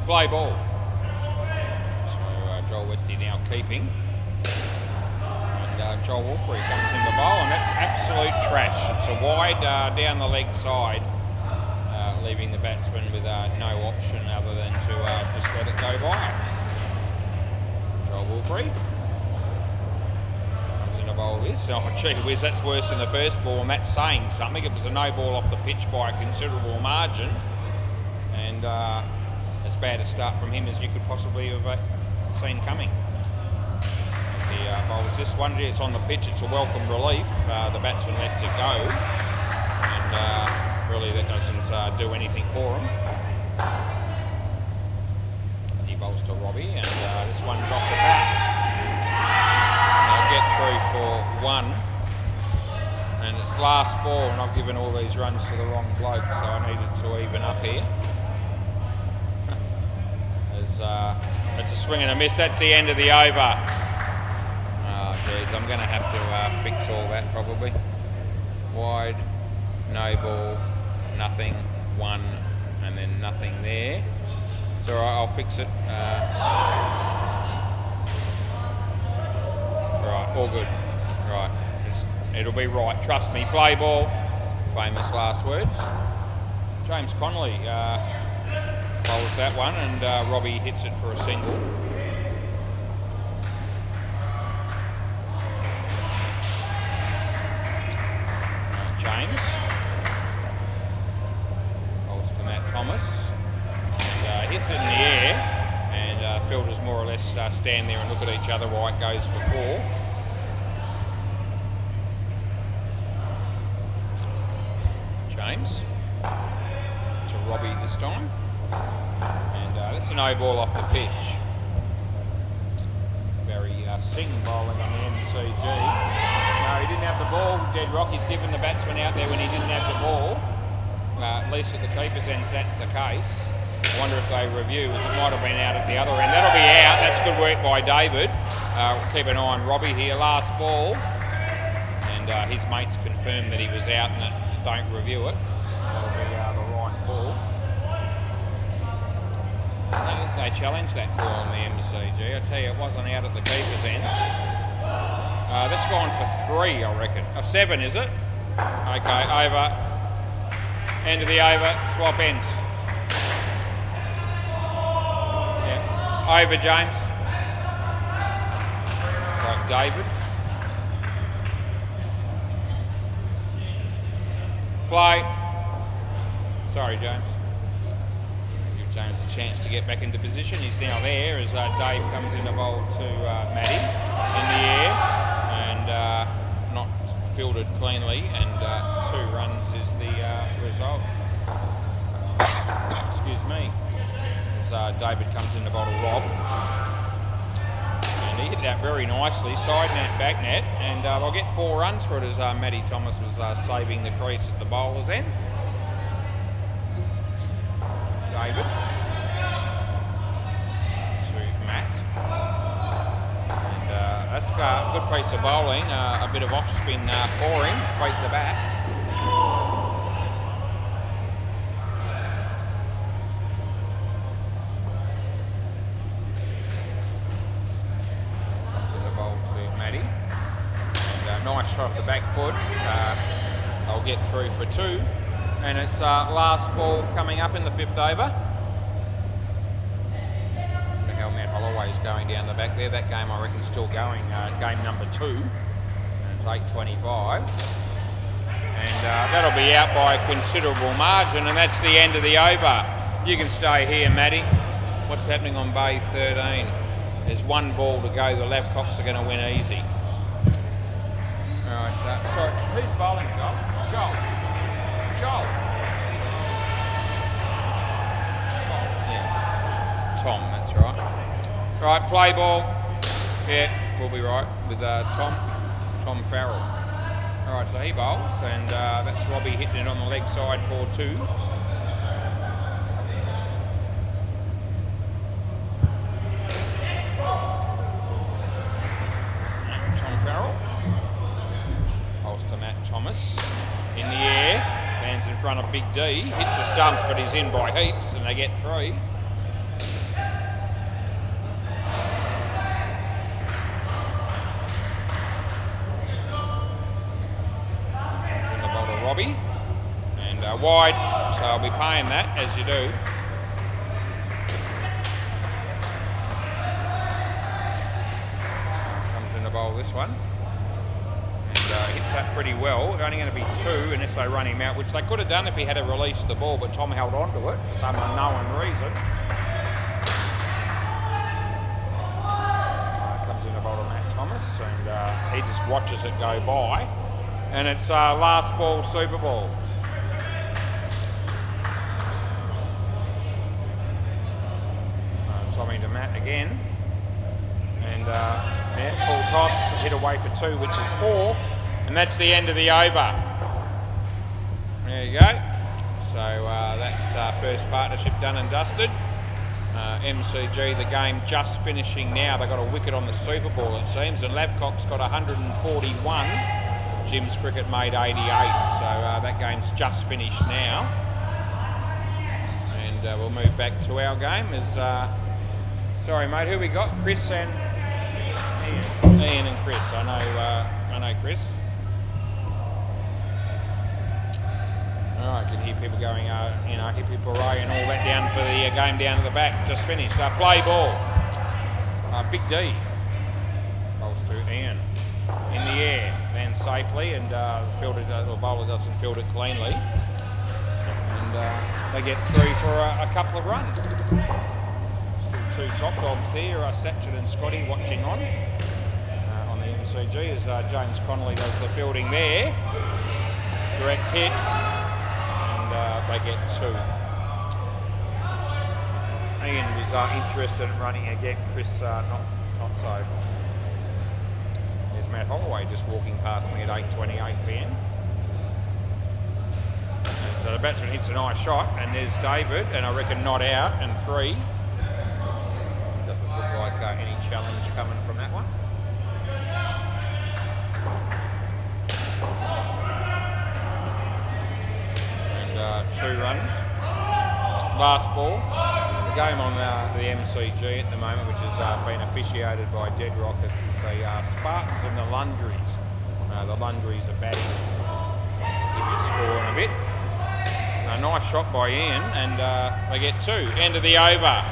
Play ball. So Joel Westie now keeping. And Joel Wolfrey comes in the bowl, and that's absolute trash. It's a wide down the leg side. Leaving the batsman with no option other than to just let it go by. Joel Wolfrey comes in a bowl this. Oh, gee whiz, that's worse than the first ball, and that's saying something. It was a no ball off the pitch by a considerable margin, and as bad a start from him as you could possibly have seen coming. The bowls this one, it's on the pitch, it's a welcome relief. The batsman lets it go, and really that doesn't do anything for him. As he bowls to Robbie, and this one dropped the bat. They'll get through for 1. And it's last ball, and I've given all these runs to the wrong bloke, so I needed to even up here. As It's a swing and a miss. That's the end of the over. Oh, geez, I'm going to have to fix all that probably. Wide, no ball, nothing, one, and then nothing there. It's all right, I'll fix it. Right, all good. Right, it'll be right. Trust me. Play ball. Famous last words. James Connolly bowls that one, and Robbie hits it for a single. James bowls to Matt Thomas, and hits it in the air, and fielders more or less stand there and look at each other while it goes for four. James to Robbie this time, and that's a no ball off the pitch. Barry Singh bowling on the MCG. No, he didn't have the ball. Dead Rocky's given the batsman out there when he didn't have the ball. At least at the keeper's end, that's the case. I wonder if they review, as it might have been out at the other end. That'll be out. That's good work by David. We'll keep an eye on Robbie here. Last ball, and his mates confirmed that he was out and don't review it. That'll be the right ball. I think they challenged that ball on the MCG. I tell you, it wasn't out at the keeper's end. That's gone for 3, I reckon. 7, is it? Okay, over. End of the over. Swap ends. Yeah. Over, James. It's like David. Play. Sorry, James. Give James a chance to get back into position. He's now there as Dave comes in the bowl to Matty in the air, and not fielded cleanly, and 2 runs is the result. Excuse me. As David comes in the bowl to Rob. And he hit that very nicely, side net, back net, and they'll get 4 runs for it as Matty Thomas was saving the crease at the bowler's end. David to Matt, and that's a good piece of bowling, a bit of off spin for him, break the bat. Nice shot off the back foot. They'll get through for 2, and it's last ball coming up in the 5th over. Look how Matt Holloway's going down the back there. That game I reckon still going. Game number 2, and it's 8:25, and that'll be out by a considerable margin, and that's the end of the over. You can stay here, Matty. What's happening on Bay 13? There's 1 ball to go. The Lavcocks are going to win easy. Alright, sorry, who's bowling, Joel? Joel. Yeah. Tom, that's right. Right, play ball. Yeah, we'll be right with Tom Farrell. Alright, so he bowls, and that's Robbie hitting it on the leg side for 2. To Matt Thomas in the air, lands in front of Big D, hits the stumps, but he's in by heaps, and they get 3. Comes in the bowl to Robbie, and wide, so I'll be paying that, as you do. Comes in the bowl this one. Hits that pretty well. Only going to be 2 unless they run him out, which they could have done if he had released the ball, but Tom held on to it for some unknown reason. Comes in the bowl to Matt Thomas, and he just watches it go by, and it's last ball Super Ball. Tommy to Matt again, and yeah, full toss, hit away for 2, which is 4. And that's the end of the over. There you go. So that first partnership done and dusted. MCG, the game just finishing now. They got a wicket on the Super Bowl, it seems, and Lavcock's got 141. Jim's Cricket made 88, so that game's just finished now. And we'll move back to our game. Sorry, mate, who we got? Chris and Ian and Chris. I know Chris. All right, I can hear people going, hip hip hooray and all that down for the game down to the back. Just finished. Play ball. Big D. Bowls to Ian. In the air, then safely, and the bowler doesn't field it cleanly. And they get through for a couple of runs. Still two top dogs here, Satchin and Scotty watching on the MCG as James Connolly does the fielding there. Direct hit. They get two. Ian was interested in running again. Chris not so. There's Matt Holloway just walking past me at 8:28 p.m. And so the batsman hits a nice shot, and there's David, and I reckon not out, and 3. Doesn't look like any challenge coming from that one. And 2 runs. Last ball. The game on the MCG at the moment, which has been officiated by Dead Rocket, is the Spartans and the Lundries. The Lundries are batting. I'll give you a score in a bit. A nice shot by Ian, and they get 2. End of the over.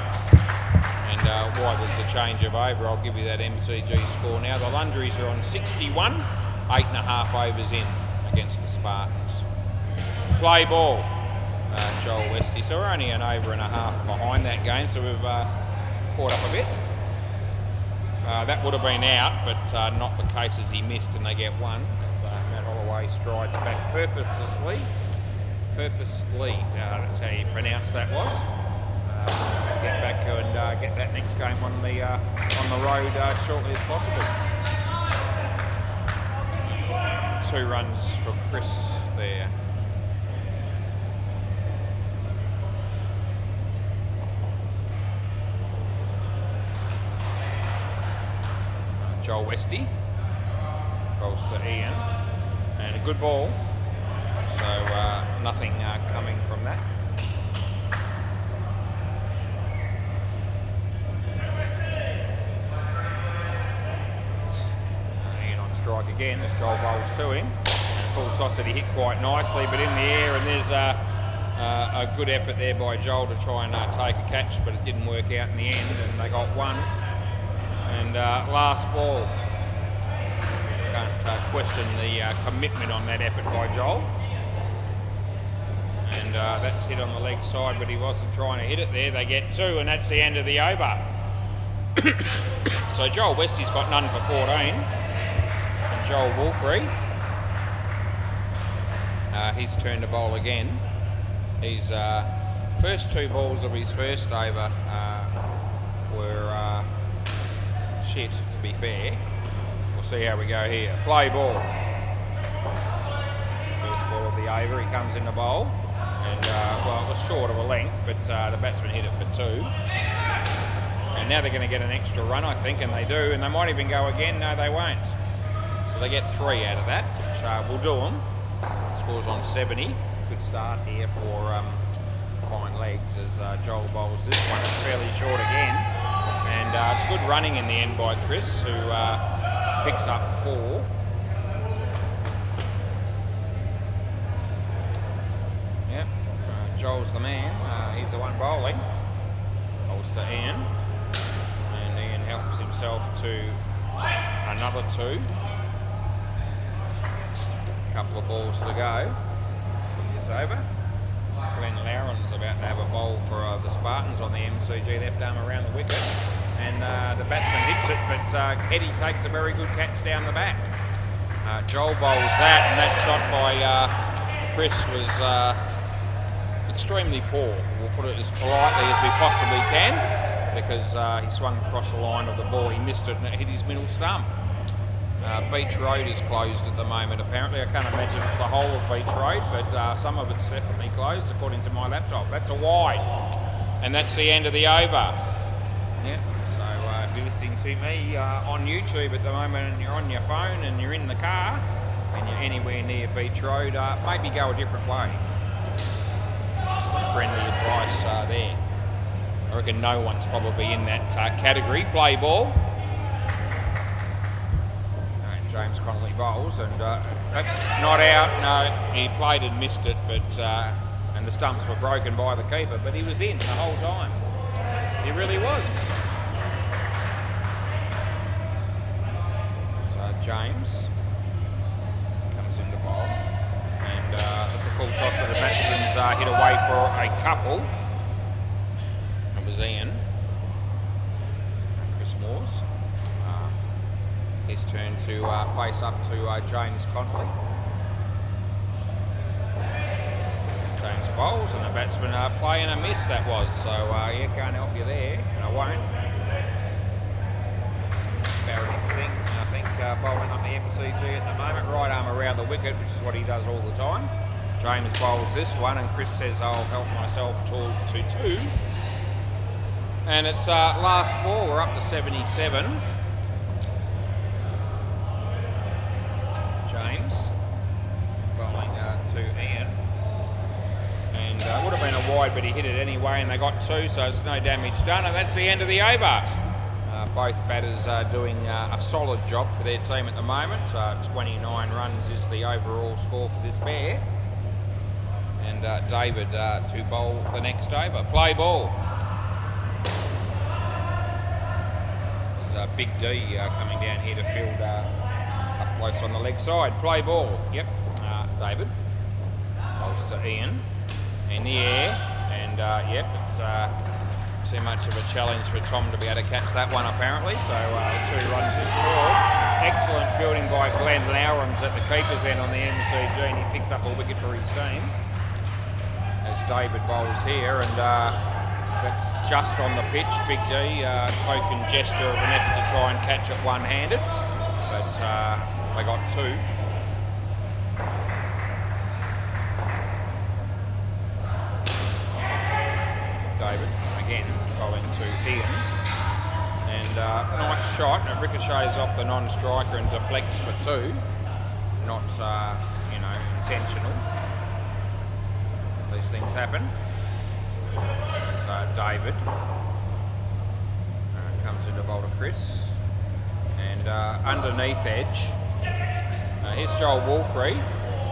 And why there's a change of over, I'll give you that MCG score now. The Lundries are on 61, 8.5 overs in against the Spartans. Play ball. Joel Westy. So we're only an over and a half behind that game, so we've caught up a bit. That would have been out, but not the case as he missed, and they get 1. So Matt Holloway strides back purposely. That's how you pronounce that was. Get back and get that next game on the road shortly as possible. 2 runs for Chris there. Joel Westy bowls to Ian, and a good ball, so nothing coming from that. Ian on strike again as Joel bowls to him. Full toss that he hit quite nicely, but in the air, and there's a good effort there by Joel to try and take a catch, but it didn't work out in the end, and they got 1. And last ball. Can't question the commitment on that effort by Joel. And that's hit on the leg side, but he wasn't trying to hit it there. They get 2, and that's the end of the over. So Joel Westy's got none for 14. And Joel Wolfrey, he's turned to bowl again. His first 2 balls of his first over were shit, to be fair. We'll see how we go here. Play ball. First ball of the over, he comes in the bowl. And, well, it was short of a length, but the batsman hit it for 2. And now they're going to get an extra run, I think, and they do. And they might even go again. No, they won't. So they get 3 out of that, which will do them. Scores on 70. Good start here for fine legs as Joel bowls this one. It's fairly short again. And it's good running in the end by Chris, who picks up 4. Yep, Joel's the man. He's the one bowling. Bowls to Ian. And Ian helps himself to another 2. Couple of balls to go. It's over. Glenn Lowen's about to have a bowl for the Spartans on the MCG, left arm around the wicket, and the batsman hits it, but Eddie takes a very good catch down the back. Joel bowls that, and that shot by Chris was extremely poor. We'll put it as politely as we possibly can, because he swung across the line of the ball, he missed it, and it hit his middle stump. Beach Road is closed at the moment, apparently. I can't imagine it's the whole of Beach Road, but some of it's definitely closed, according to my laptop. That's a wide. and that's the end of the over. Yeah. So if you're listening to me on YouTube at the moment and you're on your phone and you're in the car and you're anywhere near Beach Road, maybe go a different way. Some friendly advice there. I reckon no one's probably in that category. Play ball. James Connolly bowls, and not out. No, he played and missed it, but and the stumps were broken by the keeper, but he was in the whole time. He really was. So James comes into bowl, and that's a full toss to the batsman's hit away for a couple. It was Ian. Chris Moores. His turn to face up to James Connolly. James bowls, and the batsman playing a miss that was. So yeah, can't help you there, and I won't. Barry Singh, I think, bowling up the MCG at the moment. Right arm around the wicket, which is what he does all the time. James bowls this one, and Chris says, I'll help myself to 2. And it's last ball, we're up to 77. James bowling to Ian, and would have been a wide, but he hit it anyway, and they got 2, so it's no damage done, and that's the end of the over. Both batters are doing a solid job for their team at the moment. 29 runs is the overall score for this pair, and David to bowl the next over. Play ball. There's Big D coming down here to field up close on the leg side. Play ball. Yep. David bowls to Ian in the air, and yep, it's too much of a challenge for Tom to be able to catch that one apparently. So 2 runs is scored. Excellent fielding by Glenn Lowrams at the keeper's end on the MCG, and he picks up a wicket for his team as David bowls here, and that's just on the pitch. Big D, token gesture of an effort to try and catch it one-handed, but they got 2. David again bowling to Ian, and nice shot. It ricochets off the non-striker and deflects for 2. Not intentional. These things happen. As David comes into bowl to Chris, and underneath edge. Here's Joel Wolfrey,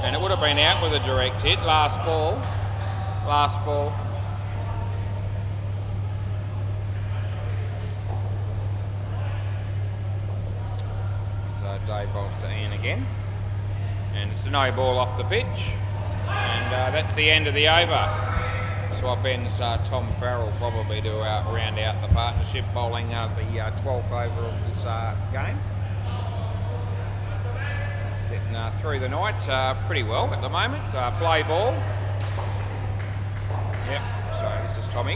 and it would have been out with a direct hit. Last ball. So Dave bowls to Ian again, and it's a no ball off the pitch, and that's the end of the over. Swap ends Tom Farrell probably to round out the partnership, bowling the 12th over of this game. Getting through the night pretty well at the moment. Play ball. Yep, so this is Tommy.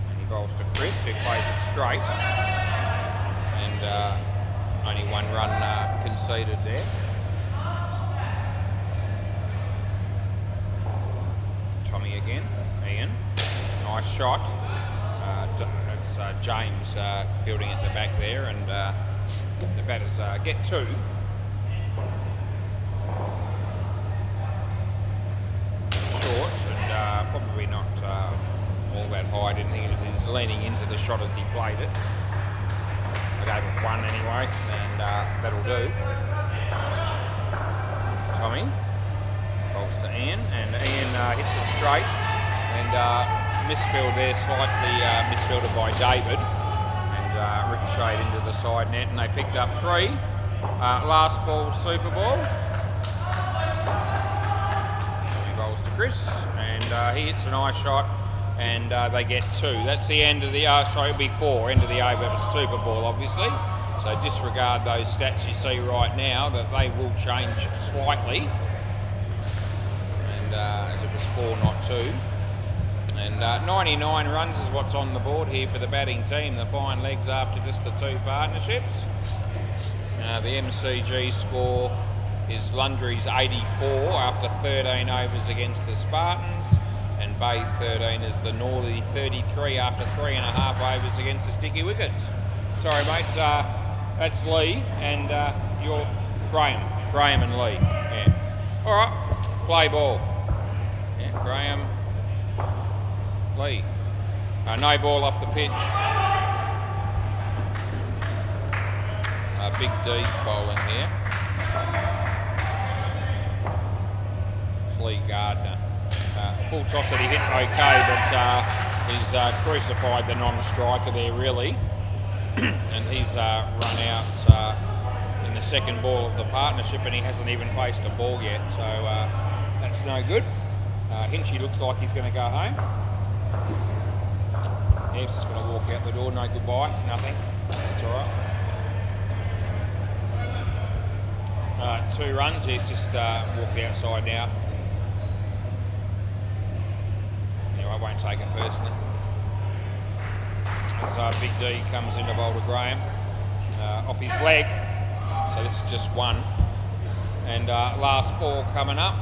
And he bowls to Chris, who plays it straight. And only 1 run conceded there. Tommy again, Ian, nice shot. It's James fielding at the back there, and the batters get 2. Short, and probably not all that high. I didn't think he was leaning into the shot as he played it. I gave it 1 anyway, and that'll do. Tommy bowls to Ian, and Ian hits it straight, and misfield there, slightly misfielded by David, and ricocheted into the side net, and they picked up 3. Last ball, super ball. He bowls to Chris, and he hits a nice shot, and they get 2. That's the end of the, it'll be 4, end of the over. It was super ball, obviously. So disregard those stats you see right now, that they will change slightly. As it was 4, not 2. And 99 runs is what's on the board here for the batting team. The fine legs after just the 2 partnerships. The MCG score is Lundry's 84 after 13 overs against the Spartans. And Bay 13 is the Northey 33 after 3.5 overs against the sticky wickets. Sorry, mate. That's Lee and you're Graham. Graham and Lee. Yeah. All right. Play ball. Yeah, Graham. Lee. No ball off the pitch. Big D's bowling here. It's Lee Gardner. Full toss that he hit okay, but he's crucified the non-striker there really. And he's run out in the second ball of the partnership, and he hasn't even faced a ball yet, so that's no good. Hinchy looks like he's going to go home. Evans is going to walk out the door, no goodbye, nothing. That's all right. 2 runs, he's just walked outside now. Anyway, I won't take it personally. As Big D comes into bowl to Graham, off his leg, so this is just 1. And last ball coming up.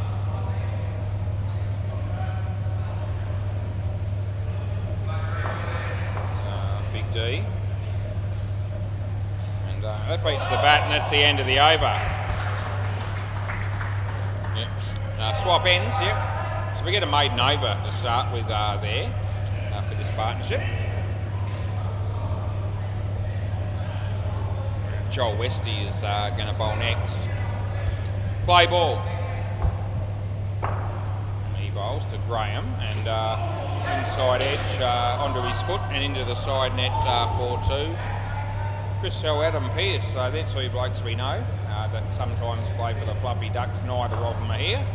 Big D. And that beats the bat, and that's the end of the over. Yep. Swap ends, yep. So we get a maiden over to start with there for this partnership. Joel Westy is going to bowl next. Play ball. He bowls to Graham and inside edge onto his foot and into the side net 4-2. Chris Adam Pearce, they're 2 blokes we know that sometimes play for the Fluffy Ducks. Neither of them are here.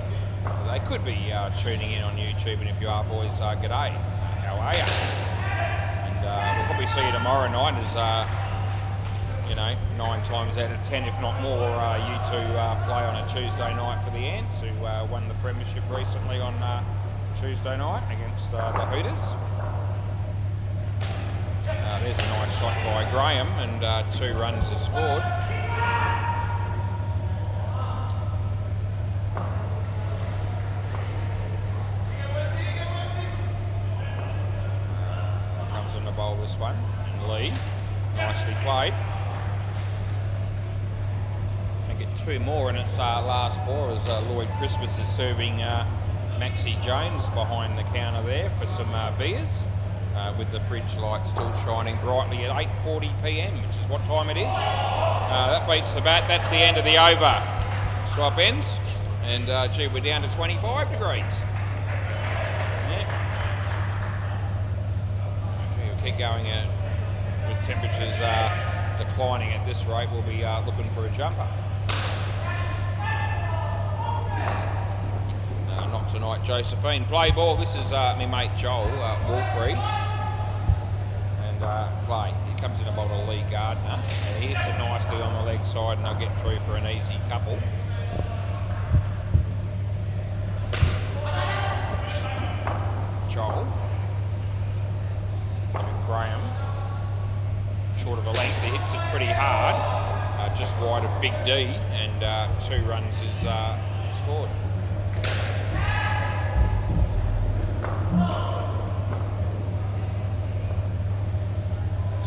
They could be tuning in on YouTube, and if you are, boys, g'day. How are you? And we'll probably see you tomorrow night as 9 times out of 10, if not more, you 2 play on a Tuesday night for the Ants, who won the premiership recently on Tuesday night against the Hooters. There's a nice shot by Graham, and 2 runs are scored. Comes in to bowl this one, and Lee, nicely played. 2 more, and it's last ball as Lloyd Christmas is serving Maxie Jones behind the counter there for some beers, with the fridge light still shining brightly at 8:40 p.m, which is what time it is. That beats the bat. That's the end of the over. Swap ends, and gee, we're down to 25 degrees. Yeah. Gee, we'll keep going with temperatures declining at this rate. We'll be looking for a jumper. Not tonight, Josephine. Play ball. This is my mate Joel Wolfrey. And play. He comes in a bowl to Lee Gardner. And he hits it nicely on the leg side, and they'll get through for an easy couple. Joel. Graham. Short of a length. He hits it pretty hard. Just wide of Big D. And 2 runs is scored.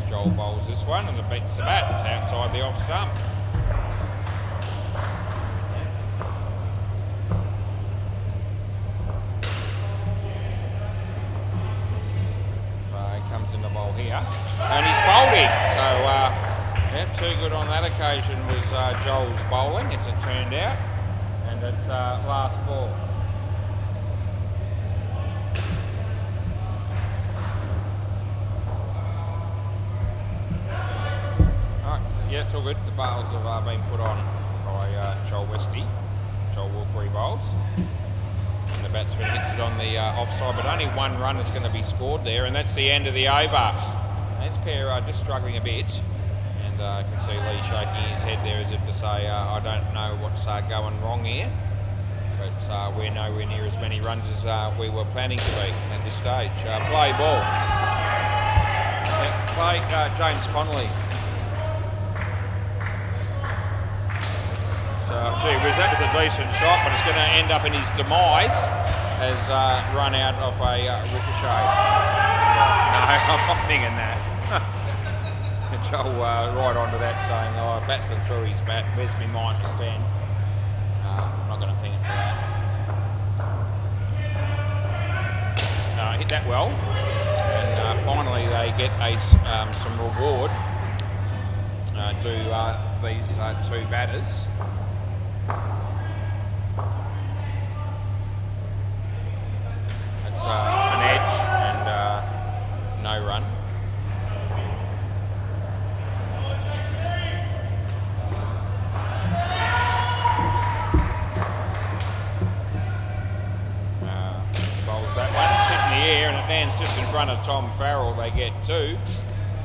Joel bowls this one, and it beats the bat outside the off stump. So he comes in the bowl here, and he's bowling. So yeah, 2 good on that occasion was Joel's bowling, as it turned out, and it's last ball. Yeah, it's all good. The bails have been put on by Joel Westy. Joel Wolfrey bowls. And the batsman hits it on the offside, but only 1 run is going to be scored there, and that's the end of the over. This pair are just struggling a bit, and I can see Lee shaking his head there as if to say, I don't know what's going wrong here. But we're nowhere near as many runs as we were planning to be at this stage. Play ball. Yeah, play James Connolly. So, gee whiz, that was a decent shot, but it's going to end up in his demise. has run out of a ricochet. No, I'm not thinking that. Joel right onto that saying, oh, batsman threw his bat, where's my mind to stand? I'm not going to ping it for that. Hit that well, and finally they get some reward to these two batters. That's an edge and no run. And it lands just in front of Tom Farrell. They get two,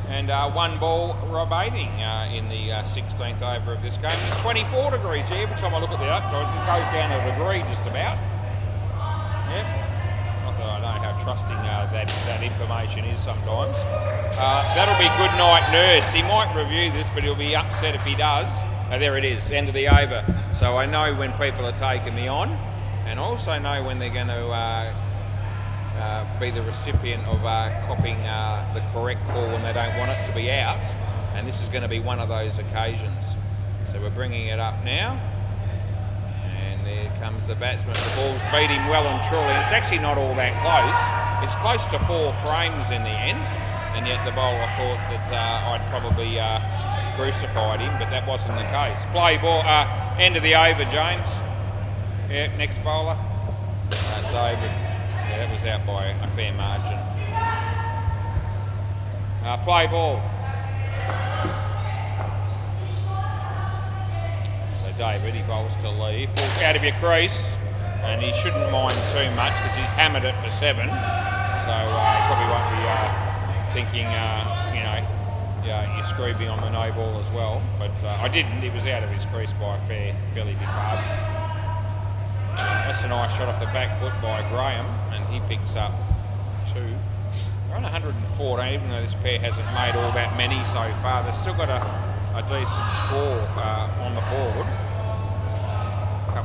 and 1 ball remaining in the 16th over of this game. It's 24 degrees here. Every time I look at the outside, it goes down a degree just about. Yep. Not that I know how trusting that information is sometimes. That'll be good night, Nurse. He might review this, but he'll be upset if he does. There it is, end of the over. So I know when people are taking me on, and I also know when they're going to be the recipient of copying the correct call when they don't want it to be out, and this is going to be one of those occasions. So we're bringing it up now, and there comes the batsman. The ball's beat him well and truly. It's actually not all that close. It's close to 4 frames in the end, and yet the bowler thought that I'd probably crucified him, but that wasn't the case. Play ball, end of the over, James. Yeah, next bowler, David. Yeah, that was out by a fair margin. Play ball. So David, he bowls to Lee. Falls out of your crease, and he shouldn't mind too much because he's hammered it for 7. So he probably won't be thinking, you screwed me on the no ball as well. But I didn't. He was out of his crease by a fairly big margin. That's a nice shot off the back foot by Graham, and he picks up 2. They're on 114, even though this pair hasn't made all that many so far. They've still got a decent score on the board.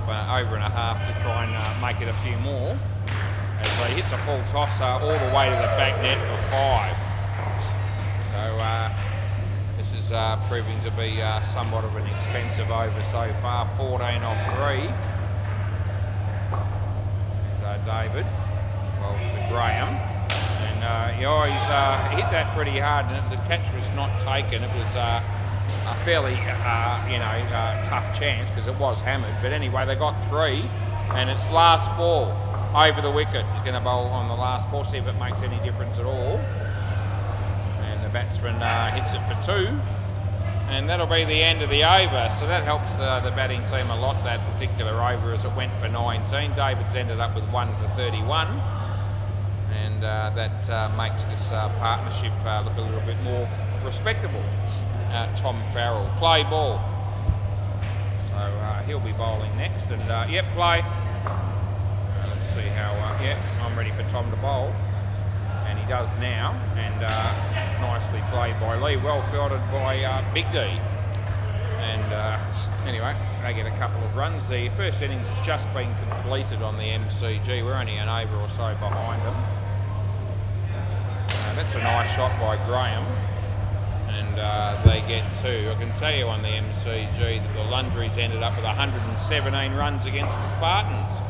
Over and a half to try and make it a few more. As he hits a full toss all the way to the back net for 5. So this is proving to be somewhat of an expensive over so far. 14 off 3. David bowls to Graham, and he's hit that pretty hard, and the catch was not taken. It was a fairly tough chance because it was hammered, but anyway they got 3, and it's last ball over the wicket. He's going to bowl on the last ball, see if it makes any difference at all, and the batsman hits it for 2. And that'll be the end of the over. So that helps the batting team a lot, that particular over, as it went for 19. David's ended up with 1 for 31. And that makes this partnership look a little bit more respectable. Tom Farrell. Play ball. So he'll be bowling next. And play. Let's see how, I'm ready for Tom to bowl. And he does now, and nicely played by Lee, well fielded by Big D. And anyway, they get a couple of runs. The first innings has just been completed on the MCG. We're only an over or so behind them. That's a nice shot by Graham, and they get 2. I can tell you on the MCG that the Lundries ended up with 117 runs against the Spartans.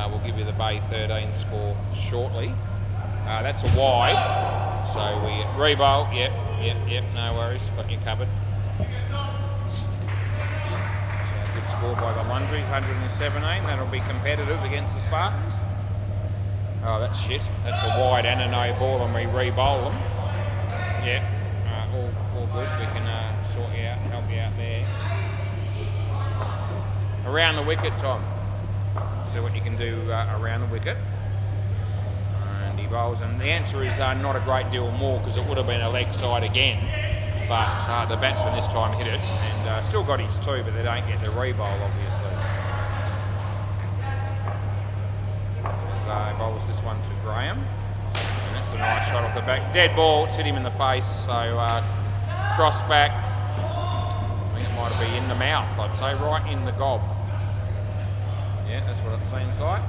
We'll give you the Bay 13 score shortly. That's a wide, so we re-bowl. Yep, no worries, got you covered. So a good score by the Lundries, 117. That'll be competitive against the Spartans. Oh, that's shit. That's a wide and a no ball, and we re-bowl them. Yep, all good. We can sort you out, help you out there. Around the wicket, Tom. See what you can do around the wicket. Bowls, and the answer is not a great deal more, because it would have been a leg side again, but the batsman this time hit it and still got his 2, but they don't get the re-bowl obviously. So bowls this one to Graham, and that's a nice shot off the back. Dead ball, it's hit him in the face, so cross back. I think it might have been in the mouth, I'd say, right in the gob. Yeah, that's what it seems like.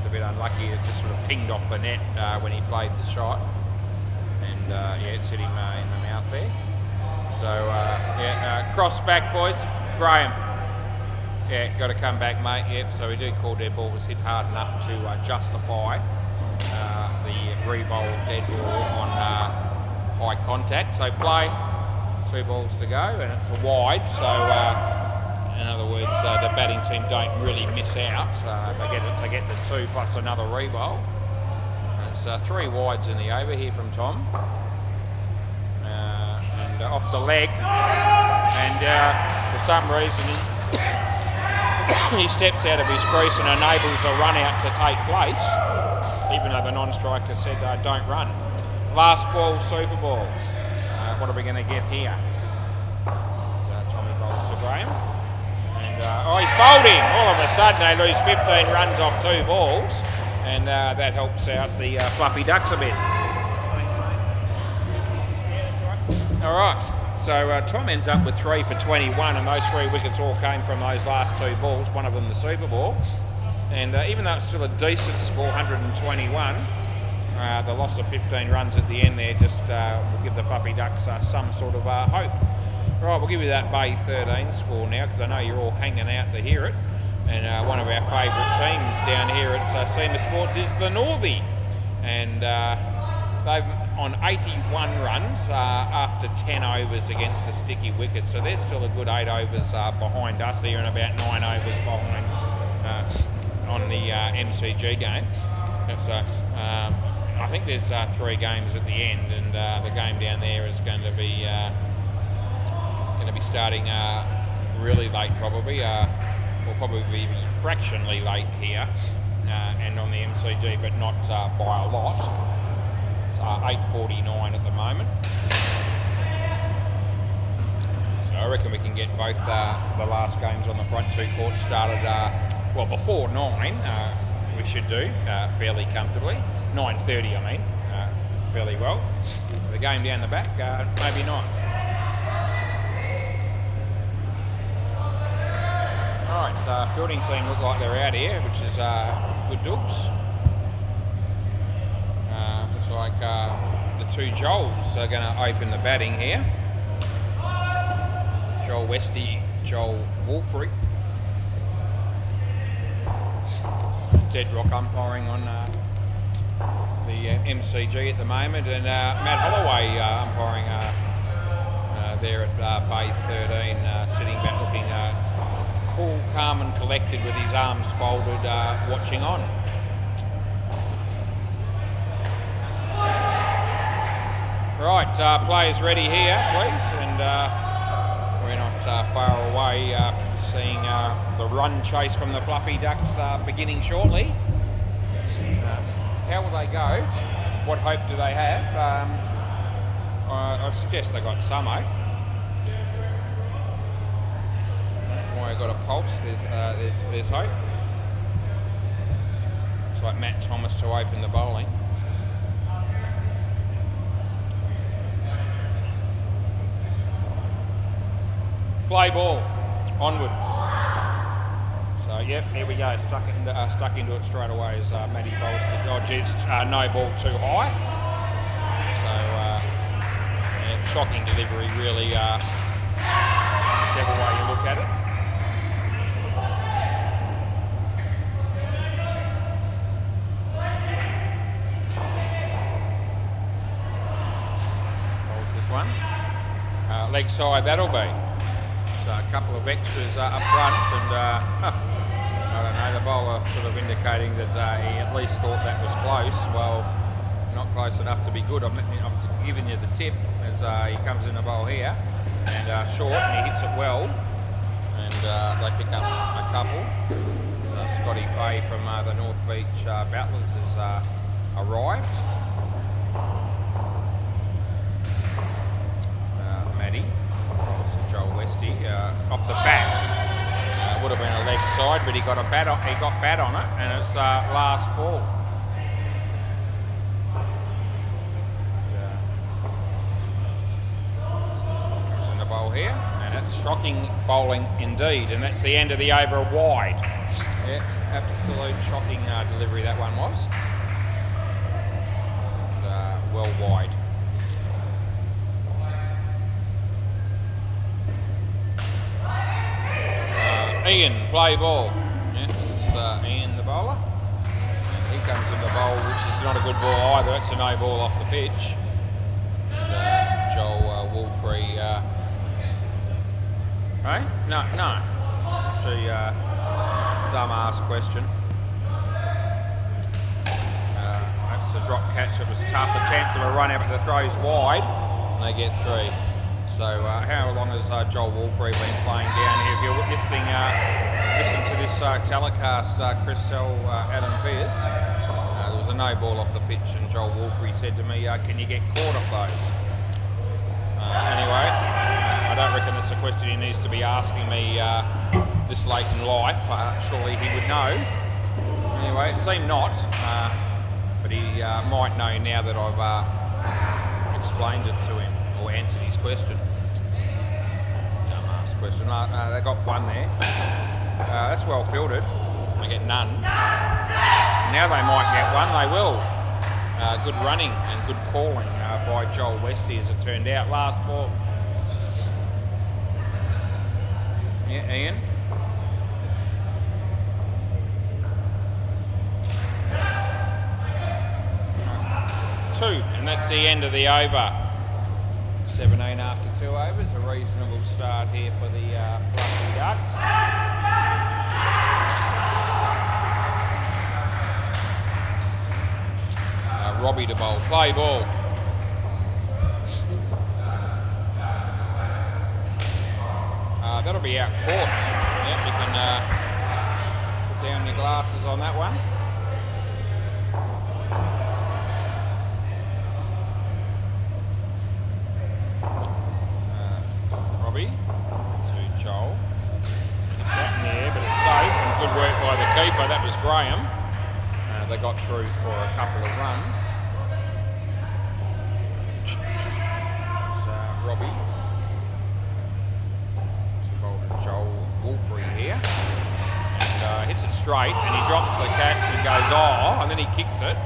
just a bit unlucky. It just sort of pinged off the net when he played the shot. And yeah, it's hit him in the mouth there. So yeah, cross back, boys. Graham. Yeah, got to come back, mate. Yep, so we do call dead ball. Was hit hard enough to justify the re-bowl dead ball on high contact. So play, 2 balls to go, and it's a wide. So in other words, the batting team don't really miss out. They get the 2 plus another re-bowl. It's 3 wides in the over here from Tom. And off the leg. And for some reason, he steps out of his crease and enables a run out to take place, even though the non-striker said don't run. Last ball, Super Ball. What are we going to get here? So Tommy bowls to Graham. And oh, he's bowled him. All of a sudden they lose 15 runs off 2 balls. And that helps out the Fluffy Ducks a bit. All right. So Tom ends up with 3 for 21, and those 3 wickets all came from those last 2 balls, one of them the Super Ball. And even though it's still a decent score, 121, the loss of 15 runs at the end there just will give the Fluffy Ducks some sort of hope. Right, we'll give you that Bay 13 score now, because I know you're all hanging out to hear it. And one of our favourite teams down here at Senior Sports is the Northie. And they've on 81 runs after 10 overs against the sticky wicket. So they're still a good 8 overs behind us. They're in about 9 overs behind on the MCG game. So I think there's 3 games at the end, and the game down there is going to be starting really late probably. Will probably be fractionally late here and on the MCG, but not by a lot. It's 8:49 at the moment. So I reckon we can get both the last games on the front 2 courts started, well, before 9, we should do fairly comfortably. 9:30, I mean, fairly well. The game down the back, maybe not. Alright, so fielding team look like they're out here, which is good dooks. Looks like the 2 Joels are going to open the batting here. Joel Westy, Joel Wolfrey. Dead Rock umpiring on the MCG at the moment, and Matt Holloway umpiring there at Bay 13, sitting back looking cool, calm and collected with his arms folded, watching on. Right, players ready here, please, and we're not far away from seeing the run chase from the Fluffy Ducks beginning shortly. How will they go? What hope do they have? I suggest they got some hope. I've got a pulse. There's hope. Looks like Matt Thomas to open the bowling. Play ball, onward. So yep, here we go. Stuck into it straight away as Matty bowls to Dodge. No ball too high. So yeah, shocking delivery, really. Whichever way you look at it. One. Leg side that'll be. So a couple of extras up front, and I don't know, the bowler sort of indicating that he at least thought that was close. Well, not close enough to be good. I'm giving you the tip as he comes in the bowl here, and short, and he hits it well, and they pick up a couple. So Scotty Fay from the North Beach Battlers has arrived. Joel Westy off the bat. Would have been a leg side, but he got bat on it, and it's last ball. Comes in the bowl here, and it's shocking bowling indeed, and that's the end of the over wide. Yeah. Absolute shocking delivery that one was. And, well wide. Ian, play ball. Yeah, this is Ian the bowler. And he comes in the bowl, which is not a good ball either. It's a no ball off the pitch. And Joel Wolfrey. Hey? No. Gee, dumb-ass question. That's a drop catch. It was tough. A chance of a run out, but the throw's wide, and they get 3. So how long has Joel Wolfrey been playing down here? If you're listen to this telecast, Chris Adam Pierce, there was a no ball off the pitch, and Joel Wolfrey said to me, can you get caught off those? Anyway, I don't reckon it's a question he needs to be asking me this late in life. Surely he would know. Anyway, it seemed not, but he might know now that I've explained it to him or answered his question. Dumbass question. They got 1 there. That's well fielded. They get none. Now they might get 1. They will. Good running and good calling by Joel Westy, as it turned out. Last ball. Yeah, Ian. And that's the end of the over. 17 after 2 overs, a reasonable start here for the Fluffy Ducks. Robbie to bowl, play ball. That'll be out court. Yep, you can put down your glasses on that one. To Joel. It's that in there, but it's safe, and good work by the keeper. That was Graham. They got through for a couple of runs. So Robbie to bowl to Joel Wolfrey here, and hits it straight, and he drops the catch and goes and then he kicks it,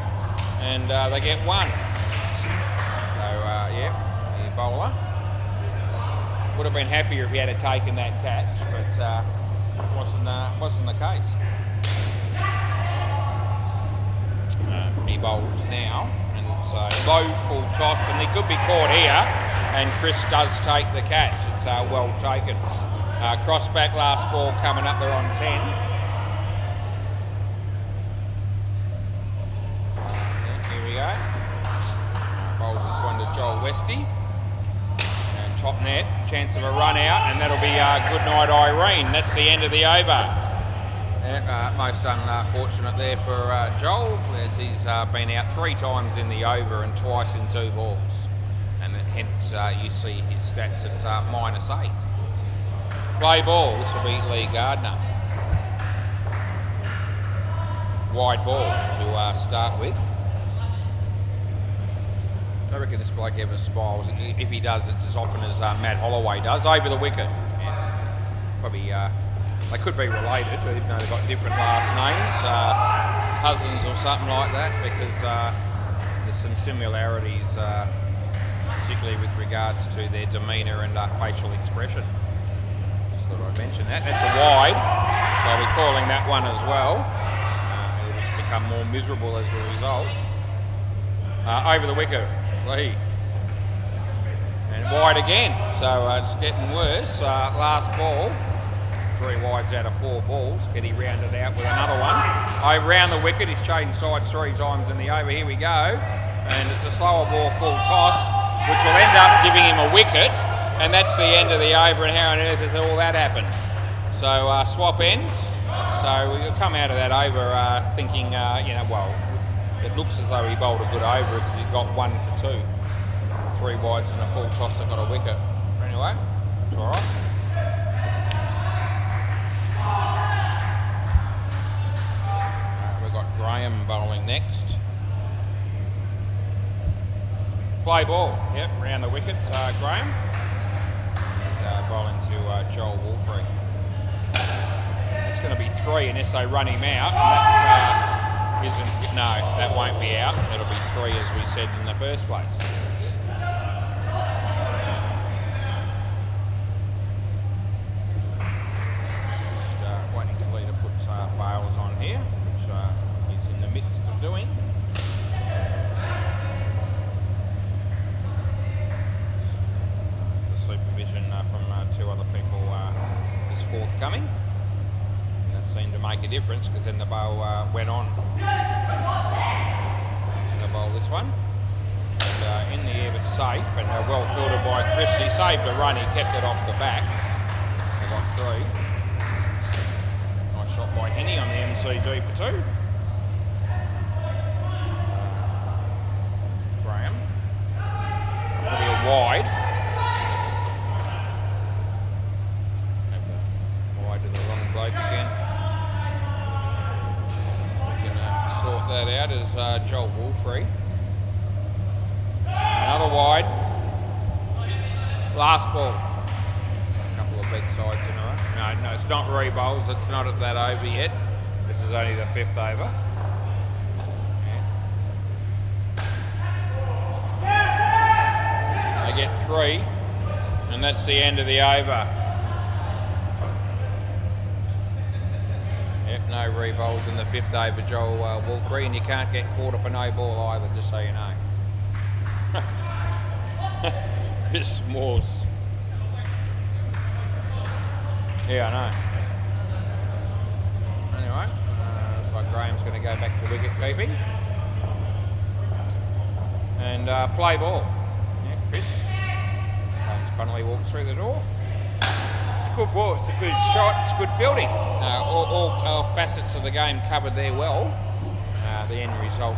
and they get 1. So yeah, the bowler would have been happier if he had taken that catch, but wasn't the case. He bowls now, and it's a low full toss, and he could be caught here, and Chris does take the catch. It's well taken. Cross back last ball coming up there on 10. Here we go. Bowls this one to Joel Westy. Top net, chance of a run out, and that'll be good night Irene. That's the end of the over. Most unfortunate there for Joel, as he's been out 3 times in the over and twice in 2 balls, and hence you see his stats at -8. Play ball, this will be Lee Gardner. Wide ball to start with. I reckon this bloke ever smiles. If he does, it's as often as Matt Holloway does, over the wicket. Yeah. Probably, they could be related, even though they've got different last names, cousins or something like that, because there's some similarities, particularly with regards to their demeanour and facial expression. Just thought I'd mention that. That's a wide, so I'll be calling that one as well. It'll just become more miserable as a result. Over the wicket. Lee. And wide again, so it's getting worse. Last ball, 3 wides out of 4 balls. Getty rounded out with another one. Round the wicket, he's changed sides 3 times in the over. Here we go, and it's a slower ball, full toss, which will end up giving him a wicket, and that's the end of the over. And how on earth has all that happened? So swap ends. So we'll come out of that over thinking, well, it looks as though he bowled a good over because he got 1 for 2. 3 wides and a full toss that got a wicket. Anyway, it's all right. We've got Graham bowling next. Play ball, yep, round the wicket, Graham. He's bowling to Joel Wolfrey. that's going to be 3 unless they run him out. And that no, that won't be out. It'll be 3 as we said in the first place. Just waiting for Lee to put Bales on here, which he's in the midst of doing. The supervision from 2 other people is forthcoming. That seemed to make a difference because then the bowl went on. So the bowl this one. And in the air but safe and well fielded by Chris. He saved a run, he kept it off the back. They got 3. Nice shot by Henny on the MCG for 2. Graham. That'll be a wide. Wide to the wrong bloke again. We can sort that out as Joel Wolfrey. Another wide. Last ball. A couple of big sides in a row. No, it's not re-bowls. It's not at that over yet. This is only the 5th over. Yeah. They get 3, and that's the end of the over. Yep, no re-bowls in the 5th over, Joel Wolfrey, and you can't get quarter for no ball either, just so you know. Chris Morse. Yeah, I know. Anyway, looks like Graham's going to go back to wicket keeping. And play ball. Yeah, Chris. James Connolly walks through the door. It's a good ball, it's a good shot, it's good fielding. All facets of the game covered there well. The end result,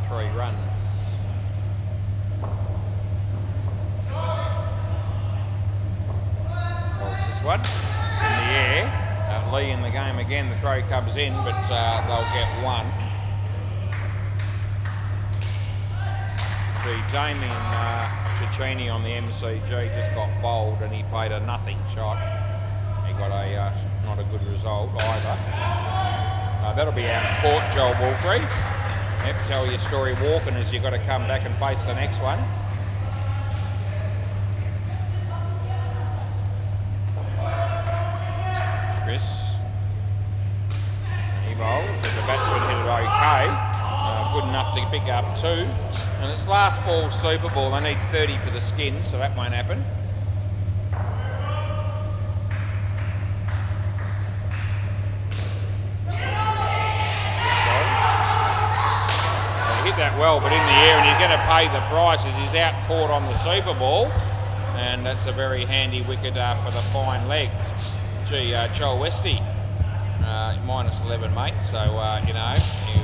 3 runs. One in the air. Lee in the game again. The throw comes in, but they'll get 1. The Damien Ciccini on the MCG just got bowled and he played a nothing shot. He got a not a good result either. That'll be out of court, Joel Wolfrey. Yep, tell your story walking as you've got to come back and face the next one. Chris. He bowls. The batsman hit it okay. Good enough to pick up 2. And it's last ball Super Ball. They need 30 for the skin, so that won't happen. He hit that well, but in the air, and he's going to pay the price as he's out caught on the Super Ball. And that's a very handy wicket for the fine legs. Gee, Joel Westy, minus 11, mate. So, you know, you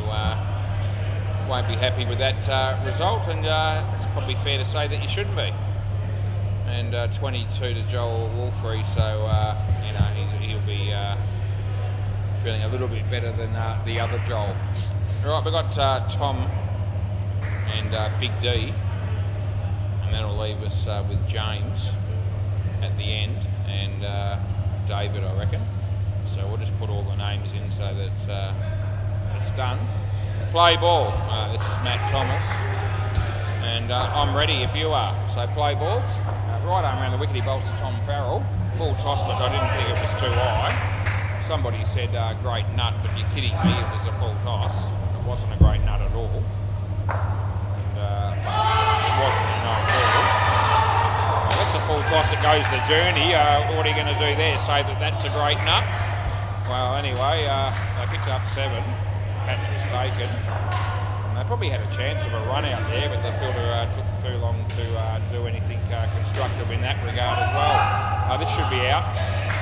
won't be happy with that result, and it's probably fair to say that you shouldn't be. And 22 to Joel Wolfrey, so, you know, he'll be feeling a little bit better than the other Joel. All right, we've got Tom and Big D, and that'll leave us with James at the end, and David, I reckon. So we'll just put all the names in so that it's done. Play ball. This is Matt Thomas. And I'm ready if you are. So play ball. Right arm around the wicket, he bowls to Tom Farrell. Full toss, but I didn't think it was too high. Somebody said great nut, but you're kidding me, it was a full toss. It wasn't a great nut at all. And, it wasn't a no ball. That's a full toss that goes the journey. What are you going to do there? Say that that's a great nut? Well, anyway, they picked up 7. Catch was taken. And they probably had a chance of a run out there, but the fielder took too long to do anything constructive in that regard as well. This should be out.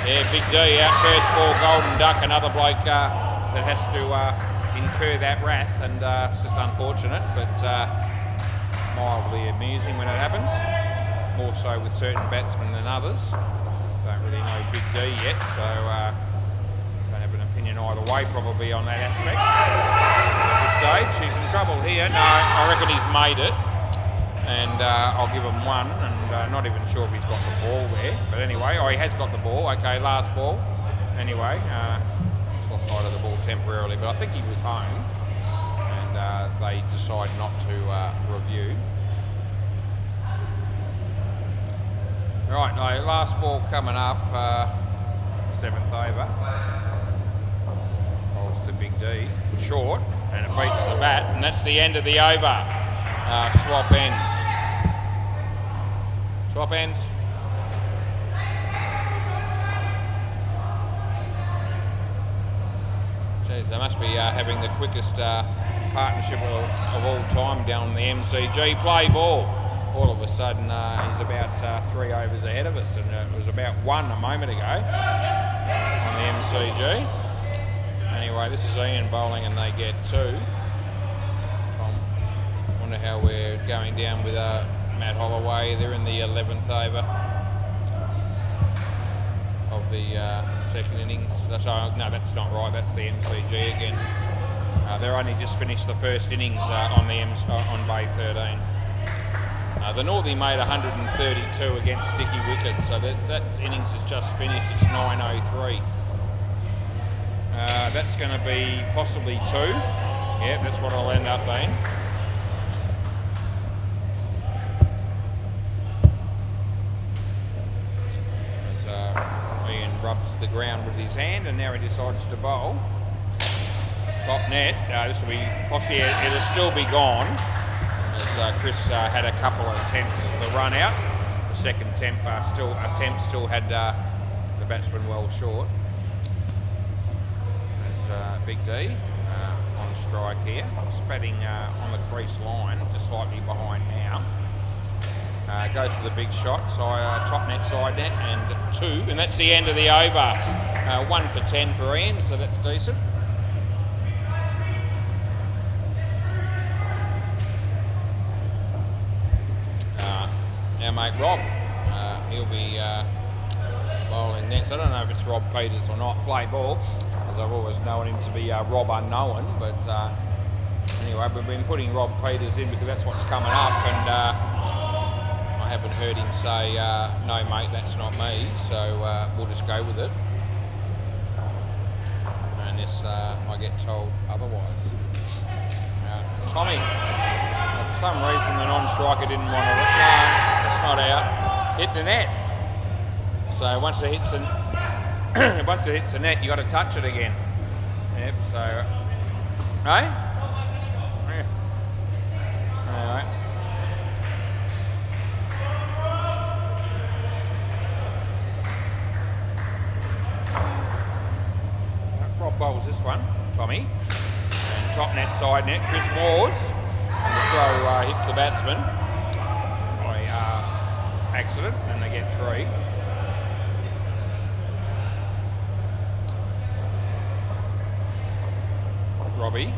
Yeah, Big D out. First ball, Golden Duck. Another bloke that has to incur that wrath, and it's just unfortunate, but mildly amusing when it happens. More so with certain batsmen than others. Don't really know Big D yet, so don't have an opinion either way probably on that aspect. At this stage, he's in trouble here. No, I reckon he's made it, and I'll give him 1, and not even sure if he's got the ball there. But anyway, he has got the ball. Okay, last ball. Anyway, looks lost sight of the ball temporarily, but I think he was home, and they decided not to review. Right, no, last ball coming up, 7th over. Ball's to Big D, short, and it beats the bat, and that's the end of the over. Swap ends. Swap ends. Geez, they must be having the quickest partnership of all time down the MCG. Play ball. All of a sudden, he's about 3 overs ahead of us, and it was about 1 a moment ago on the MCG. Anyway, this is Ian bowling, and they get 2. Tom, wonder how we're going down with Matt Holloway. They're in the 11th over of the second innings. Sorry, no, that's not right. That's the MCG again. They're only just finished the first innings on Bay 13. The Northie made 132 against sticky wickets, so that innings has just finished. It's 9:03. That's going to be possibly 2. Yeah, that's what I'll end up being. As Ian rubs the ground with his hand, and now he decides to bowl. Top net. This will be possibly. It'll still be gone. As Chris had a couple of attempts at the run out. The second attempt still had the batsman well short. As Big D on strike here, batting on the crease line, just slightly behind now. Goes for the big shot, so top net, side net, and 2, and that's the end of the over. 1 for 10 for Ian, so that's decent. Now mate Rob, he'll be bowling next. I don't know if it's Rob Peters or not. Play ball, as I've always known him to be Rob Unknown. But anyway, we've been putting Rob Peters in because that's what's coming up, and I haven't heard him say, no mate, that's not me. So we'll just go with it, unless I get told otherwise. Tommy, for some reason the non-striker didn't want to. No, it's not out. Hit the net. So once it hits the net, you got to touch it again. Yep. So, hey. Yeah. Anyway. Rob bowls this one, Tommy. And top net, side net. Chris Moores. And the throw hits the batsman by accident, and they get 3. Robbie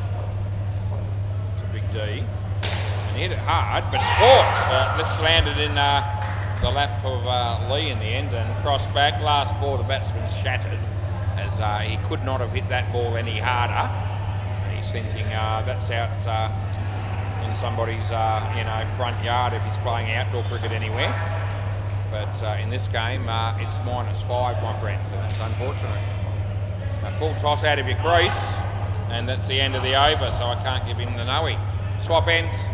to Big D, and he hit it hard, but it's caught. This landed in the lap of Lee in the end, and crossed back. Last ball, the batsman's shattered, as he could not have hit that ball any harder. And he's thinking that's out in somebody's front yard if he's playing outdoor cricket anywhere. But in this game, it's -5, my friend, and that's unfortunate. A full toss out of your crease, and that's the end of the over, so I can't give him the no-ing. Swap ends,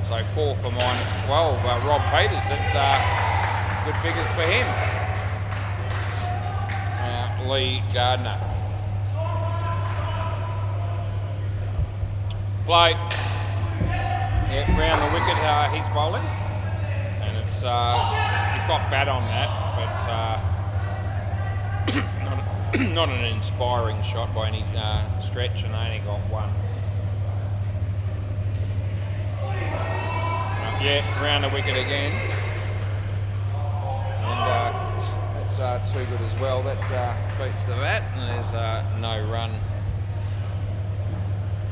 so 4 for -12. Rob Peters, that's good figures for him. Lee Gardner. Play. Yeah, round the wicket, he's bowling, and it's he's got bat on that, but not an inspiring shot by any stretch, and they only got 1. Yeah, round the wicket again, and that's too good as well. That beats the bat, and there's no run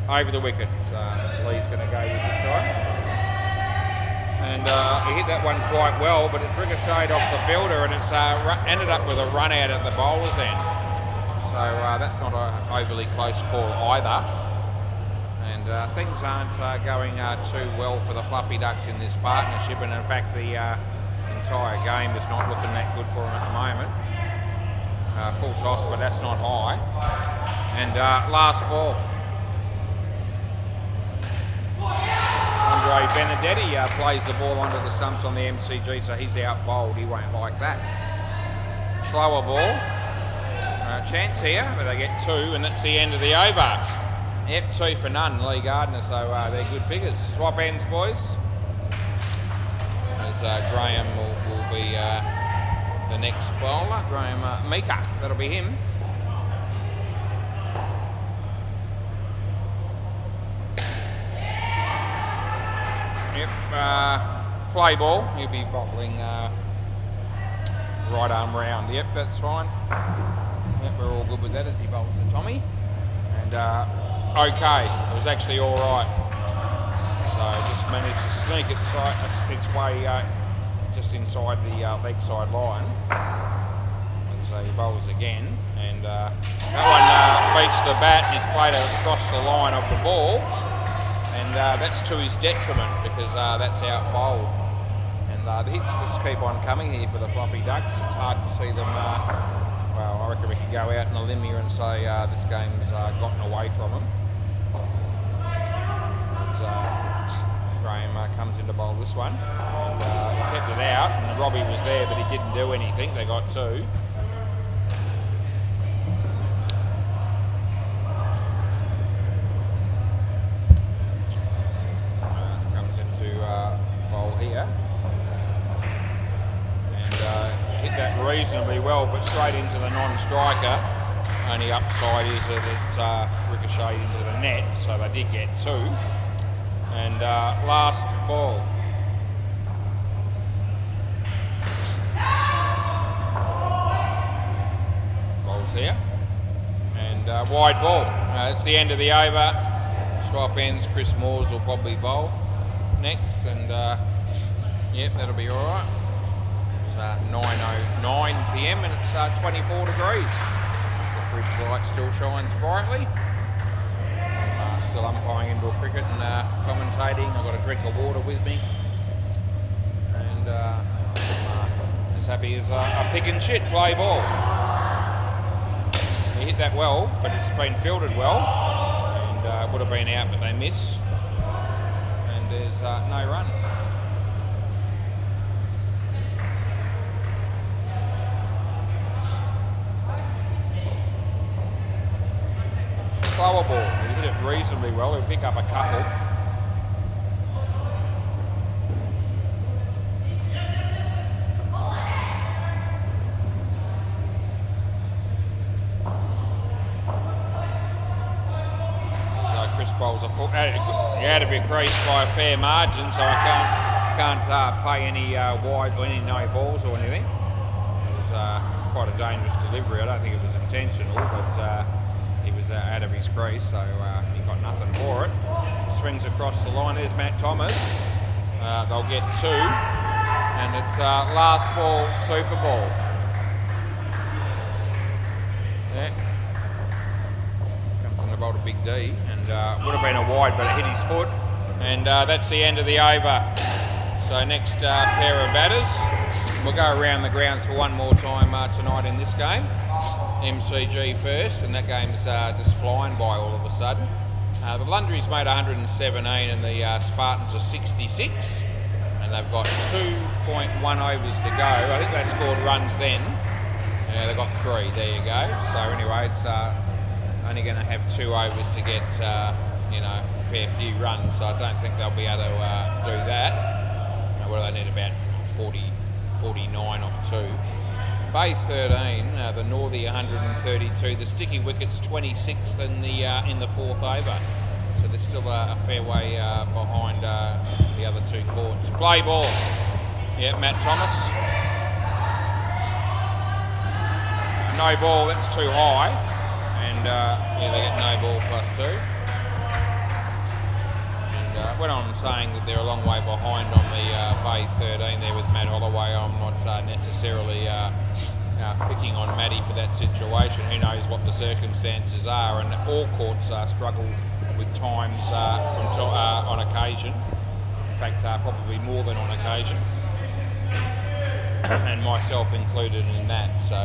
over the wicket. Lee's going to go with this time, and he hit that one quite well, but it's ricocheted off the fielder, and it's ended up with a run out at the bowler's end. So that's not an overly close call either. And things aren't going too well for the Fluffy Ducks in this partnership, and in fact the entire game is not looking that good for them at the moment. Full toss, but that's not high. And last ball. Andre Benedetti plays the ball onto the stumps on the MCG, so he's out bowled. He won't like that. Slower ball. Chance here, but they get 2, and that's the end of the over. Yep, 2 for none, Lee Gardner, so they're good figures. Swap ends, boys. As Graham will be the next bowler. Graham Mika, that'll be him. Yep, play ball. He'll be bowling right arm round. Yep, that's fine. Yep, we're all good with that as he bowls to Tommy. And okay, it was actually all right. So just managed to sneak its way just inside the leg side line. So he bowls again, and that one beats the bat and he's played across the line of the ball. And that's to his detriment because that's out bowled. And the hits just keep on coming here for the Floppy Ducks. It's hard to see them, well, I reckon we could go out on a limb here and say this game's gotten away from them. As Graham comes into bowl this one. And he kept it out, and Robbie was there, but he didn't do anything. They got 2. Here and hit that reasonably well, but straight into the non-striker. Only upside is that it's ricocheted into the net, so they did get 2. And last ball. Ball's here and wide ball. It's the end of the over. Swap ends. Chris Moores will probably bowl next, and yep, that'll be all right. It's 9:09 p.m. and it's 24 degrees. The bridge light still shines brightly. I'm still umpiring indoor cricket and commentating. I've got a drink of water with me, and I'm as happy as a pig and shit. Play ball. He hit that well, but it's been fielded well, and would have been out, but they miss. There's no run. Slower ball. He hit it reasonably well. He'll pick up a couple. Chris bowls out of your crease by a fair margin, so I can't pay any wide or any no balls or anything. It was quite a dangerous delivery. I don't think it was intentional, but he was out of his crease, so he got nothing for it. Swings across the line. There's Matt Thomas. They'll get 2, and it's last ball, Super Ball. Yeah. Bowled a big D, and would have been a wide, but it hit his foot, and that's the end of the over. So next pair of batters, we'll go around the grounds for one more time tonight in this game. MCG first, and that game's just flying by all of a sudden. The Lundries made 117 and the Spartans are 66, and they've got 2.1 overs to go. I think they scored runs then. Yeah, they got 3, there you go. So anyway, it's only going to have 2 overs to get, you know, a fair few runs, so I don't think they'll be able to do that. Well, they need about 49 off 2. Bay 13, the Northie 132, the sticky wickets 26th in the 4th over. So they're still a fair way behind the other 2 courts. Play ball. Yeah, Matt Thomas. No ball, that's too high. And yeah, they get no ball +2. And when I'm saying that they're a long way behind on the Bay 13 there with Matt Holloway, I'm not necessarily picking on Matty for that situation. Who knows what the circumstances are, and all courts struggle with times on occasion. In fact, probably more than on occasion. And myself included in that. So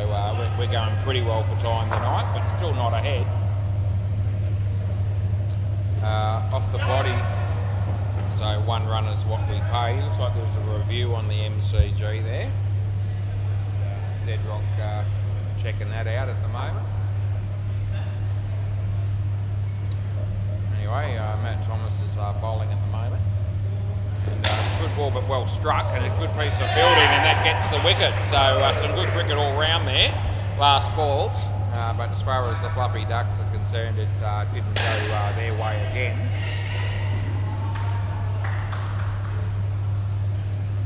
we're going pretty well for time tonight, but still not ahead. off the body. So 1 run is what we pay. Looks like there was a review on the MCG there. Deadrock checking that out at the moment. Anyway, Matt Thomas is bowling at the moment. And, good ball but well struck, and a good piece of fielding, and that gets the wicket. So some good cricket all round there. Last ball. But as far as the Fluffy Ducks are concerned, it didn't go their way again.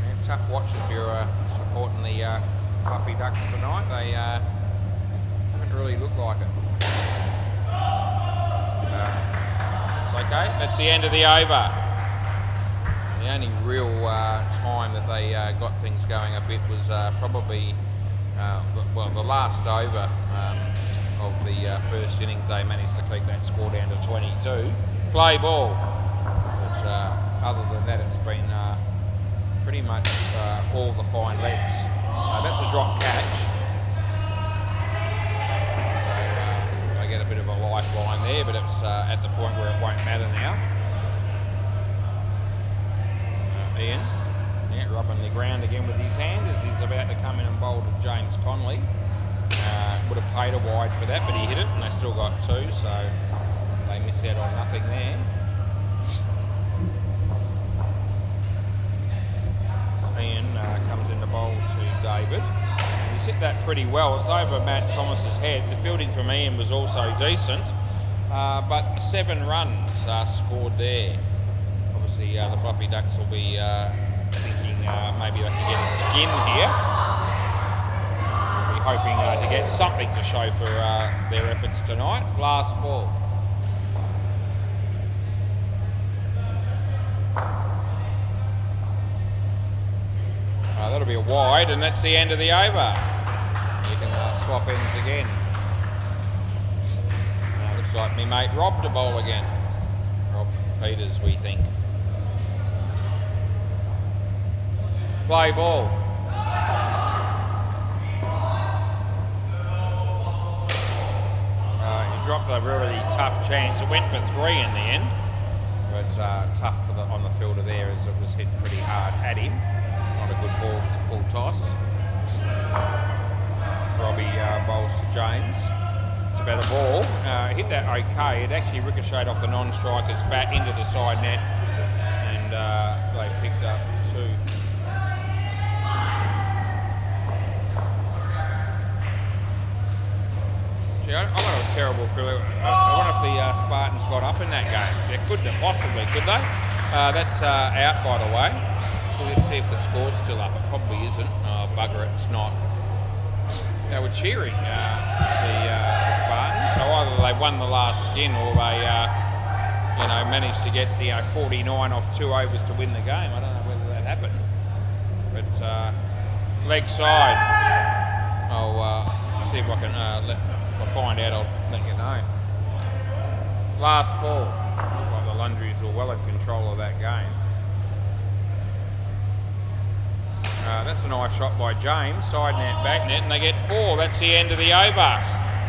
Yeah, tough watch if you're supporting the Fluffy Ducks tonight. They haven't really looked like it. It's okay. That's the end of the over. The only real time that they got things going a bit was probably the last over of the first innings. They managed to keep that score down to 22. Play ball. But other than that, it's been pretty much all the fine legs. That's a drop catch. So they get a bit of a lifeline there, but it's at the point where it won't matter now. Ian, rubbing the ground again with his hand as he's about to come in and bowl to James Conley. Would have paid a wide for that, but he hit it, and they still got 2, so they miss out on nothing there. So Ian comes in to bowl to David. He's hit that pretty well. It's over Matt Thomas's head. The fielding from Ian was also decent, but 7 runs scored there. Obviously, the Fluffy Ducks will be thinking maybe they can get a skin here. We'll be hoping to get something to show for their efforts tonight. Last ball. That'll be a wide, and that's the end of the over. You can swap ends again. Looks like me mate Rob to bowl again. Rob Peters, we think. Play ball. He dropped a really tough chance. It went for 3 in the end, but tough on the fielder there as it was hit pretty hard at him. Not a good ball, it's a full toss. Robbie bowls to James. It's about a ball. Hit that okay. It actually ricocheted off the non-striker's bat into the side net, and they picked up 2. I've got a terrible feeling. I wonder if the Spartans got up in that game. They couldn't have possibly, could they? That's out, by the way. So let's see if the score's still up. It probably isn't. Oh, bugger it, it's not. They were cheering the Spartans. So either they won the last skin, or they, managed to get 49 off 2 overs to win the game. I don't know whether that happened. But leg side. I'll see if I can if I find out, I'll let you know. Last ball. Well, the Lundries were well in control of that game. That's a nice shot by James. Side net, back net, and they get 4. That's the end of the over.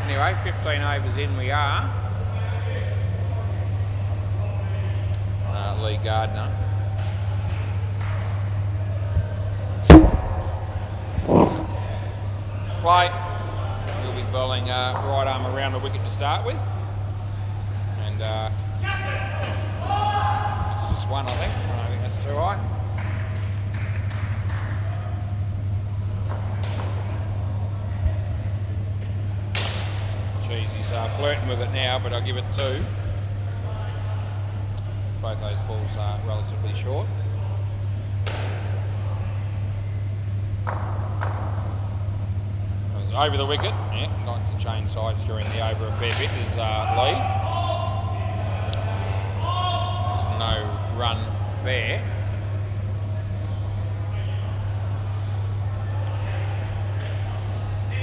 Anyway, 15 overs in we are. Lee Gardner. Play. He'll be bowling right arm around the wicket to start with. And that's just 1, I think. I think that's too high. Jeez, he's flirting with it now, but I'll give it 2. Both those balls are relatively short. Over the wicket, yeah, nice to change sides during the over a fair bit is Lee. There's no run there.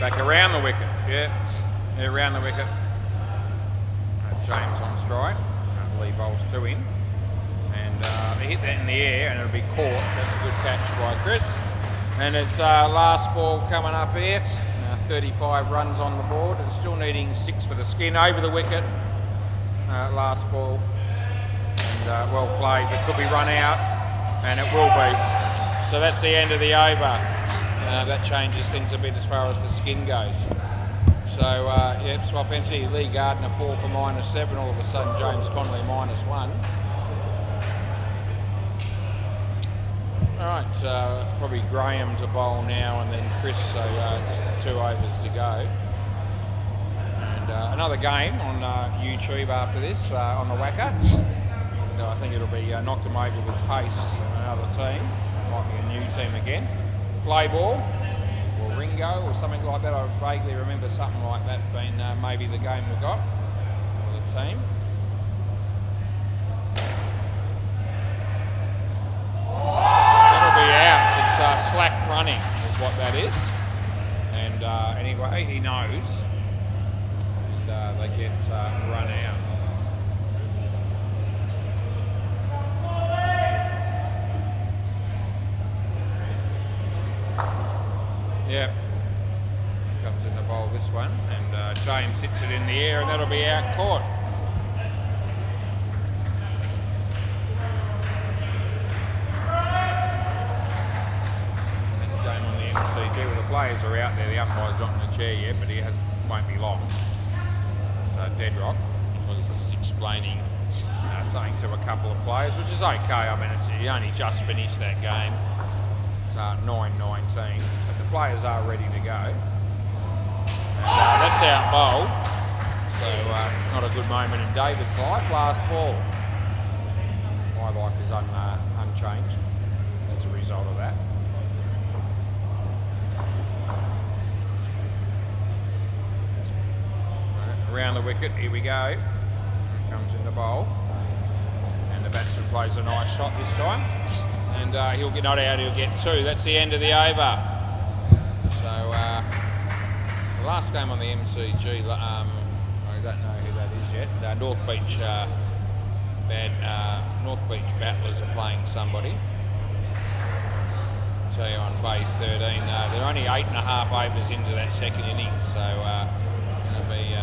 Back around the wicket, yeah, around the wicket. James on strike, Lee bowls to him. And they hit that in the air and it'll be caught. That's a good catch by Chris. And it's last ball coming up here. 35 runs on the board and still needing 6 for the skin. Over the wicket. Last ball. And well played, but could be run out, and it will be. So that's the end of the over. That changes things a bit as far as the skin goes. So, yep, swap entry. Lee Gardner 4 for -7. All of a sudden, James Connolly -1. All right, probably Graham to bowl now and then Chris, so just 2 overs to go. And another game on YouTube after this on the WACA. I think it'll be knocked them over with pace, another team. Might be a new team again. Play ball. Or Ringo or something like that. I vaguely remember something like that being maybe the game we got, or the team. That'll be out. It's slack running is what that is. And anyway, he knows. And they get run out. Yep, comes in the bowl this one, and James hits it in the air, and that'll be out caught. Next game on the MCG, well, the players are out there, the umpire's not in the chair yet, but he won't be long. It's Deadrock, so he's just explaining something to a couple of players, which is okay. I mean, he only just finished that game. It's 9-19. The players are ready to go. And, that's out bowl. So it's not a good moment in David's life. Last ball. My life is unchanged as a result of that. Around the wicket, here we go. Here comes in the bowl. And the batsman plays a nice shot this time. And he'll get not out, he'll get 2. That's the end of the over. So, the last game on the MCG, I don't know who that is yet. North Beach Battlers are playing somebody. I'll tell you on Bay 13, they're only 8.5 overs into that second innings, so going to be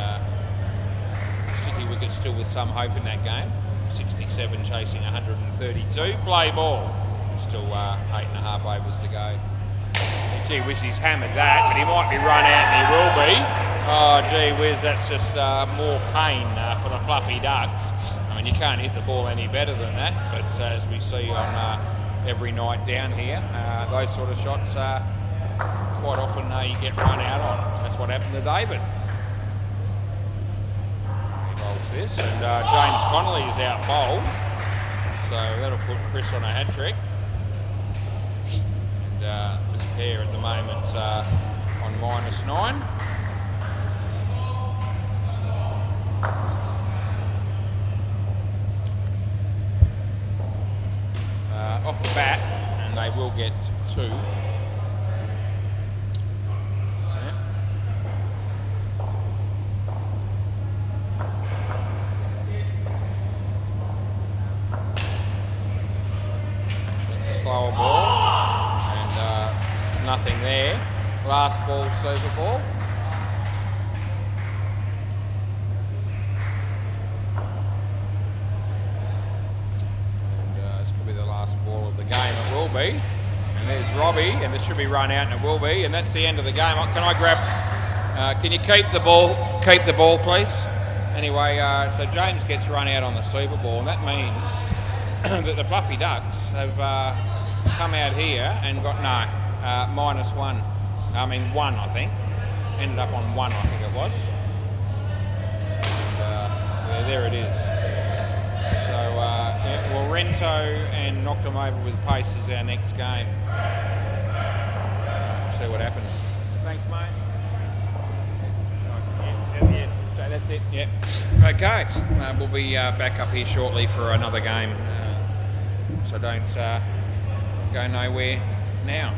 sticky wicket still with some hope in that game. 67 chasing 132. Play ball. Still 8.5 overs to go. Gee whiz, he's hammered that, but he might be run out and he will be. Oh, gee whiz, that's just more pain for the Fluffy Ducks. I mean, you can't hit the ball any better than that, but as we see on every night down here, those sort of shots quite often you get run out on. That's what happened to David. He bowls this, and James Connolly is out bowled, so that'll put Chris on a hat-trick. This pair at the moment on -9. Off the bat, and they will get 2. That's a slower ball. Nothing there. Last ball, super ball. And this could be the last ball of the game. It will be. And there's Robbie, and this should be run out, and it will be. And that's the end of the game. Can I grab? Can you keep the ball? Keep the ball, please. Anyway, so James gets run out on the super ball, and that means that the Fluffy Ducks have come out here and got -1. I mean 1, I think. Ended up on 1, I think it was. And, there it is. So, yeah, well, Rento and knocked them over with pace is our next game. See what happens. Thanks, mate. So that's it. Yep. Okay. We'll be back up here shortly for another game. So don't go nowhere now.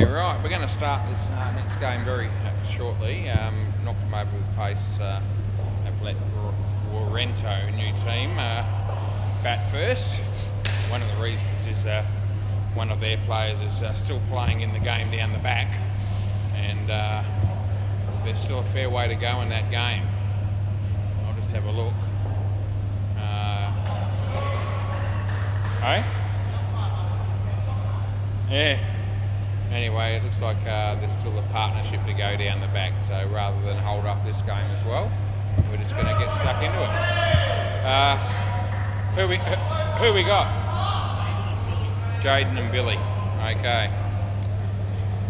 Right, we're going to start this next game very shortly. Knocked them over with pace. Have let Warrento, new team, bat first. One of the reasons is one of their players is still playing in the game down the back, and there's still a fair way to go in that game. I'll just have a look. Hey? Yeah. Anyway, it looks like there's still a partnership to go down the back, so rather than hold up this game as well, we're just going to get stuck into it. Who we got? Jaden and Billy. Okay.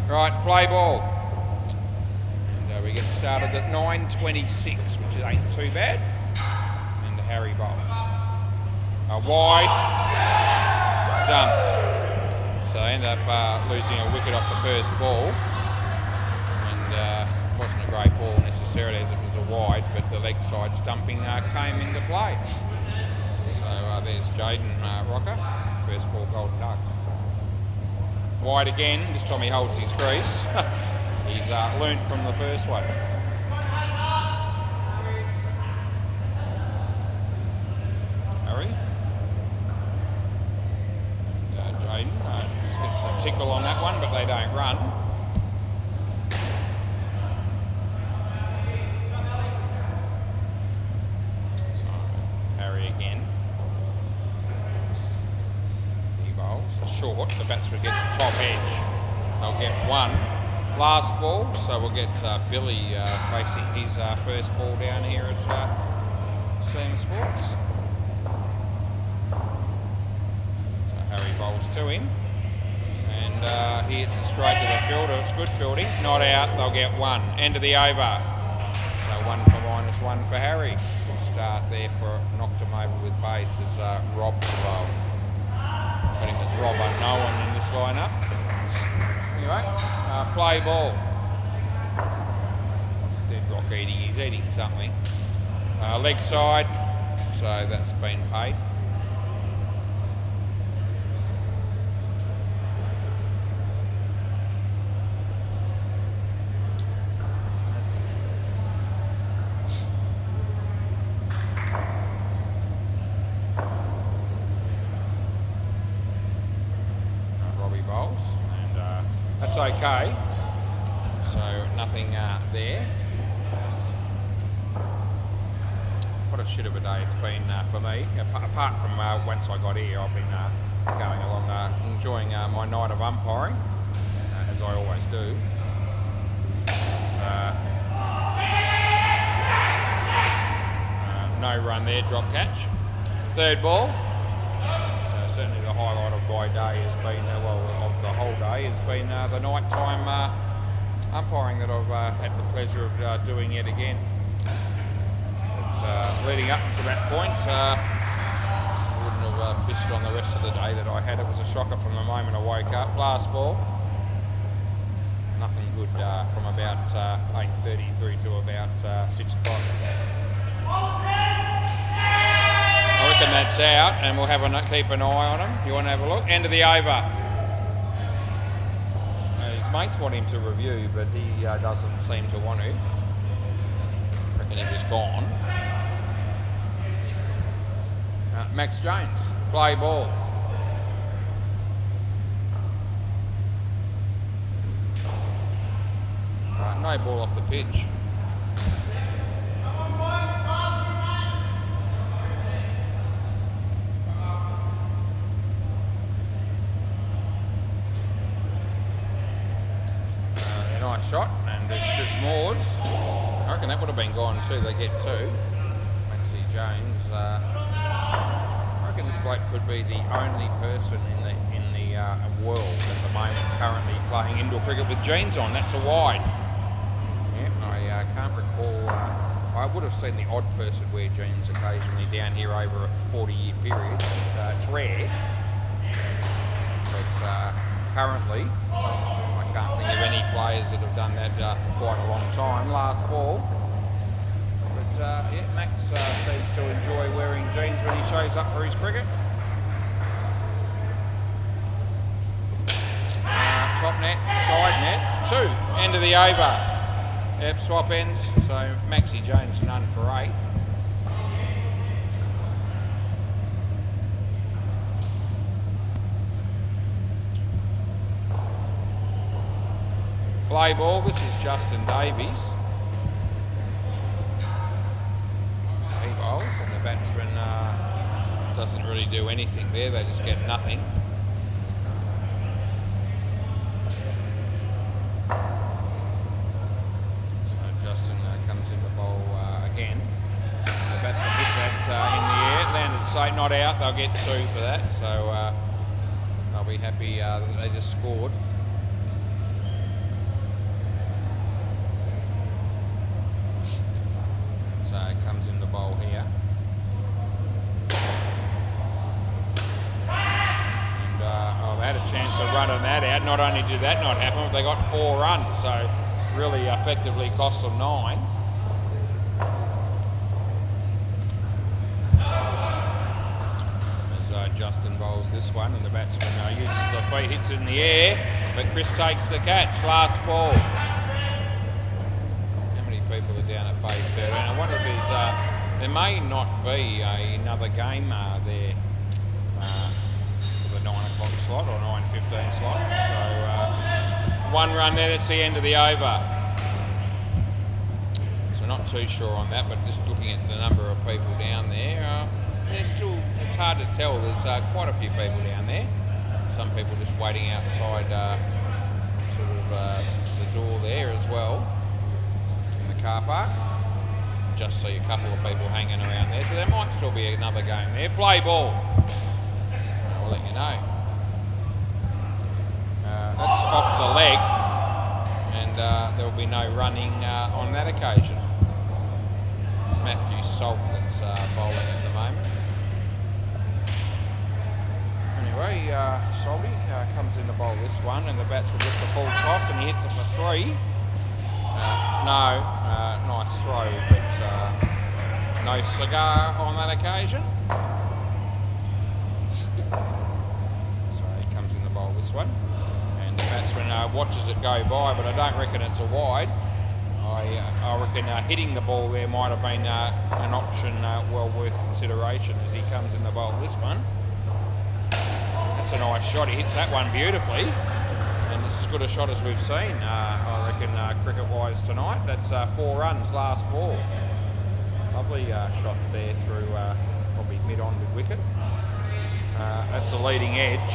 Right, play ball. And we get started at 9:26, which ain't too bad. And Harry bowls. Wide. Stumped. So I ended up losing a wicket off the first ball, and it wasn't a great ball necessarily as it was a wide, but the leg side stumping came into play. So there's Jaden Rocker, first ball golden duck. Wide again, this time he holds his crease. He's learnt from the first one. Harry. Gets a tickle on that one, but they don't run. So Harry again. He bowls short. The batsman gets the top edge. They'll get one. Last ball, so we'll get Billy facing his first ball down here at CM Sports. So Harry bowls to him. And he hits it straight to the fielder. It's good fielding. Not out. They'll get one. End of the over. So 1 for -1 for Harry. Good start there for knocked him over with pace as Rob Rowe. Got him as Rob Unknown in this lineup. Anyway, play ball. What's Dead Rock eating? He's eating something. Leg side. So that's been paid. That's okay, so nothing there. What a shit of a day it's been for me. Apart from once I got here, I've been going along, enjoying my night of umpiring, as I always do. No run there, drop catch. Third ball. Certainly the highlight of my day has been, of the whole day, has been the night-time umpiring that I've had the pleasure of doing yet again. It's, leading up to that point, I wouldn't have fished on the rest of the day that I had. It was a shocker from the moment I woke up. Last ball, nothing good from about 8:30 through to about 6 o'clock. I reckon that's out, and we'll have keep an eye on him. You want to have a look? End of the over. His mates want him to review, but he doesn't seem to want to. I reckon he was gone. Max Jones, play ball. No ball off the pitch. Nice shot, and there's Moores. I reckon that would have been gone too. They get two. Maxie Jones. I reckon this bloke could be the only person in the world at the moment currently playing indoor cricket with jeans on. That's a wide. Yeah, I can't recall. I would have seen the odd person wear jeans occasionally down here over a 40-year period. It's rare, but currently. I can't think of any players that have done that for quite a long time. Last ball. But yeah, Max seems to enjoy wearing jeans when he shows up for his cricket. Top net, side 2, end of the over. Yep, swap ends. So Maxie James none for 8. Play ball, this is Justin Davies. He bowls and the batsman doesn't really do anything there, they just get nothing. So Justin comes into bowl again. The batsman hit that in the air, landed safe, not out, they'll get 2 for that. So they'll be happy that they just scored. So it comes in the bowl here. And they had a chance of running that out. Not only did that not happen, but they got 4 runs. So really effectively cost them 9. As Justin bowls this one and the batsman uses the feet, hits it in the air, but Chris takes the catch. Last ball. People are down at Bay 13. I wonder if there may not be another game there for the 9 o'clock slot or 9:15 slot. So 1 run there, that's the end of the over. So not too sure on that, but just looking at the number of people down there, there's still, it's hard to tell. There's quite a few people down there. Some people just waiting outside the door there as well. Car park. Just see a couple of people hanging around there, so there might still be another game there. Play ball. I'll let you know. That's off the leg, and there will be no running on that occasion. It's Matthew Salt that's bowling at the moment. Anyway, Salty comes in to bowl this one, and the batsman gets the full toss, and he hits it for 3. Nice throw, but no cigar on that occasion. So he comes in the bowl this one, and the batsman watches it go by, but I don't reckon it's a wide. I reckon hitting the ball there might have been an option well worth consideration as he comes in the bowl this one. That's a nice shot, he hits that one beautifully. And it's as good a shot as we've seen, I reckon, cricket-wise tonight. That's 4 runs, last ball. Lovely shot there through probably mid-on mid-wicket. That's the leading edge.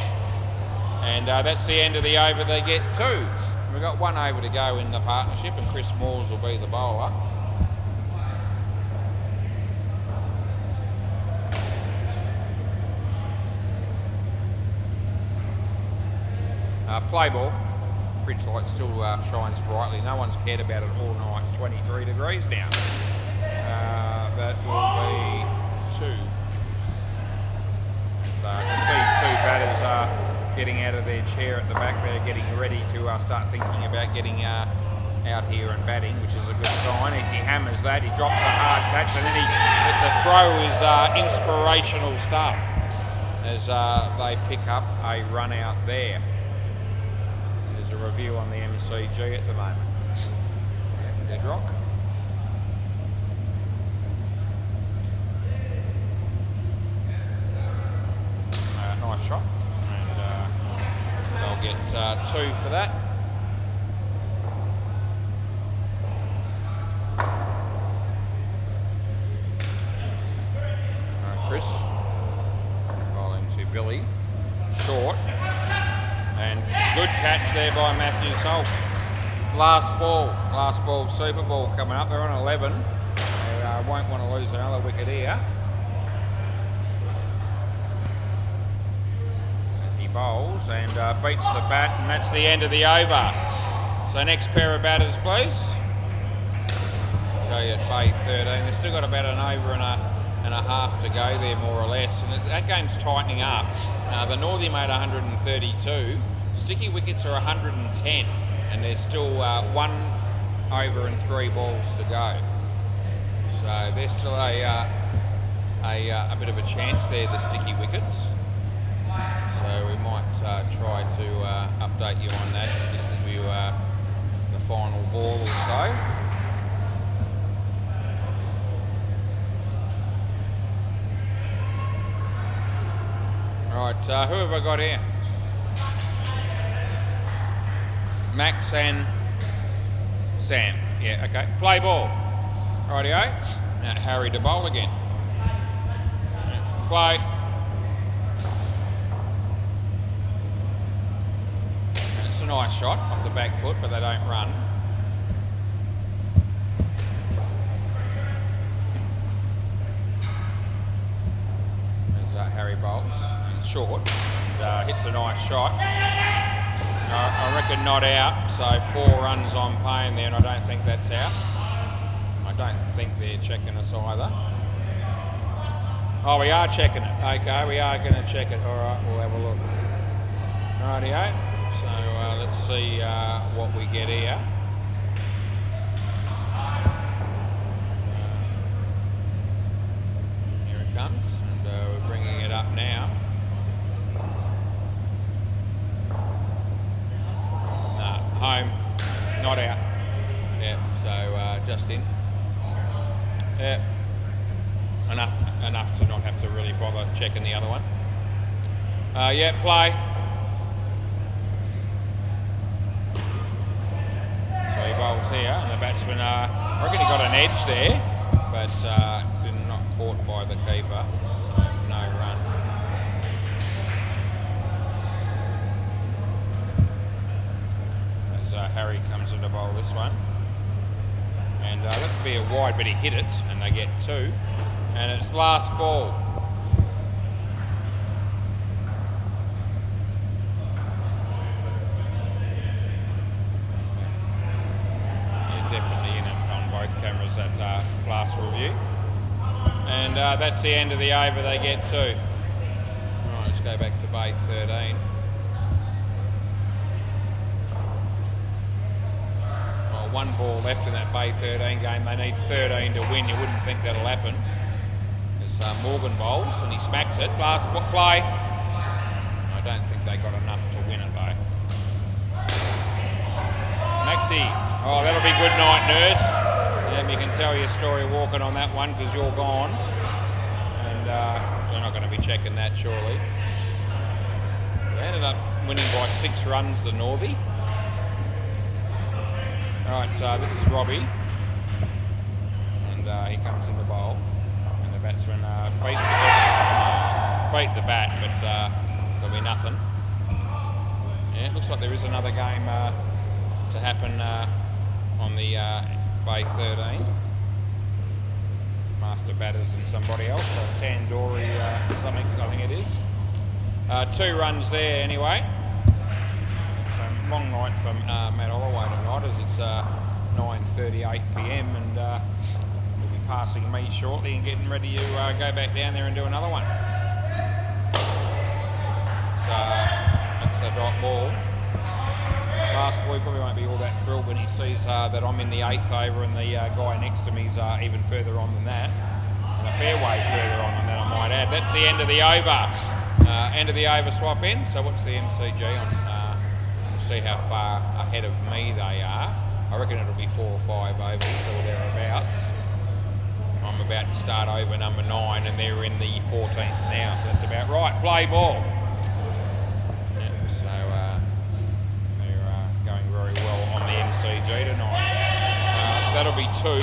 And that's the end of the over, they get 2. We've got 1 over to go in the partnership, and Chris Moores will be the bowler. Play ball. Fridge light still shines brightly. No one's cared about it all night. It's 23 degrees now. That will be 2. So I can see 2 batters getting out of their chair at the back there, getting ready to start thinking about getting out here and batting, which is a good sign. As he hammers that, he drops a hard catch, and then the throw is inspirational stuff as they pick up a run out there. A review on the MCG at the moment. Dead rock. Nice shot, and they'll get 2 for that. Chris bowling to Billy, short. And good catch there by Matthew Salt. Last ball, Super Ball coming up. They're on 11. They won't want to lose another wicket here. As he bowls and beats the bat, and that's the end of the over. So next pair of batters, please. I'll tell you at Bay 13, they've still got about an over and a half to go there, more or less, and that game's tightening up. The Northie made 132. Sticky wickets are 110, and there's still 1 over and 3 balls to go. So there's still a bit of a chance there, the sticky wickets. So we might try to update you on that just as we go. Right, who have I got here? Max and Sam. Yeah, okay. Play ball. Rightio. Now Harry to bowl again. Play. And it's a nice shot off the back foot, but they don't run. There's Harry bowls. It's short and hits a nice shot. I reckon not out, so 4 runs on Payne there, and I don't think that's out. I don't think they're checking us either. Oh, we are checking it. Okay, we are going to check it. All right, we'll have a look. Rightio. So let's see what we get here. Here it comes, and we're bringing it up now. Home, not out. Yeah, so just in. Yeah, enough to not have to really bother checking the other one. Yeah, play. So he bowls here, and the batsman, I reckon he got an edge there, but not caught by the keeper, so no run. Harry comes into bowl this one, and that could be a wide, but he hit it, and they get 2, and it's last ball. Yeah, definitely in it on both cameras at last review, and that's the end of the over. They get 2. Right, let's go back to bay 13. One ball left in that Bay 13 game. They need 13 to win. You wouldn't think that'll happen. As Morgan bowls and he smacks it. Last play. I don't think they got enough to win it though. Maxi. Oh, that'll be good night, nurse. Yeah, you can tell your story walking on that one because you're gone. And they're not going to be checking that surely. They ended up winning by 6 runs, the Northie. Alright, this is Robbie, and he comes in the bowl, and the batsman beat the bat, but there'll be nothing. Yeah, it looks like there is another game to happen on the Bay 13. Master batters and somebody else, Tandoori something, I think it is. 2 runs there anyway. Long night from Matt Holloway tonight as it's 9:38 p.m. and we'll be passing me shortly and getting ready to go back down there and do another one. So that's a dot ball. Last boy probably won't be all that thrilled when he sees that I'm in the 8th over and the guy next to me's even further on than that, and a fair way further on than that I might add. That's the end of the over. End of the over swap in. So what's the MCG on? See how far ahead of me they are. I reckon it'll be 4 or 5 overs or thereabouts. I'm about to start over number 9 and they're in the 14th now, so that's about right. Play ball. Yeah, so they're going very well on the MCG tonight. That'll be 2.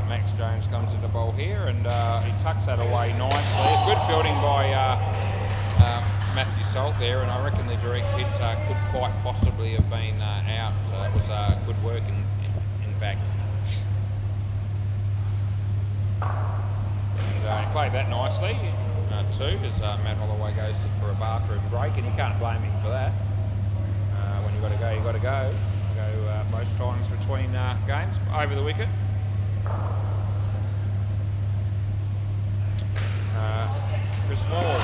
Max Jones comes into bowl here and he tucks that away nicely. Good fielding by Matthew Salt there, and I reckon the direct hit could quite possibly have been out. It was good work in fact. And he played that nicely too, as Matt Holloway goes for a bathroom break, and you can't blame him for that. When you've got to go, you've got to go. Most times between games over the wicket. Chris Moore's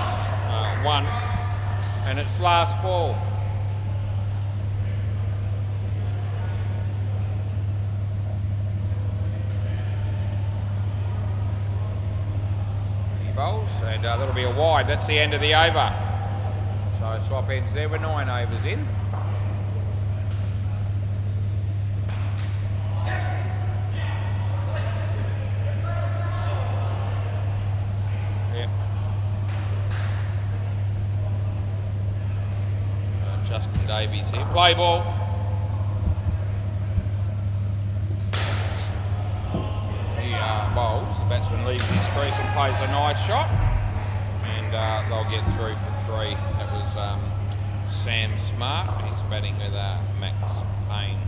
1, and it's last ball. He bowls, and that'll be a wide. That's the end of the over. So swap ends there. We're 9 overs in. Yep. Justin Davies here. Play ball. He bowls. The batsman leaves his crease and plays a nice shot, and they'll get through for 3. That was Sam Smart. He's batting with Max Payne.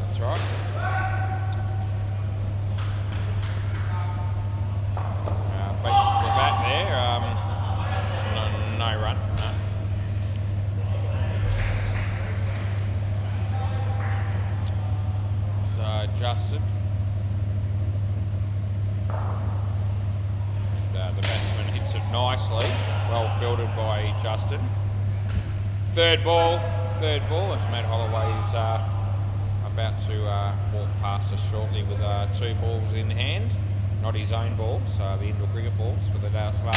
That's right. Beats the bat there. No run. No. So Justin. And the batsman hits it nicely. Well fielded by Justin. Third ball. As Matt Holloway's about to walk past us shortly with 2 balls in hand. Not his own balls, the indoor cricket balls for the last game.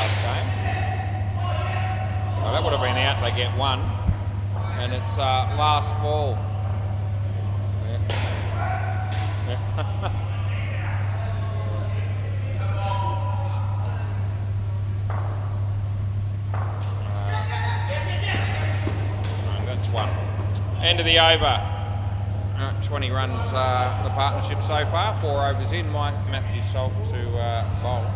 Well, that would have been out, they get 1. And it's last ball. Yeah. That's 1. End of the over. 20 runs the partnership so far. 4 overs in. Matthew Salt to bowl.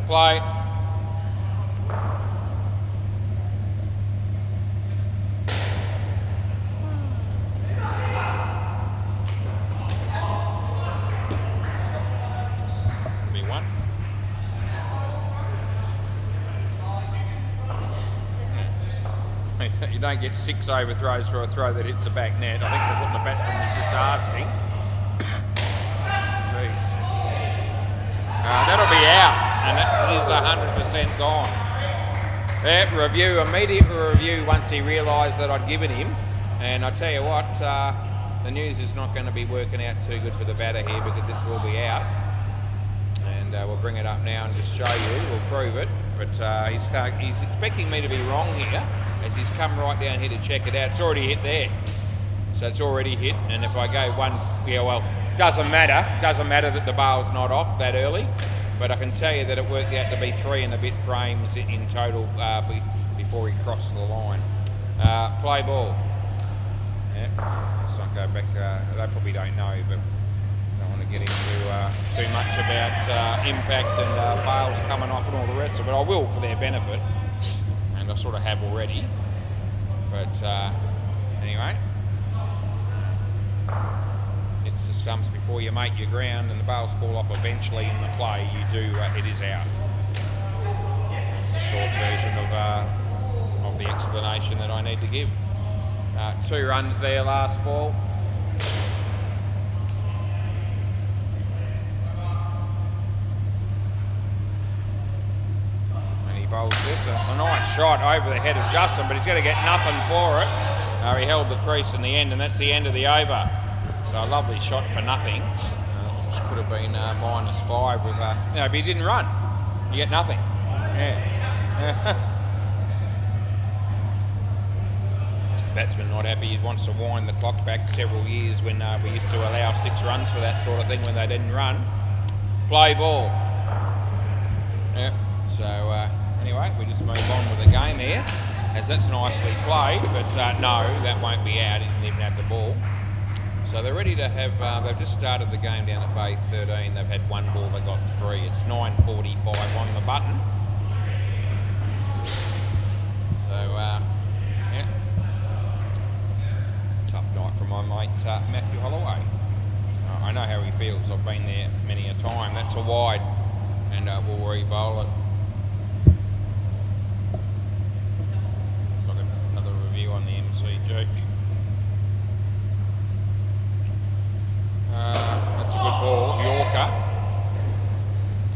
Play. Be 1. You don't get 6 overthrows for a throw that hits the back net. I think that's what the batsman was just asking. Jeez. That'll be out. And that is 100% gone. Immediate review once he realised that I'd given him. And I tell you what, the news is not going to be working out too good for the batter here because this will be out. And we'll bring it up now and just show you. We'll prove it. But he's expecting me to be wrong here as he's come right down here to check it out. It's already hit there. So it's already hit. And if I go 1, yeah, well, doesn't matter. Doesn't matter that the bail's not off that early. But I can tell you that it worked out to be 3 and a bit frames in total before he crossed the line. Play ball. Yeah, let's not go back to, they probably don't know, but I don't want to get into too much about impact and bails coming off and all the rest of it. I will for their benefit, and I sort of have already. But anyway. It's the stumps before you make your ground and the bails fall off eventually in the play, you do, it is out. It's the short version of the explanation that I need to give. 2 runs there, last ball. And he bowls this, and it's a nice shot over the head of Justin, but he's going to get nothing for it. He held the crease in the end, and that's the end of the over. So a lovely shot for nothing, which could have been -5 with, but he didn't run. You get nothing. Yeah. Batsman not happy. He wants to wind the clock back several years when we used to allow 6 runs for that sort of thing when they didn't run. Play ball. Yeah. So anyway, we just move on with the game here, as that's nicely played. But no, that won't be out. He didn't even have the ball. So they're ready to have, they've just started the game down at Bay 13. They've had 1 ball, they got 3. It's 9:45 on the button. So, yeah. Tough night for my mate, Matthew Holloway. I know how he feels. I've been there many a time. That's a wide, and we'll re-bowl it. Let's look at another review on the MCG. That's a good ball, Yorker.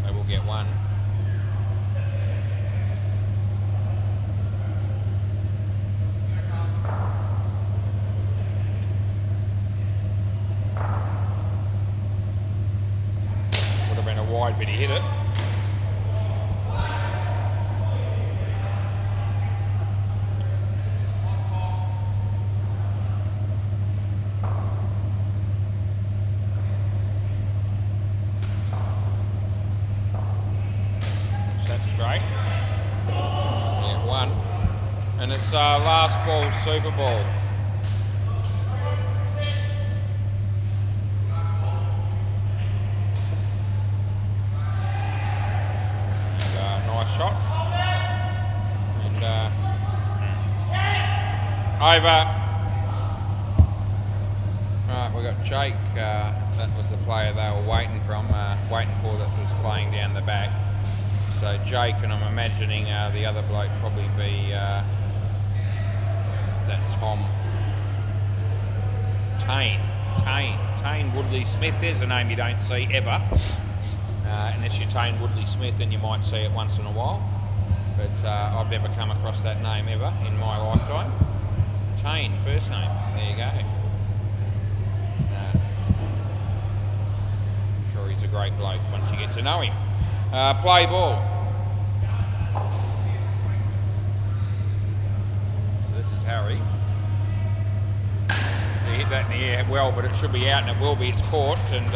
They will get 1. wide, but he hit it. That's great. Yeah, 1. And it's last ball, Super Ball. Shot and over. Right, we got Jake. That was the player they were waiting for that was playing down the back. So Jake, and I'm imagining the other bloke probably be is that Tom Tane Woodley Smith. There's a name you don't see ever. Unless you're Tane Woodley Smith, then you might see it once in a while. But I've never come across that name ever in my lifetime. Tane, first name. There you go. I'm sure he's a great bloke once you get to know him. Play ball. So this is Harry. He hit that in the air well, but it should be out, and it will be. It's caught, and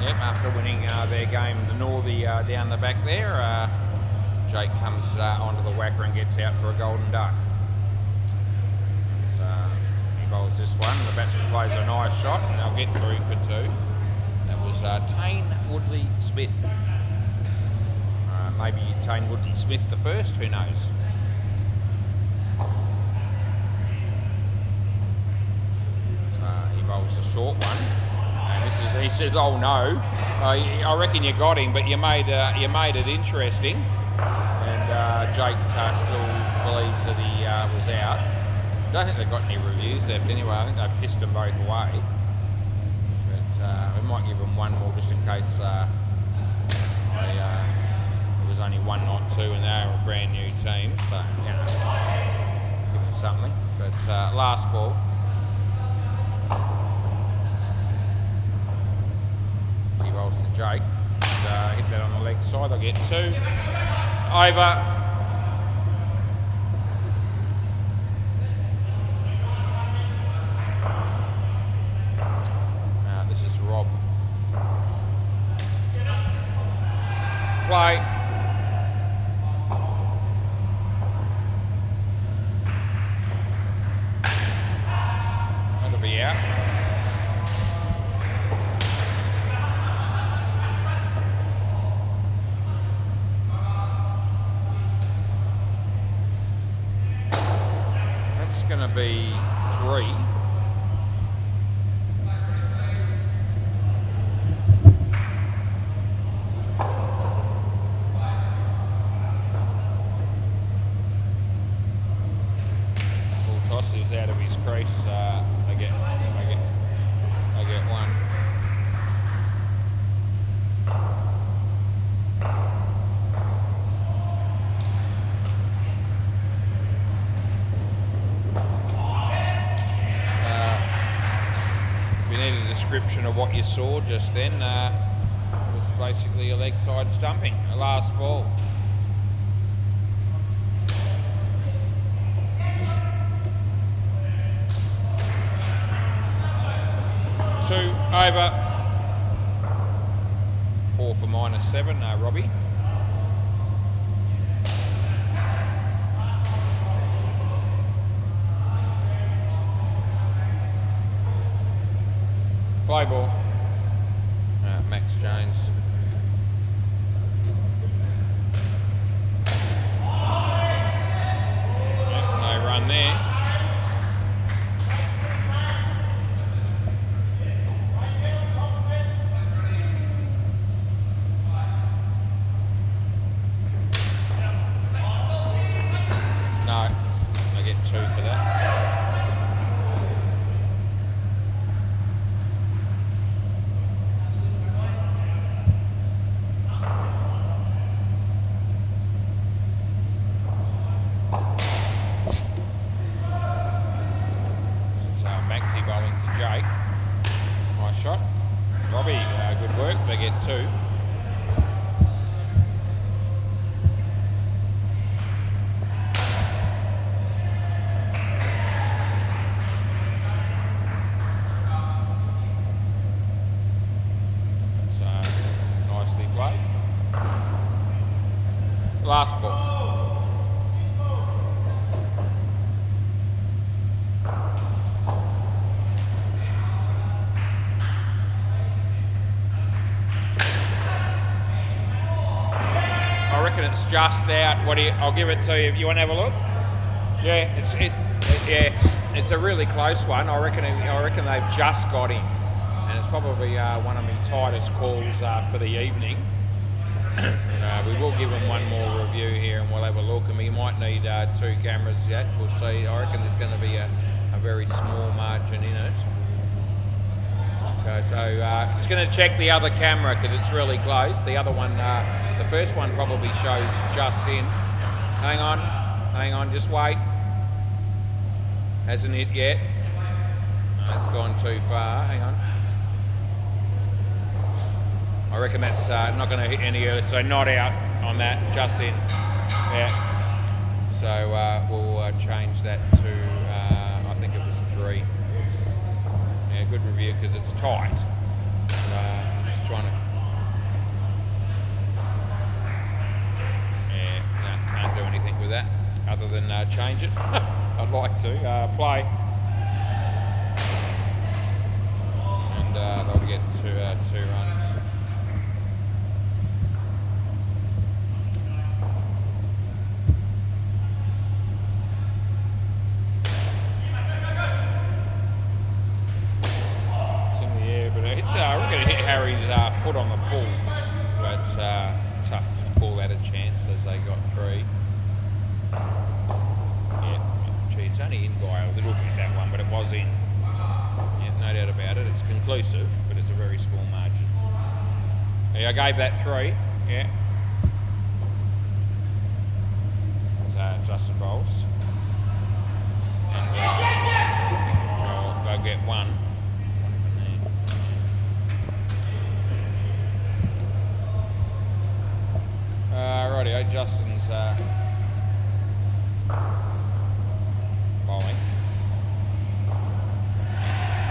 yep, after winning their game, the Northie down the back there, Jake comes onto the WACA and gets out for a golden duck. So he bowls this one, and the batsman plays a nice shot, and they'll get through for 2. That was Tane Woodley Smith. Maybe Tane Woodley Smith the first, who knows? So he bowls the short one. He says, "Oh no, I reckon you got him, but you made it interesting." And Jake still believes that he was out. I don't think they've got any reviews left anyway. I think they pissed them both away. But we might give them one more just in case it was only 1, not 2, and they were a brand new team. So you know, give them something. But last ball. Rolls to Jake, and hit that on the leg side. They'll get 2. Over. This is Rob. Play. That'll be out. Going to be 3. Full toss is out of his crease. I get 1. Description of what you saw just then was basically a leg side stumping, a last ball. Two over. 4 for -7, Robbie. Play ball. Max Jones. Yep, no run there. No, I get 2 for that. Jake, nice shot. Robbie, good work. They get 2. Last ball. I reckon it's just out. I'll give it to you if you want to have a look. Yeah, it's a really close one. I reckon they've just got him, and it's probably one of my tightest calls for the evening. We will give him one more review here, and we'll have a look. And we might need 2 cameras yet. We'll see. I reckon there's going to be a very small margin in it. Okay, so just going to check the other camera because it's really close. The other one, the first one probably shows just in. Hang on, just wait. Hasn't hit yet. No, it's gone too far. Hang on. I reckon that's not going to hit any earlier, so not out on that, just in. Yeah. So we'll change that to, I think it was 3. Yeah, good review because it's tight. Just trying to. Yeah, no, can't do anything with that other than change it. I'd like to play, and they'll get to 2 runs. We're going to hit Harry's foot on the full, but tough to call that a chance as they got 3. Yeah, gee, it's only in by a little bit, that one, but it was in. Yeah, no doubt about it. It's conclusive, but it's a very small margin. Yeah, I gave that 3. Yeah. So Justin Bowles. And they'll get 1. Rightio, Justin's bowling.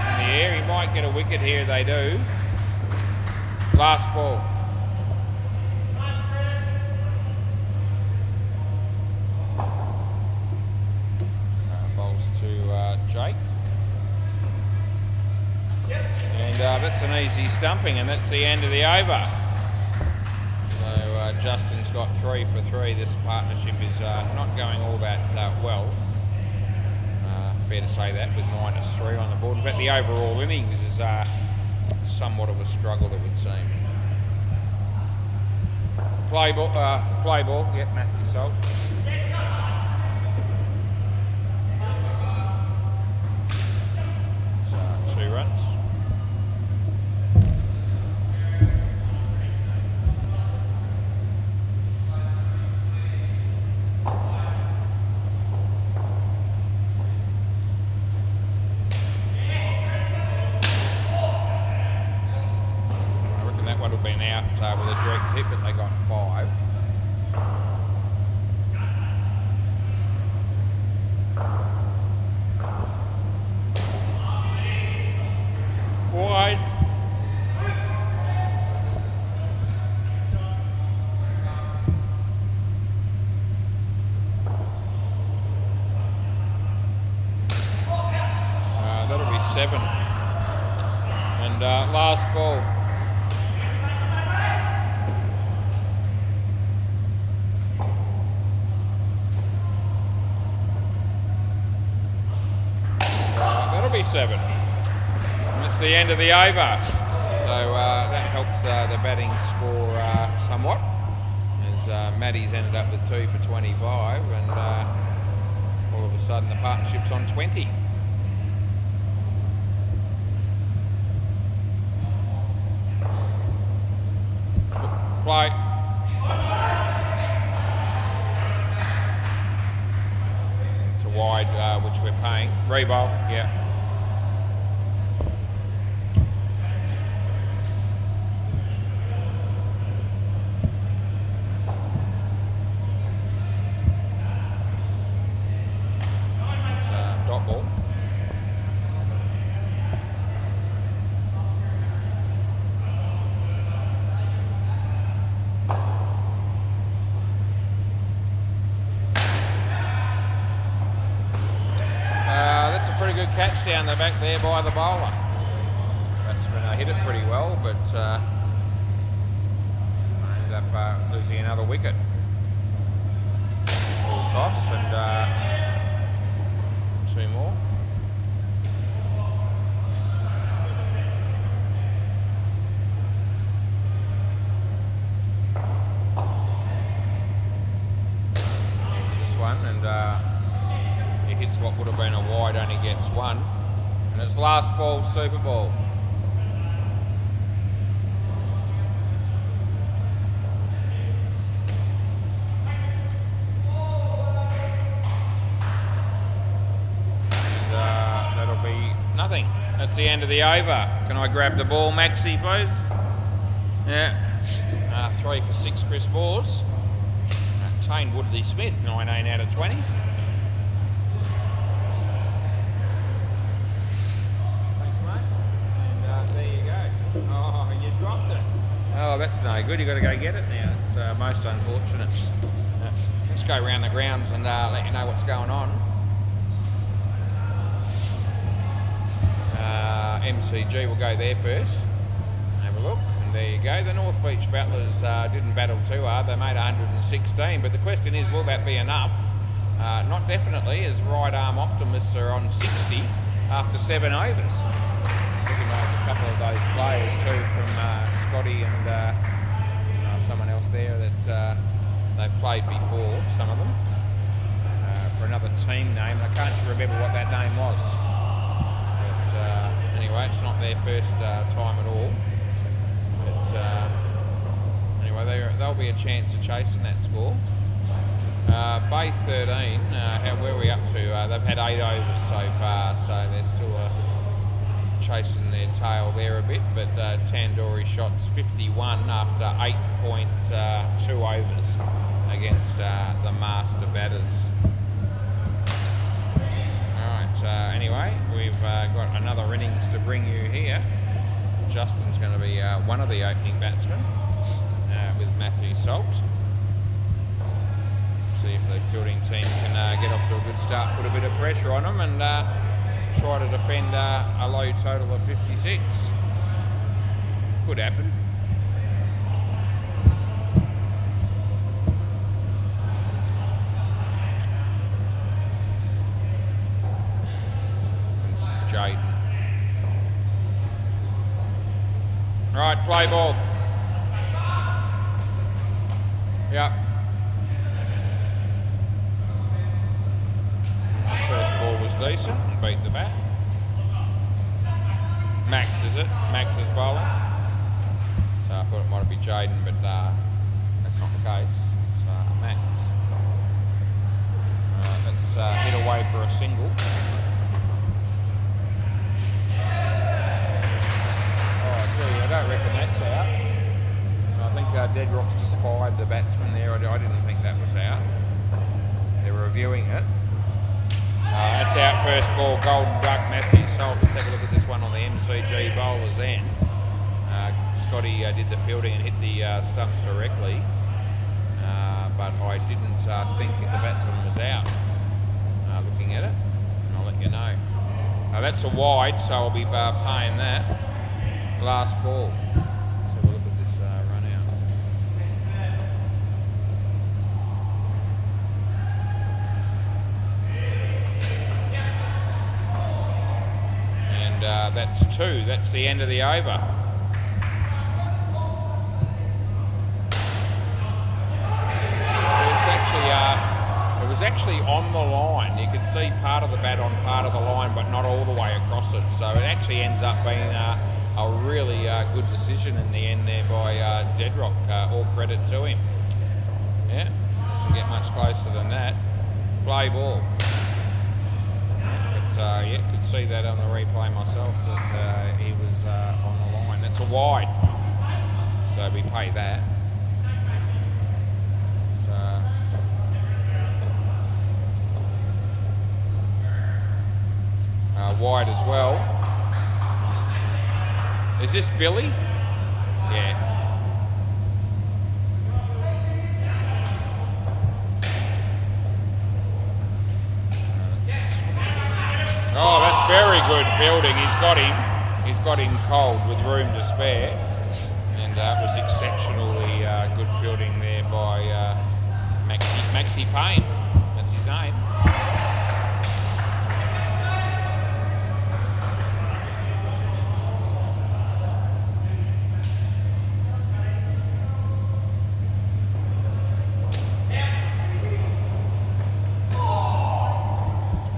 In the air, he might get a wicket here, they do. Last ball. Bowls to Jake. And that's an easy stumping, and that's the end of the over. Justin's got 3 for 3. This partnership is not going all that well. Fair to say that, with -3 on the board. In fact, the overall innings is somewhat of a struggle, it would seem. Play ball, yeah, Matthew Salt. So 2 runs. Been out with a direct hit, but they got 5. Wide. That'll be 7. And last ball. That'll be 7. And that's the end of the over. So that helps the batting score somewhat, as Matty's ended up with 2 for 25, and all of a sudden the partnership's on 20. Play. It's a wide, which we're paying. Rebowl, yeah. It's a dot ball. catch down the back there by the bowler. Batsman hit it pretty well, but ended up losing another wicket. Full toss and 2 more. One and he hits what would have been a wide, only gets 1, and it's last ball, super ball. And that'll be nothing. That's the end of the over. Can I grab the ball, Maxie, please? Yeah. 3 for 6, Chris Bors. Tane Woodley Smith, 19 out of 20. Thanks, mate. And there you go. Oh, you dropped it. Oh, that's no good. You've got to go get it now. It's most unfortunate. Let's go around the grounds and let you know what's going on. MCG will go there first. Have a look. There you go. The North Beach Battlers didn't battle too hard. They made 116, but the question is, will that be enough? Not definitely, as right arm optimists are on 60 after 7 overs. Recognise a couple of those players too from Scotty and someone else there that they've played before, some of them, for another team name. I can't remember what that name was. But anyway, it's not their first time at all. Anyway, there'll be a chance of chasing that score. Bay 13, where are we up to? They've had 8 overs so far, so they're still chasing their tail there a bit, but Tandoori shots 51 after 8.2 overs against the master batters. Alright, anyway, we've got another innings to bring you here. Justin's going to be one of the opening batsmen with Matthew Salt. See if the fielding team can get off to a good start, put a bit of pressure on them and try to defend a low total of 56. Could happen. This is Jaden. Right, play ball. Yep. First ball was decent, beat the bat. Max, is it? Max is bowling. So I thought it might be Jaden, but that's not the case. It's Max. Let's hit away for a single. I don't reckon that's out. I think Deadrock's just fired the batsman there. I didn't think that was out. They're reviewing it. That's out first ball, Golden Duck, Matthew Salt. Let's have a look at this one on the MCG bowler's end. Scotty did the fielding and hit the stumps directly. But I didn't think the batsman was out. Looking at it, and I'll let you know. That's a wide, so I'll be paying that. Last ball. Let's have a look at this run out. And that's 2. That's the end of the over. It was actually on the line. You could see part of the bat on part of the line, but not all the way across it. So it actually ends up being a really good decision in the end there by Deadrock. All credit to him. Yeah, doesn't get much closer than that. Play ball. But yeah, could see that on the replay myself that he was on the line. That's a wide. So we pay that. Wide as well. Is this Billy? Yeah. Oh, that's very good fielding. He's got him cold with room to spare, and it was exceptionally good fielding there by Maxi Payne. That's his name.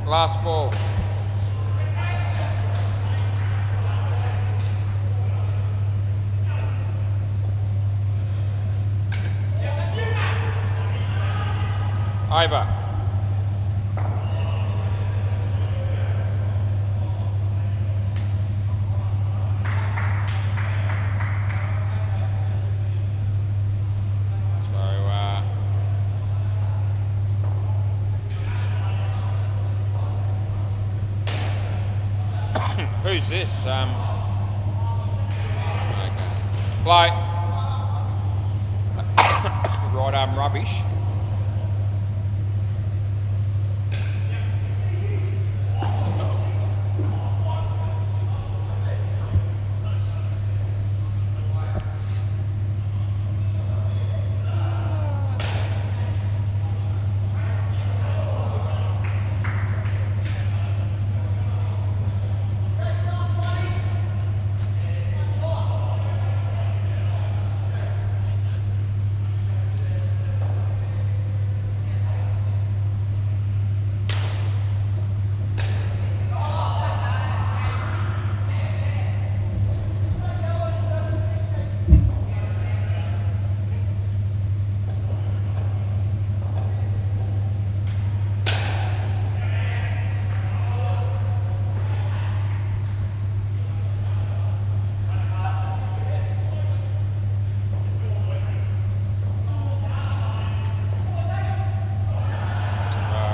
Last ball. Over. Who's this? Play. Right arm rubbish.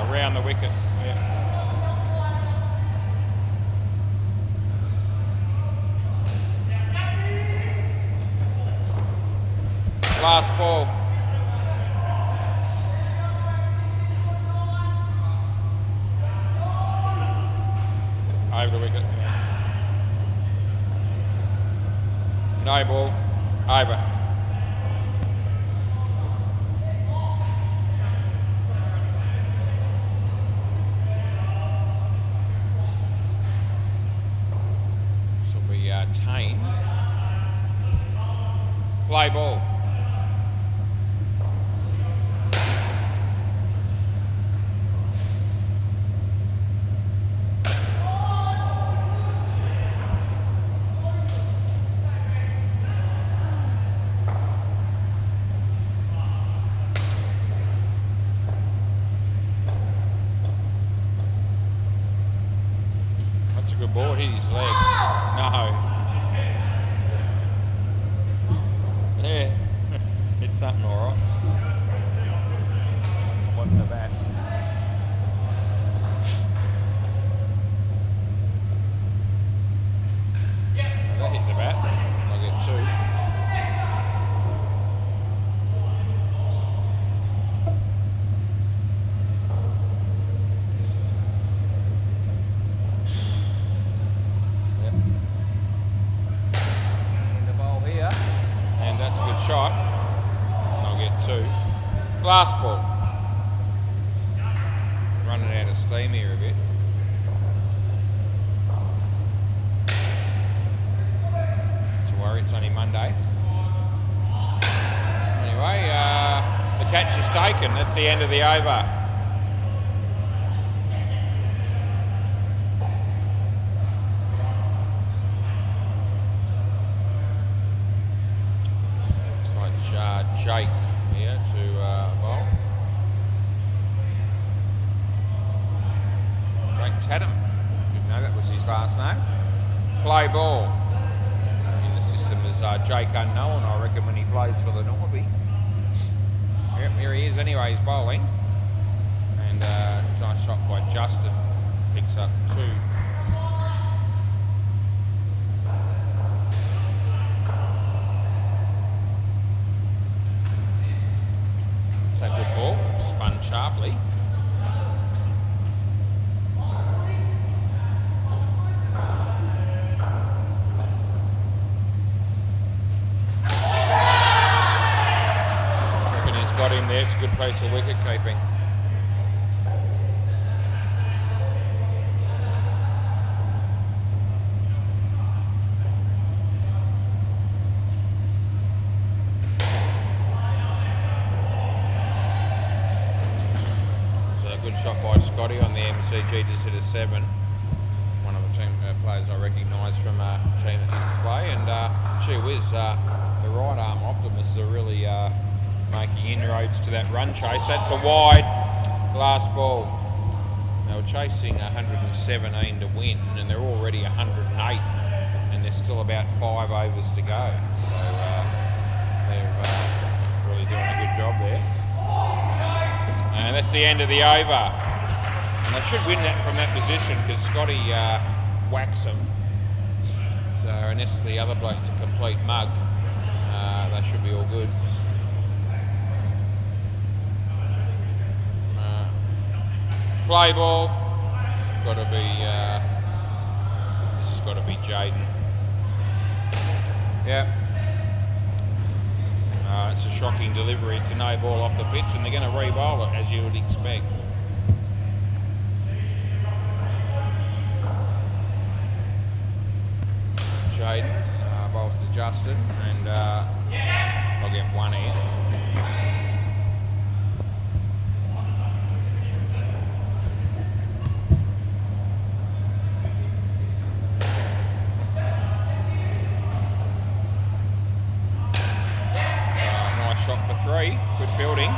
Around the wicket, yeah. Last ball. Over the wicket. No ball. Over. Tane. Play ball. That's a good ball. Hit his leg. No. Yeah, it's something alright. Wasn't the bat. That hit the bat. I'll get two. Yep. In the bowl here. And that's a good shot. I'll get two. Glass ball. Running out of steam here a bit. It's a worry, it's only Monday. Anyway, the catch is taken. That's the end of the over. Jake here to bowl. Jake Tatum. Didn't know that was his last name. Play ball. In the system is Jake Unknown, I reckon, when he plays for the Norby. Yep, here he is anyway, he's bowling. And nice shot by Justin. Picks up two. It's a good ball, spun sharply. that's a good piece of wicket keeping. So a good shot by Scotty on the MCG, just hit a 7. One of the team players I recognise from a team that used to play, and gee whiz, the right arm optimists are really making inroads to that run chase. That's a wide last ball. They were chasing 117 to win, and they're already 108, and there's still about 5 overs to go. So they're really doing a good job there. And that's the end of the over. And they should win that from that position because Scotty whacks them. So unless the other bloke's a complete mug, they should be all good. Play ball. Got to be. This has got to be Jaden. Yep. It's a shocking delivery. It's a no ball off the pitch, and they're going to re-bowl it as you would expect. Jaden, bowl's to Justin, and I'll get one here. Nice shot for 3, good fielding.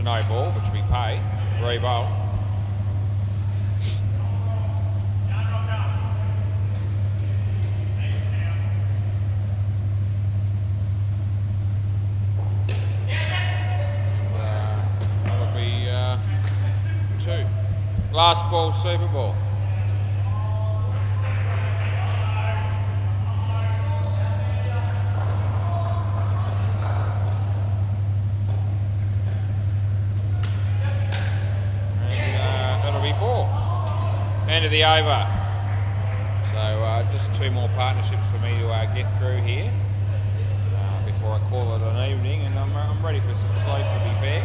No ball, which we pay. Re-bowl. That'll be 2. Last ball, Super Ball. End of the over. So just 2 more partnerships for me to get through here before I call it an evening, and I'm ready for some sleep, to be fair.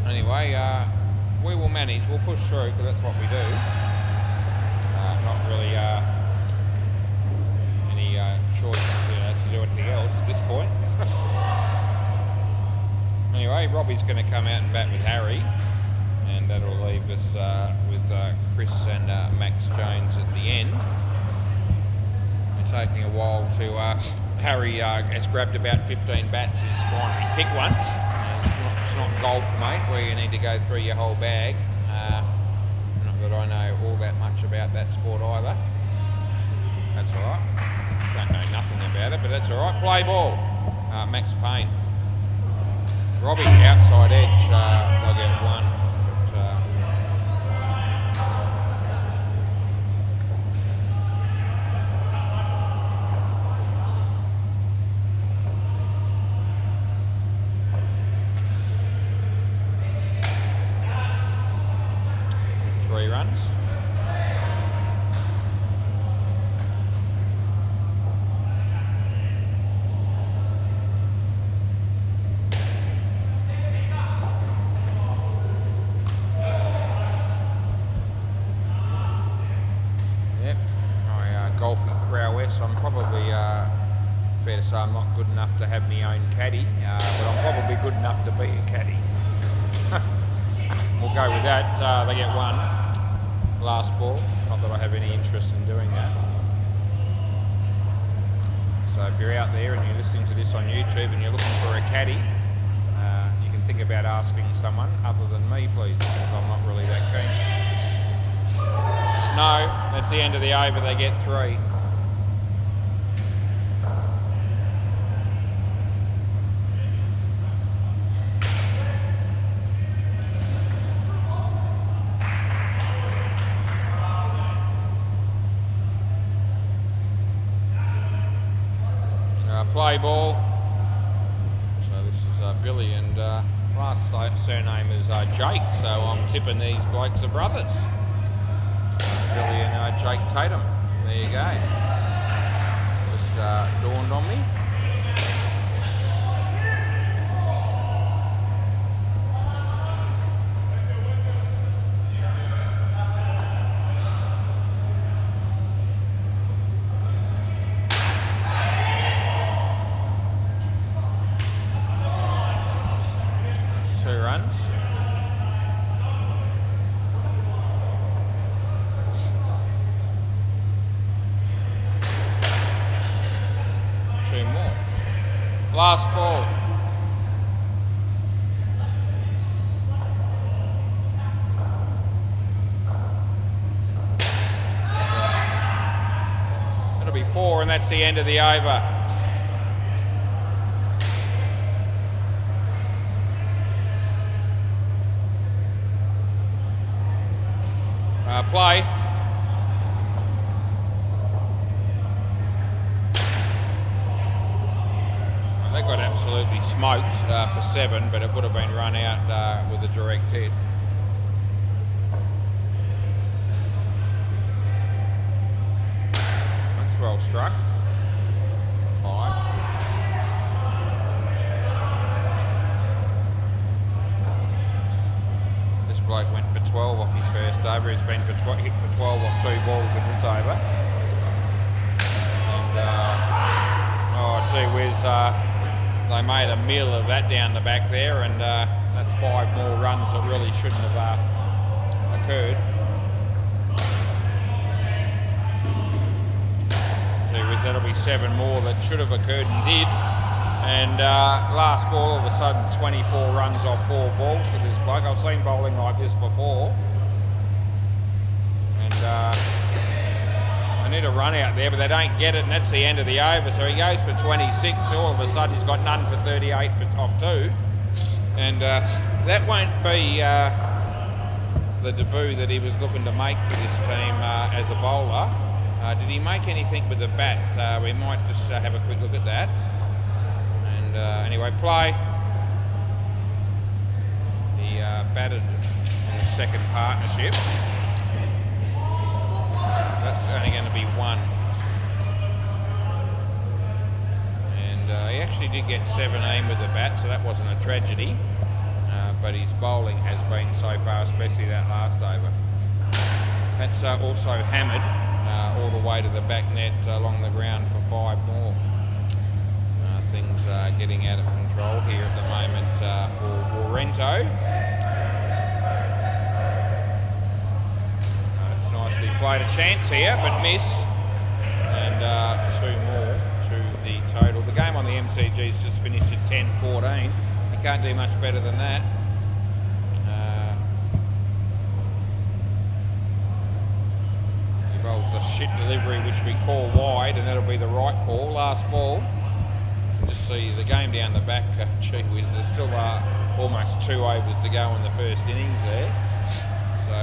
Anyway, we will manage. We'll push through because that's what we do. Not really any choice to do anything else at this point. Anyway, Robbie's going to come out and bat with Harry, and that'll leave us with Chris and Max Jones at the end. It's taking a while to... Harry has grabbed about 15 bats. He's finally picked one. It's not golf, mate, where you need to go through your whole bag. Not that I know all that much about that sport either. That's all right. Don't know nothing about it, but that's all right. Play ball. Max Payne. Robbie, outside edge, they'll get 1. But, 3 runs. I'm probably, fair to say, I'm not good enough to have my own caddy, but I'm probably good enough to be a caddy. We'll go with that. They get 1. Last ball. Not that I have any interest in doing that. So if you're out there and you're listening to this on YouTube and you're looking for a caddy, you can think about asking someone other than me, please, because I'm not really that keen. No, that's the end of the over. They get 3. play ball. So this is Billy, and last surname is Jake, so I'm tipping these blokes are brothers. Billy and Jake Tatum. There you go. Just dawned on me. Last ball. It'll be 4, and that's the end of the over. Play. They got absolutely smoked for 7, but it would have been run out with a direct hit. That's well struck. 5. This bloke went for 12 off his first over. He's been hit for 12 off 2 balls in this over. And oh, gee whiz. They made a meal of that down the back there, and that's 5 more runs that really shouldn't have occurred. So that'll be 7 more that should have occurred and did. And last ball, all of a sudden, 24 runs off 4 balls for this bloke. I've seen bowling like this before. And they need a run out there, but they don't get it, and that's the end of the over. So he goes for 26. All of a sudden, he's got none for 38 off 2. And that won't be the debut that he was looking to make for this team as a bowler. Did he make anything with the bat? We might just have a quick look at that. And anyway, play. He batted in the second partnership. That's only going to be 1. And he actually did get 17 with the bat, so that wasn't a tragedy. But his bowling has been so far, especially that last over. That's also hammered all the way to the back net along the ground for 5 more. Things are getting out of control here at the moment for Warrento. It's nicely played a chance here, but missed. And 2 more to the total. The game on the MCG's just finished at 10-14. You can't do much better than that. He bowls a shit delivery, which we call wide, and that'll be the right call. Last ball. Just see the game down the back. Gee whiz, there's still almost 2 overs to go in the first innings there. So,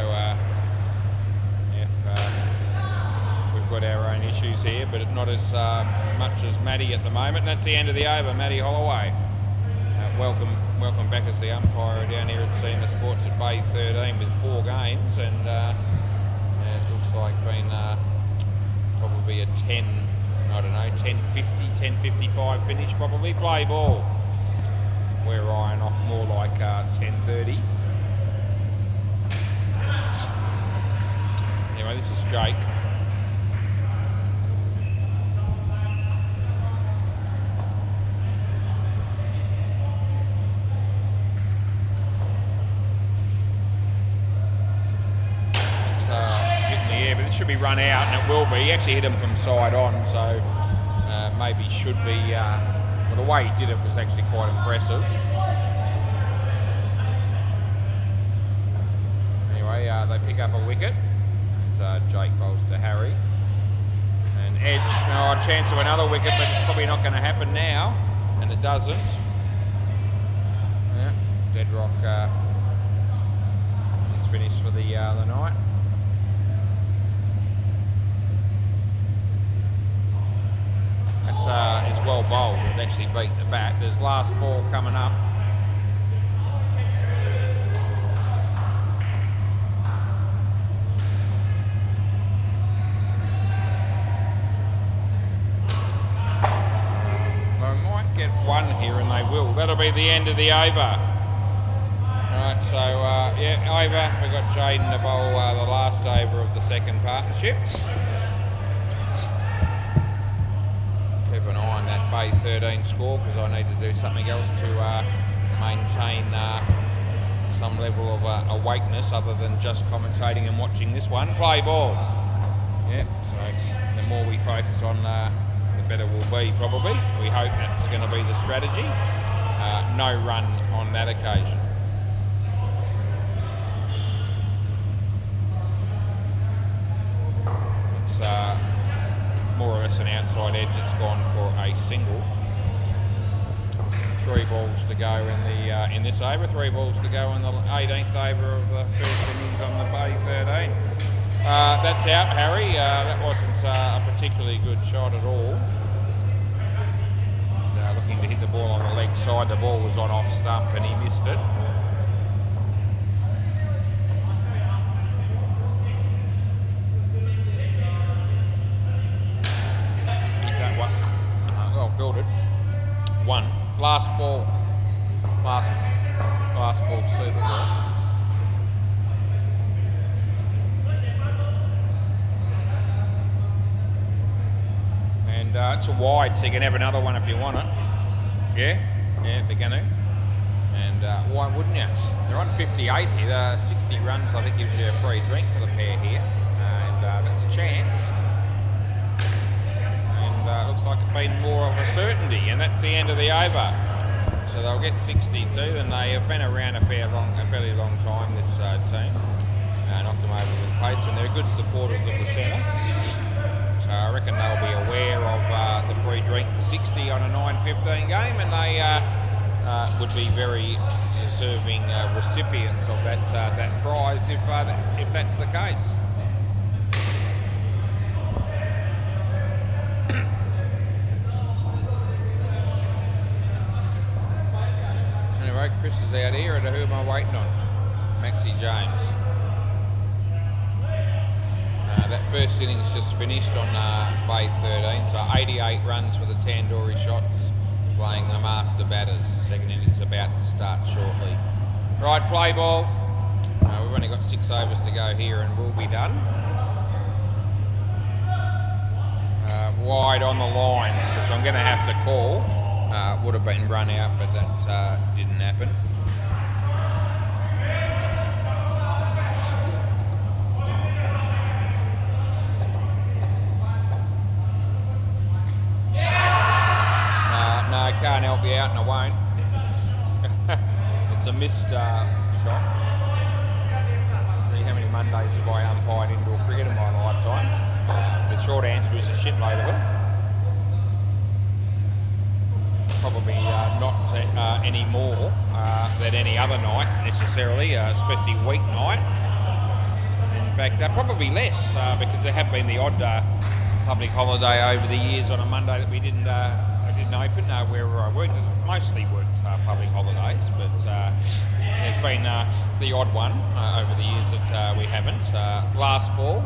we've got our own issues here, but not as much as Matty at the moment. And that's the end of the over. Matty Holloway, welcome back as the umpire down here at CMA Sports at Bay 13 with 4 games, and it looks like been probably a 10. I don't know, 10:50, 10:55 finish probably. Play ball. We're eyeing off more like 10:30. Anyway, this is Jake. But this should be run out, and it will be. He actually hit him from side on, so maybe should be. Well, the way he did it was actually quite impressive. Anyway, they pick up a wicket as Jake bowls to Harry. And Edge, a chance of another wicket, but it's probably not going to happen now, and it doesn't. Yeah, Deadrock is finished for the night. That is well bowled. It actually beat the bat. There's last ball coming up. They might get one here, and they will. That'll be the end of the over. Right, so yeah, over. We've got Jaden to bowl the last over of the second partnership. Keep an eye on that Bay 13 score, because I need to do something else to maintain some level of awakeness other than just commentating and watching this one. Play ball. Yeah, so the more we focus on, the better we'll be, probably. We hope that's going to be the strategy. No run on that occasion. It's more or less an outside edge. It's gone for a single. 3 balls to go in this over. 3 balls to go in the 18th over of the first innings on the Bay 13. That's out, Harry. That wasn't a particularly good shot at all. Looking to hit the ball on the leg side. The ball was on off stump and he missed it. Well fielded. 1. Last ball. Last ball, super ball. And it's a wide, so you can have another one if you want it. Yeah, they're going to. And why wouldn't you? They're on 58 here. 60 runs, I think, gives you a free drink for the pair here. And that's a chance. Looks like it's been more of a certainty, and that's the end of the over. So they'll get 62, and they have been around a fairly long time, this team. Knocked them over with pace, and they're good supporters of the centre. So I reckon they'll be aware of the free drink for 60 on a 9-15 game, and they would be very deserving recipients of that prize if that's the case. Chris is out here, and who am I waiting on? Maxie James. That first innings just finished on Bay 13, so 88 runs for the Tandoori Shots, playing the master batters. Second innings about to start shortly. Right, play ball. We've only got 6 overs to go here, and we'll be done. Wide on the line, which I'm going to have to call. Would have been run out, but that didn't happen. No, I can't help you out, and I won't. It's a missed shot. See how many Mondays have I umpired indoor cricket in my lifetime? The short answer is a shitload of them. Probably not any more than any other night necessarily, especially weeknight. In fact, probably less because there have been the odd public holiday over the years on a Monday that we didn't open wherever I worked. Mostly worked public holidays, but there's been the odd one over the years that we haven't. Last ball.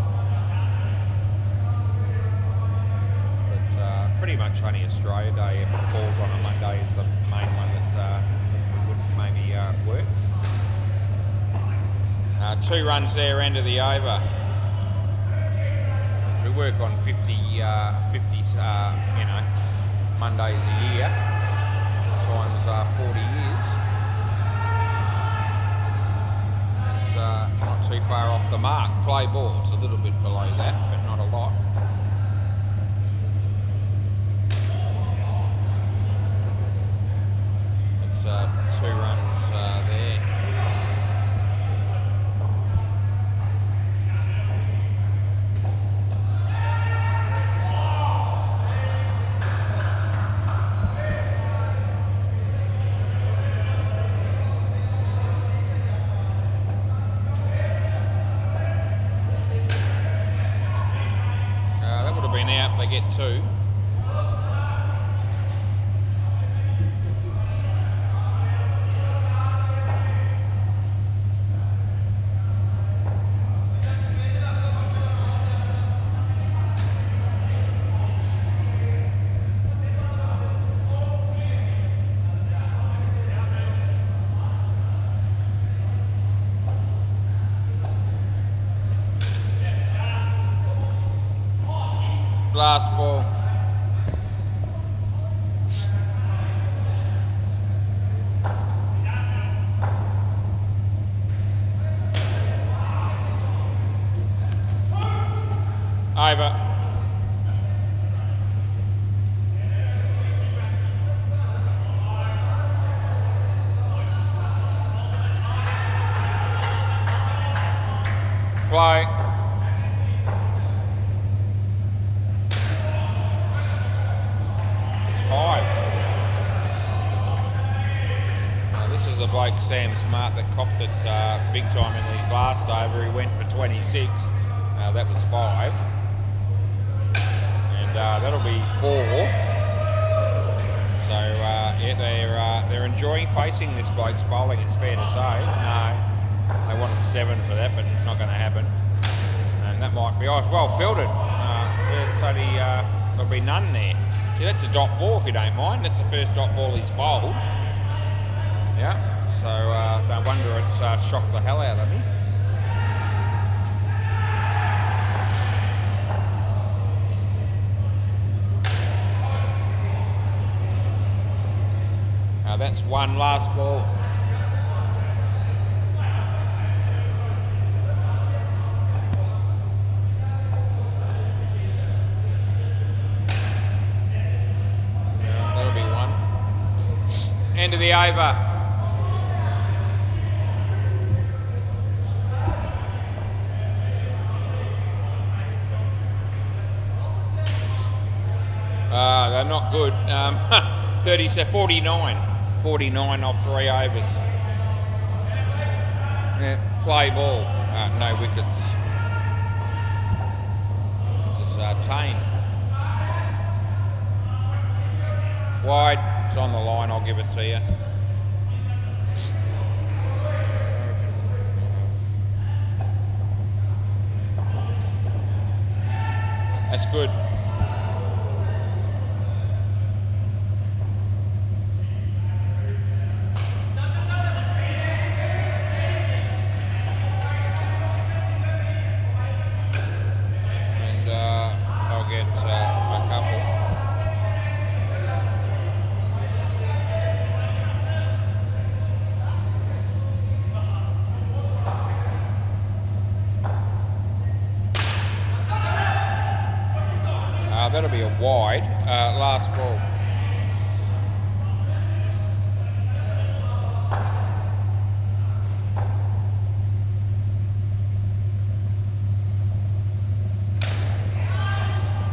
Pretty much only Australia Day, if it falls on a Monday, is the main one that would maybe work. 2 runs there, end of the over. We work on 50 Mondays a year, times 40 years. It's not too far off the mark. Play ball, it's a little bit below that, but not a lot. It's 2 runs there. That would have been out, they get 2. Last ball. Over. Play. It's 5. Now this is the bloke Sam Smart that copped it big time in his last over. He went for 26. That was 5. And that'll be 4. So yeah, they're enjoying facing this bloke's bowling. It's fair to say. No. They wanted 7 for that, but it's not going to happen. And that might be well fielded. It's only, there'll be none there. See, that's a dot ball if you don't mind. That's the first dot ball he's bowled. Yeah, so no wonder it's shocked the hell out of me. That's 1 last ball. End of the over. They're not good. 49 off 3 overs. Yeah, play ball. No wickets. This is Tane. Wide. It's on the line, I'll give it to you. That's good. And I'll get a couple. That'll be a wide. Last ball.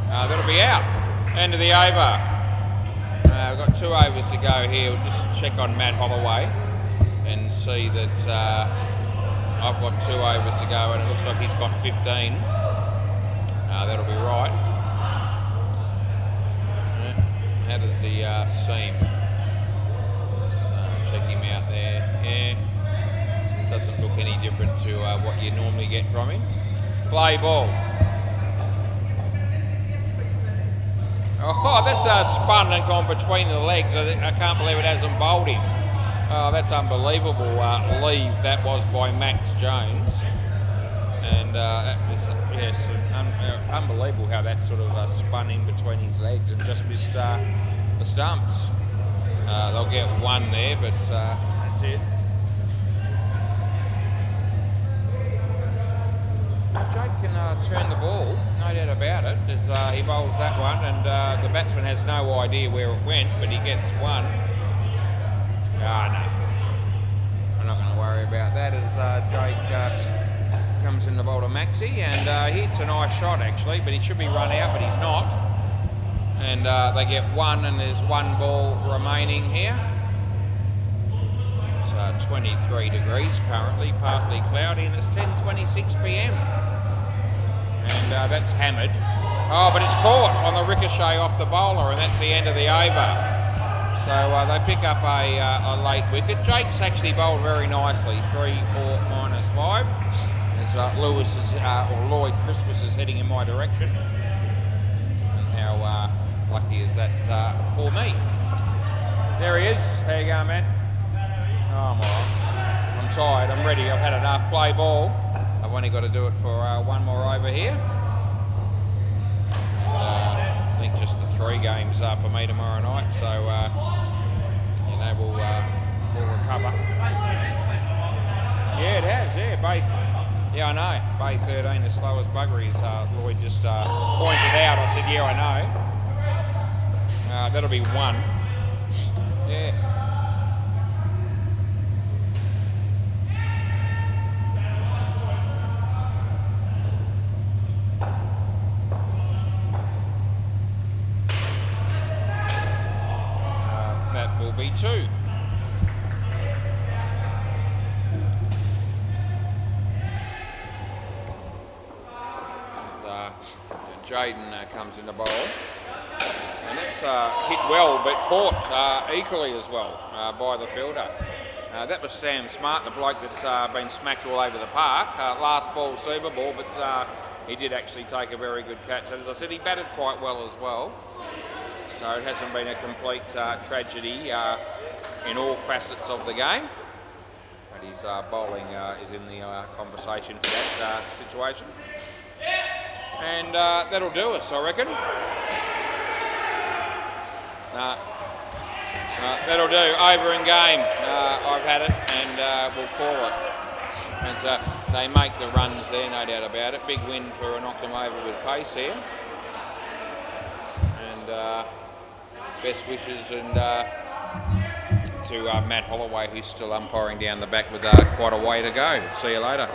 That'll be out. End of the over. We've got 2 overs to go here. We'll just check on Matt Holloway and see that I've got 2 overs to go and it looks like he's got 15. That'll be right. How does he seem? So check him out there. Yeah, doesn't look any different to what you normally get from him. Play ball. Oh, that's spun and gone between the legs. I can't believe it hasn't bowled him. Oh, that's unbelievable leave that was by Max Jones. And that was, yes, unbelievable how that sort of spun in between his legs and just missed the stumps. They'll get 1 there, but that's it. Jake can turn the ball, no doubt about it, as he bowls that one, and the batsman has no idea where it went, but he gets 1. No, I'm not going to worry about that as Jake comes in the bowl to Maxi, and he hits a nice shot actually, but he should be run out, but he's not. And they get 1, and there's 1 ball remaining here. It's 23 degrees currently, partly cloudy, and it's 10:26 p.m. And that's hammered. Oh, but it's caught on the ricochet off the bowler, and that's the end of the over. So they pick up a late wicket. Jake's actually bowled very nicely, 3, 4, -5. As Lewis is, or Lloyd Christmas is heading in my direction. And how lucky is that for me? There he is. How you going, man? Oh, I'm alright. I'm tired. I'm ready. I've had enough. Play ball. I've only got to do it for 1 more over here. just the 3 games for me tomorrow night, so you know we'll recover. Yeah, it has. Yeah, Bay. Yeah, I know. Bay 13 as slow as buggeries. Lloyd just pointed out. I said, yeah, I know. That'll be 1. Yeah. That will be 2. Jaden comes in the bowl, and it's hit well but caught equally as well by the fielder. That was Sam Smart, the bloke that's been smacked all over the park. Last ball, Super Ball, but he did actually take a very good catch. As I said, he batted quite well as well, so it hasn't been a complete tragedy in all facets of the game. But his bowling is in the conversation for that situation. And that'll do us, I reckon. That'll do. Over in game. I've had it, and we'll call it. And so they make the runs there, no doubt about it. Big win for knock them over with pace here. And best wishes and to Matt Holloway, who's still umpiring down the back with quite a way to go. See you later.